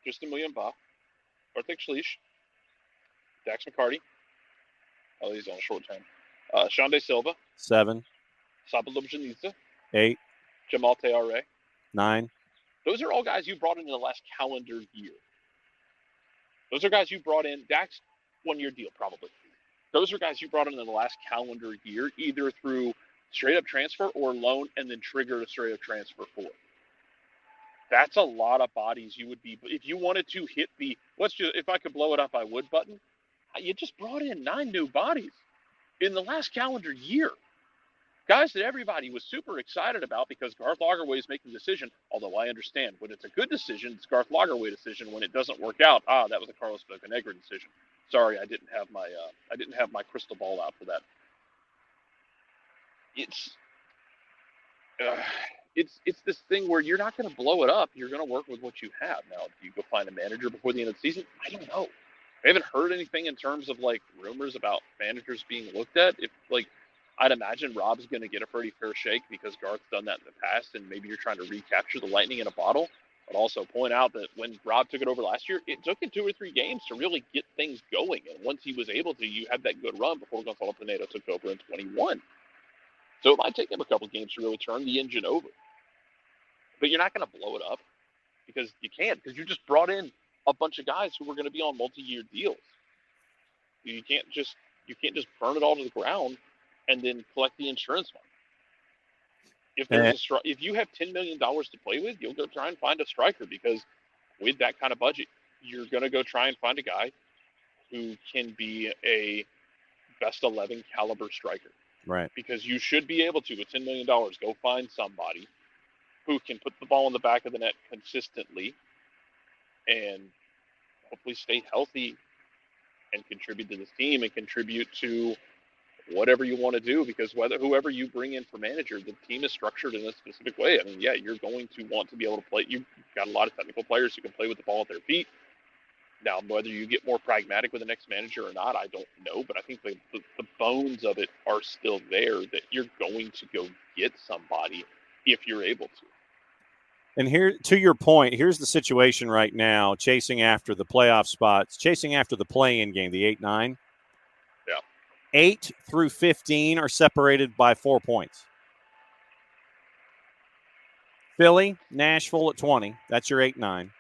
Speaker 6: Tristan Muyumba. Bartek Schleich. Dax McCarty. Oh, he's on a short term. Shonde Silva.
Speaker 1: 7.
Speaker 6: Saba Lubjanitsa.
Speaker 1: 8.
Speaker 6: Jamal Teare.
Speaker 1: 9.
Speaker 6: Those are all guys you brought in the last calendar year. Those are guys you brought in. Dax, 1-year deal, probably. Those are guys you brought in the last calendar year, either through straight-up transfer or loan, and then triggered a straight-up transfer for. That's a lot of bodies you would be. If you wanted to hit the, if I could blow it up, I would button, you just brought in 9 new bodies in the last calendar year. Guys that everybody was super excited about because Garth Lagerwey is making the decision, although I understand when it's a good decision, it's Garth Lagerwey decision. When it doesn't work out, that was a Carlos Bocanegra decision. Sorry, I didn't have my crystal ball out for that. it's this thing where you're not going to blow it up. You're going to work with what you have. Now, do you go find a manager before the end of the season? I don't know. I haven't heard anything in terms of like rumors about managers being looked at. If like, I'd imagine Rob's going to get a pretty fair shake because Garth's done that in the past, and maybe you're trying to recapture the lightning in a bottle. But also point out that when Rob took it over last year, it took him 2 or 3 games to really get things going. And once he was able to, you had that good run before Gonzalo Pineda took over in 21. So it might take him a couple games to really turn the engine over. But you're not going to blow it up because you can't, because you just brought in a bunch of guys who were going to be on multi-year deals. You can't just burn it all to the ground and then collect the insurance money. If you have $10 million to play with, you'll go try and find a striker, because with that kind of budget, you're going to go try and find a guy who can be a best 11 caliber striker.
Speaker 1: Right.
Speaker 6: Because you should be able to, with $10 million, go find somebody who can put the ball in the back of the net consistently and hopefully stay healthy and contribute to this team and contribute to whatever you want to do, because whoever you bring in for manager, the team is structured in a specific way. I mean, yeah, you're going to want to be able to play. You've got a lot of technical players who can play with the ball at their feet. Now, whether you get more pragmatic with the next manager or not, I don't know. But I think the bones of it are still there, that you're going to go get somebody if you're able to.
Speaker 1: And here, to your point, here's the situation right now, chasing after the playoff spots, chasing after the play-in game, the 8-9.
Speaker 6: Yeah.
Speaker 1: 8 through 15 are separated by 4 points. Philly, Nashville at 20. That's your 8-9.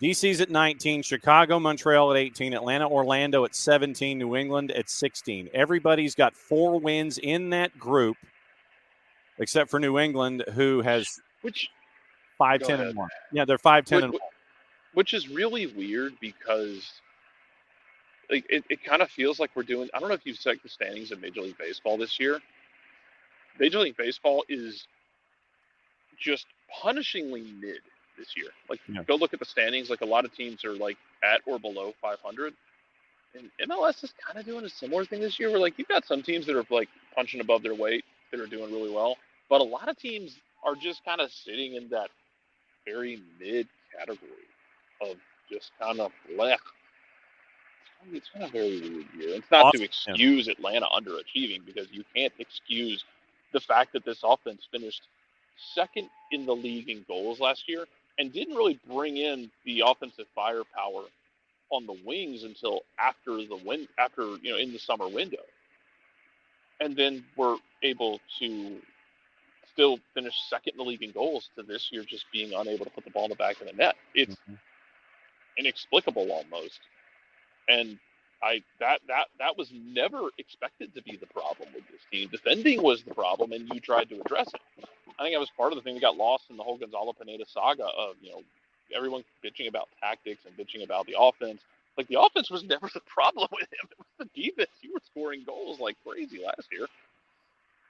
Speaker 1: DC's at 19. Chicago, Montreal at 18. Atlanta, Orlando at 17. New England at 16. Everybody's got 4 wins in that group, except for New England, who has 5-10-1. Yeah, they're 5-10-1.
Speaker 6: Which is really weird, because like it kind of feels like we're doing. I don't know if you've checked the standings of Major League Baseball this year. Major League Baseball is just punishingly mid this year. Like, Go look at the standings. Like, a lot of teams are like at or below 500, and MLS is kind of doing a similar thing this year. Where like you've got some teams that are like punching above their weight, that are doing really well, but a lot of teams are just kind of sitting in that very mid category of just kind of blech. It's kind of very weird year. It's not to excuse Atlanta underachieving, because you can't excuse the fact that this offense finished second in the league in goals last year and didn't really bring in the offensive firepower on the wings until after in the summer window, and then were able to still finish second in the league in goals to this year just being unable to put the ball in the back of the net. It's inexplicable almost. And that was never expected to be the problem with this team. Defending was the problem, and you tried to address it. I think that was part of the thing that got lost in the whole Gonzalo Pineda saga of, everyone bitching about tactics and bitching about the offense. Like, the offense was never the problem with him. It was the defense. You were scoring goals like crazy last year.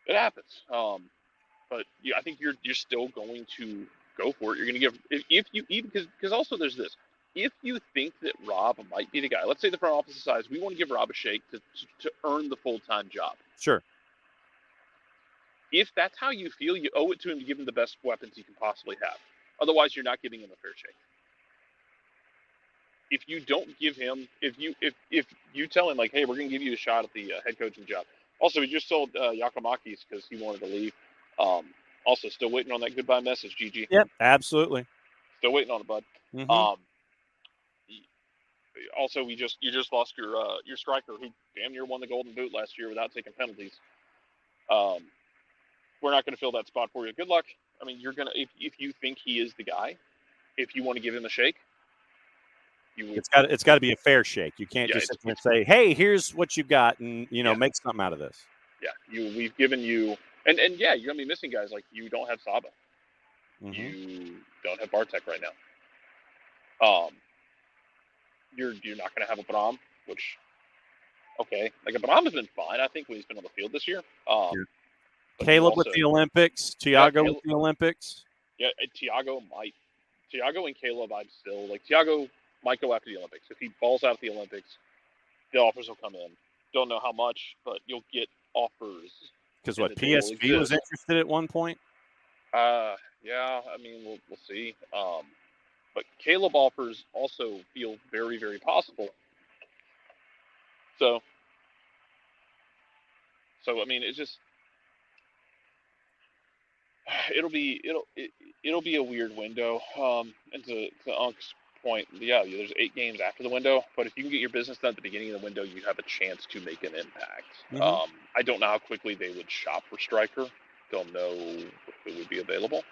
Speaker 6: It happens. But yeah, I think you're still going to go for it. You're going to give, if you even, because also there's this. If you think that Rob might be the guy, let's say the front office decides we want to give Rob a shake to earn the full-time job.
Speaker 1: Sure.
Speaker 6: If that's how you feel, you owe it to him to give him the best weapons he can possibly have. Otherwise, you're not giving him a fair shake. If you don't give him, if you tell him, like, hey, we're going to give you a shot at the head coaching job. Also, we just sold Yakimakis because he wanted to leave. Also, still waiting on that goodbye message, Gigi.
Speaker 1: Yep, absolutely.
Speaker 6: Still waiting on it, bud.
Speaker 1: Mm-hmm.
Speaker 6: Also, you just lost your striker, who damn near won the Golden Boot last year without taking penalties. We're not going to fill that spot for you. Good luck. I mean, you're gonna if you think he is the guy, if you want to give him a shake,
Speaker 1: it's got to be a fair shake. You can't just sit there and say, "Hey, here's what you got," and make something out of this.
Speaker 6: Yeah, we've given you, and yeah, you're gonna be missing guys. Like, you don't have Saba, you don't have Bartek right now. You're not going to have a Bram, which, okay. Like, a Bram has been fine, I think, when he's been on the field this year.
Speaker 1: Caleb with the Olympics. Thiago with the Olympics.
Speaker 6: Yeah, Thiago and Caleb, I'd still, like, Thiago might go after the Olympics. If he balls out at the Olympics, the offers will come in. Don't know how much, but you'll get offers.
Speaker 1: Because PSV was interested at one point?
Speaker 6: Yeah, I mean, we'll see. But Caleb offers also feel very, very possible. So I mean, it's just it'll be a weird window. And to Unk's point, yeah, there's 8 games after the window, but if you can get your business done at the beginning of the window, you have a chance to make an impact.
Speaker 1: Mm-hmm.
Speaker 6: I don't know how quickly they would shop for striker. Don't know if it would be available.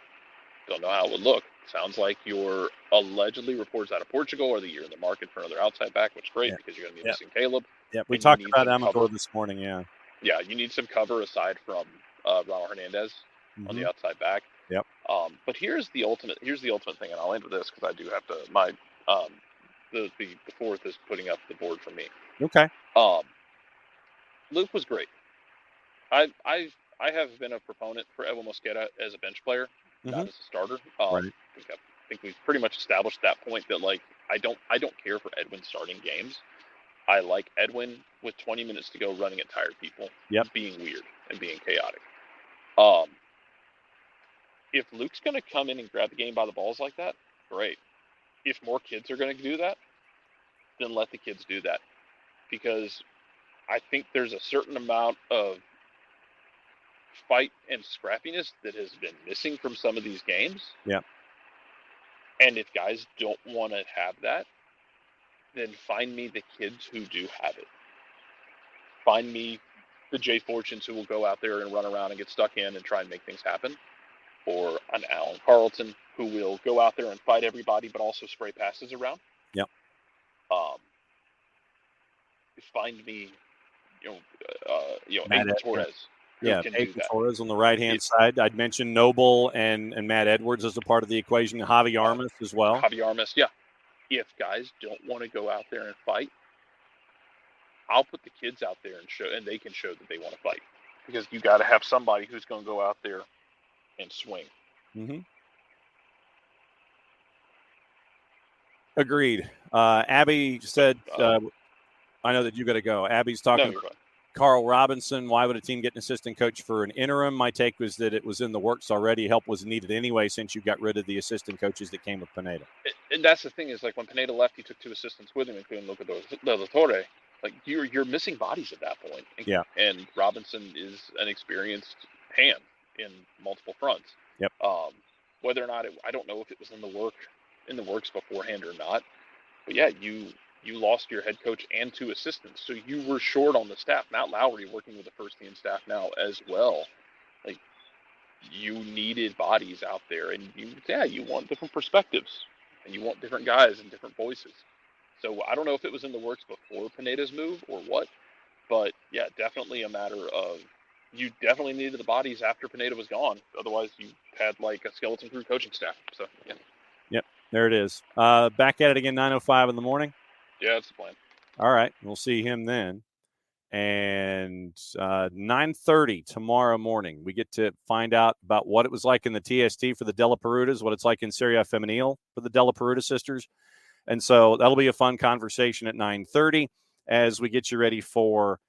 Speaker 6: Don't know how it would look. Sounds like your allegedly reports out of Portugal or that you're in the market for another outside back, which is great because you're going to be missing Caleb.
Speaker 1: Yeah, we talked about Amador this morning, yeah.
Speaker 6: Yeah, you need some cover aside from Ronald Hernandez on the outside back.
Speaker 1: Yep.
Speaker 6: But here's the ultimate thing, and I'll end with this because I do have to. My the fourth is putting up the board for me.
Speaker 1: Okay.
Speaker 6: Luke was great. I have been a proponent for Edwin Mosqueda as a bench player, not as a starter.
Speaker 1: Right.
Speaker 6: I think we've pretty much established that point that like I don't care for Edwin starting games. I like Edwin with 20 minutes to go running at tired people, being weird and being chaotic. If Luke's going to come in and grab the game by the balls like that, great. If more kids are going to do that, then let the kids do that. Because I think there's a certain amount of fight and scrappiness that has been missing from some of these games.
Speaker 1: Yeah.
Speaker 6: And if guys don't want to have that, then find me the kids who do have it. Find me the Jay Fortunes who will go out there and run around and get stuck in and try and make things happen. Or an Alan Carlton who will go out there and fight everybody but also spray passes around.
Speaker 1: Yep.
Speaker 6: Find me,
Speaker 1: Matt
Speaker 6: Abe Torres.
Speaker 1: Yeah, Abe Torres on the right-hand side. I'd mention Noble and Matt Edwards as a part of the equation. Javi Armas as well.
Speaker 6: Javi Armas, yeah. If guys don't want to go out there and fight, I'll put the kids out there and they can show that they want to fight. Because you got to have somebody who's going to go out there and swing.
Speaker 1: Mm-hmm. Agreed. Abby said, I know that you got to go. Abby's talking about Carl Robinson. Why would a team get an assistant coach for an interim? My take was that it was in the works already. Help was needed anyway since you got rid of the assistant coaches that came with Pineda.
Speaker 6: And that's the thing is, like, when Pineda left, he took 2 assistants with him, including Luca de la Torre. Like, you're missing bodies at that point.
Speaker 1: Yeah.
Speaker 6: And Robinson is an experienced hand in multiple fronts.
Speaker 1: Yep.
Speaker 6: Whether or not I don't know if it was in the works beforehand or not. But yeah, you lost your head coach and 2 assistants, so you were short on the staff. Matt Lowry working with the first team staff now as well. Like, you needed bodies out there, and you want different perspectives, and you want different guys and different voices. So I don't know if it was in the works before Pineda's move or what, but yeah, definitely a matter of you definitely needed the bodies after Pineda was gone. Otherwise, you had like a skeleton crew coaching staff. So yeah.
Speaker 1: Yep, there it is. Back at it again, 9:05 in the morning.
Speaker 6: Yeah, that's the plan.
Speaker 1: All right, we'll see him then. And 9:30 tomorrow morning, we get to find out about what it was like in the TST for the Della Perutas, what it's like in Serie A Femenil for the Della Peruta sisters. And so that'll be a fun conversation at 9:30 as we get you ready for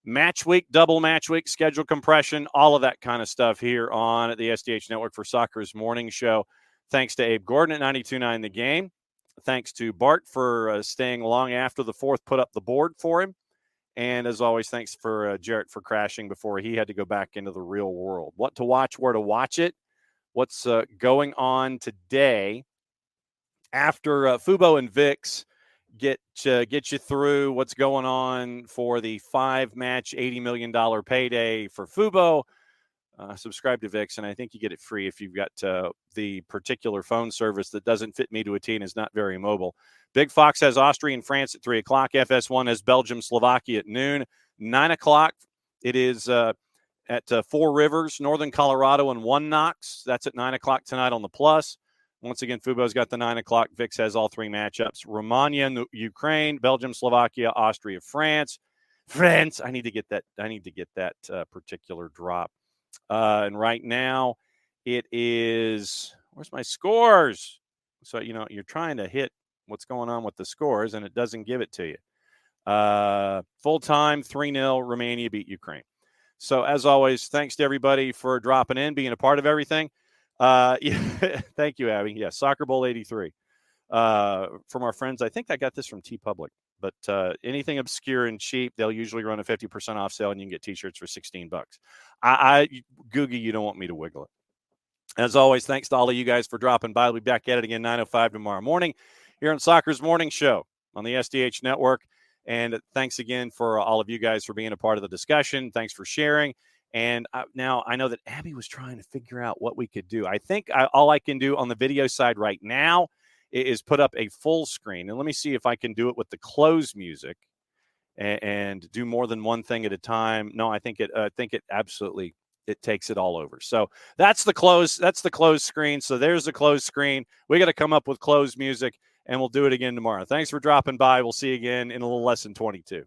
Speaker 1: match week, double match week, schedule compression, all of that kind of stuff here on the SDH Network for Soccer's Morning Show. Thanks to Abe Gordon at 92.9 The Game. Thanks to Bart for staying long after the fourth, put up the board for him. And as always, thanks for Jarrett for crashing before he had to go back into the real world. What to watch, where to watch it, what's going on today after Fubo and VIX get you through what's going on for the 5-match, $80 million payday for Fubo. Subscribe to VIX, and I think you get it free if you've got the particular phone service that doesn't fit me to a T and is not very mobile. Big Fox has Austria and France at 3 o'clock. FS1 has Belgium, Slovakia at noon. 9 o'clock, it is at Four Rivers, Northern Colorado, and One Knox. That's at 9 o'clock tonight on the Plus. Once again, Fubo's got the 9 o'clock. VIX has all 3 matchups. Romania, Ukraine, Belgium, Slovakia, Austria, France. I need to get that particular drop. And right now it is, where's my scores? So, you're trying to hit what's going on with the scores and it doesn't give it to you. Full time 3-0, Romania beat Ukraine. So as always, thanks to everybody for dropping in, being a part of everything. Yeah, thank you, Abby. Yeah, Soccer Bowl 83. From our friends, I think I got this from TeePublic. But anything obscure and cheap, they'll usually run a 50% off sale, and you can get T-shirts for $16. Googie, you don't want me to wiggle it. As always, thanks to all of you guys for dropping by. We'll be back at it again 9:05 tomorrow morning here on Soccer's Morning Show on the SDH Network. And thanks again for all of you guys for being a part of the discussion. Thanks for sharing. And now I know that Abby was trying to figure out what we could do. I think all I can do on the video side right now is put up a full screen. And let me see if I can do it with the close music and do more than one thing at a time. No, I think it absolutely it takes it all over. So that's the close screen. So there's the closed screen. We got to come up with closed music, and we'll do it again tomorrow. Thanks for dropping by. We'll see you again in a little less than 22.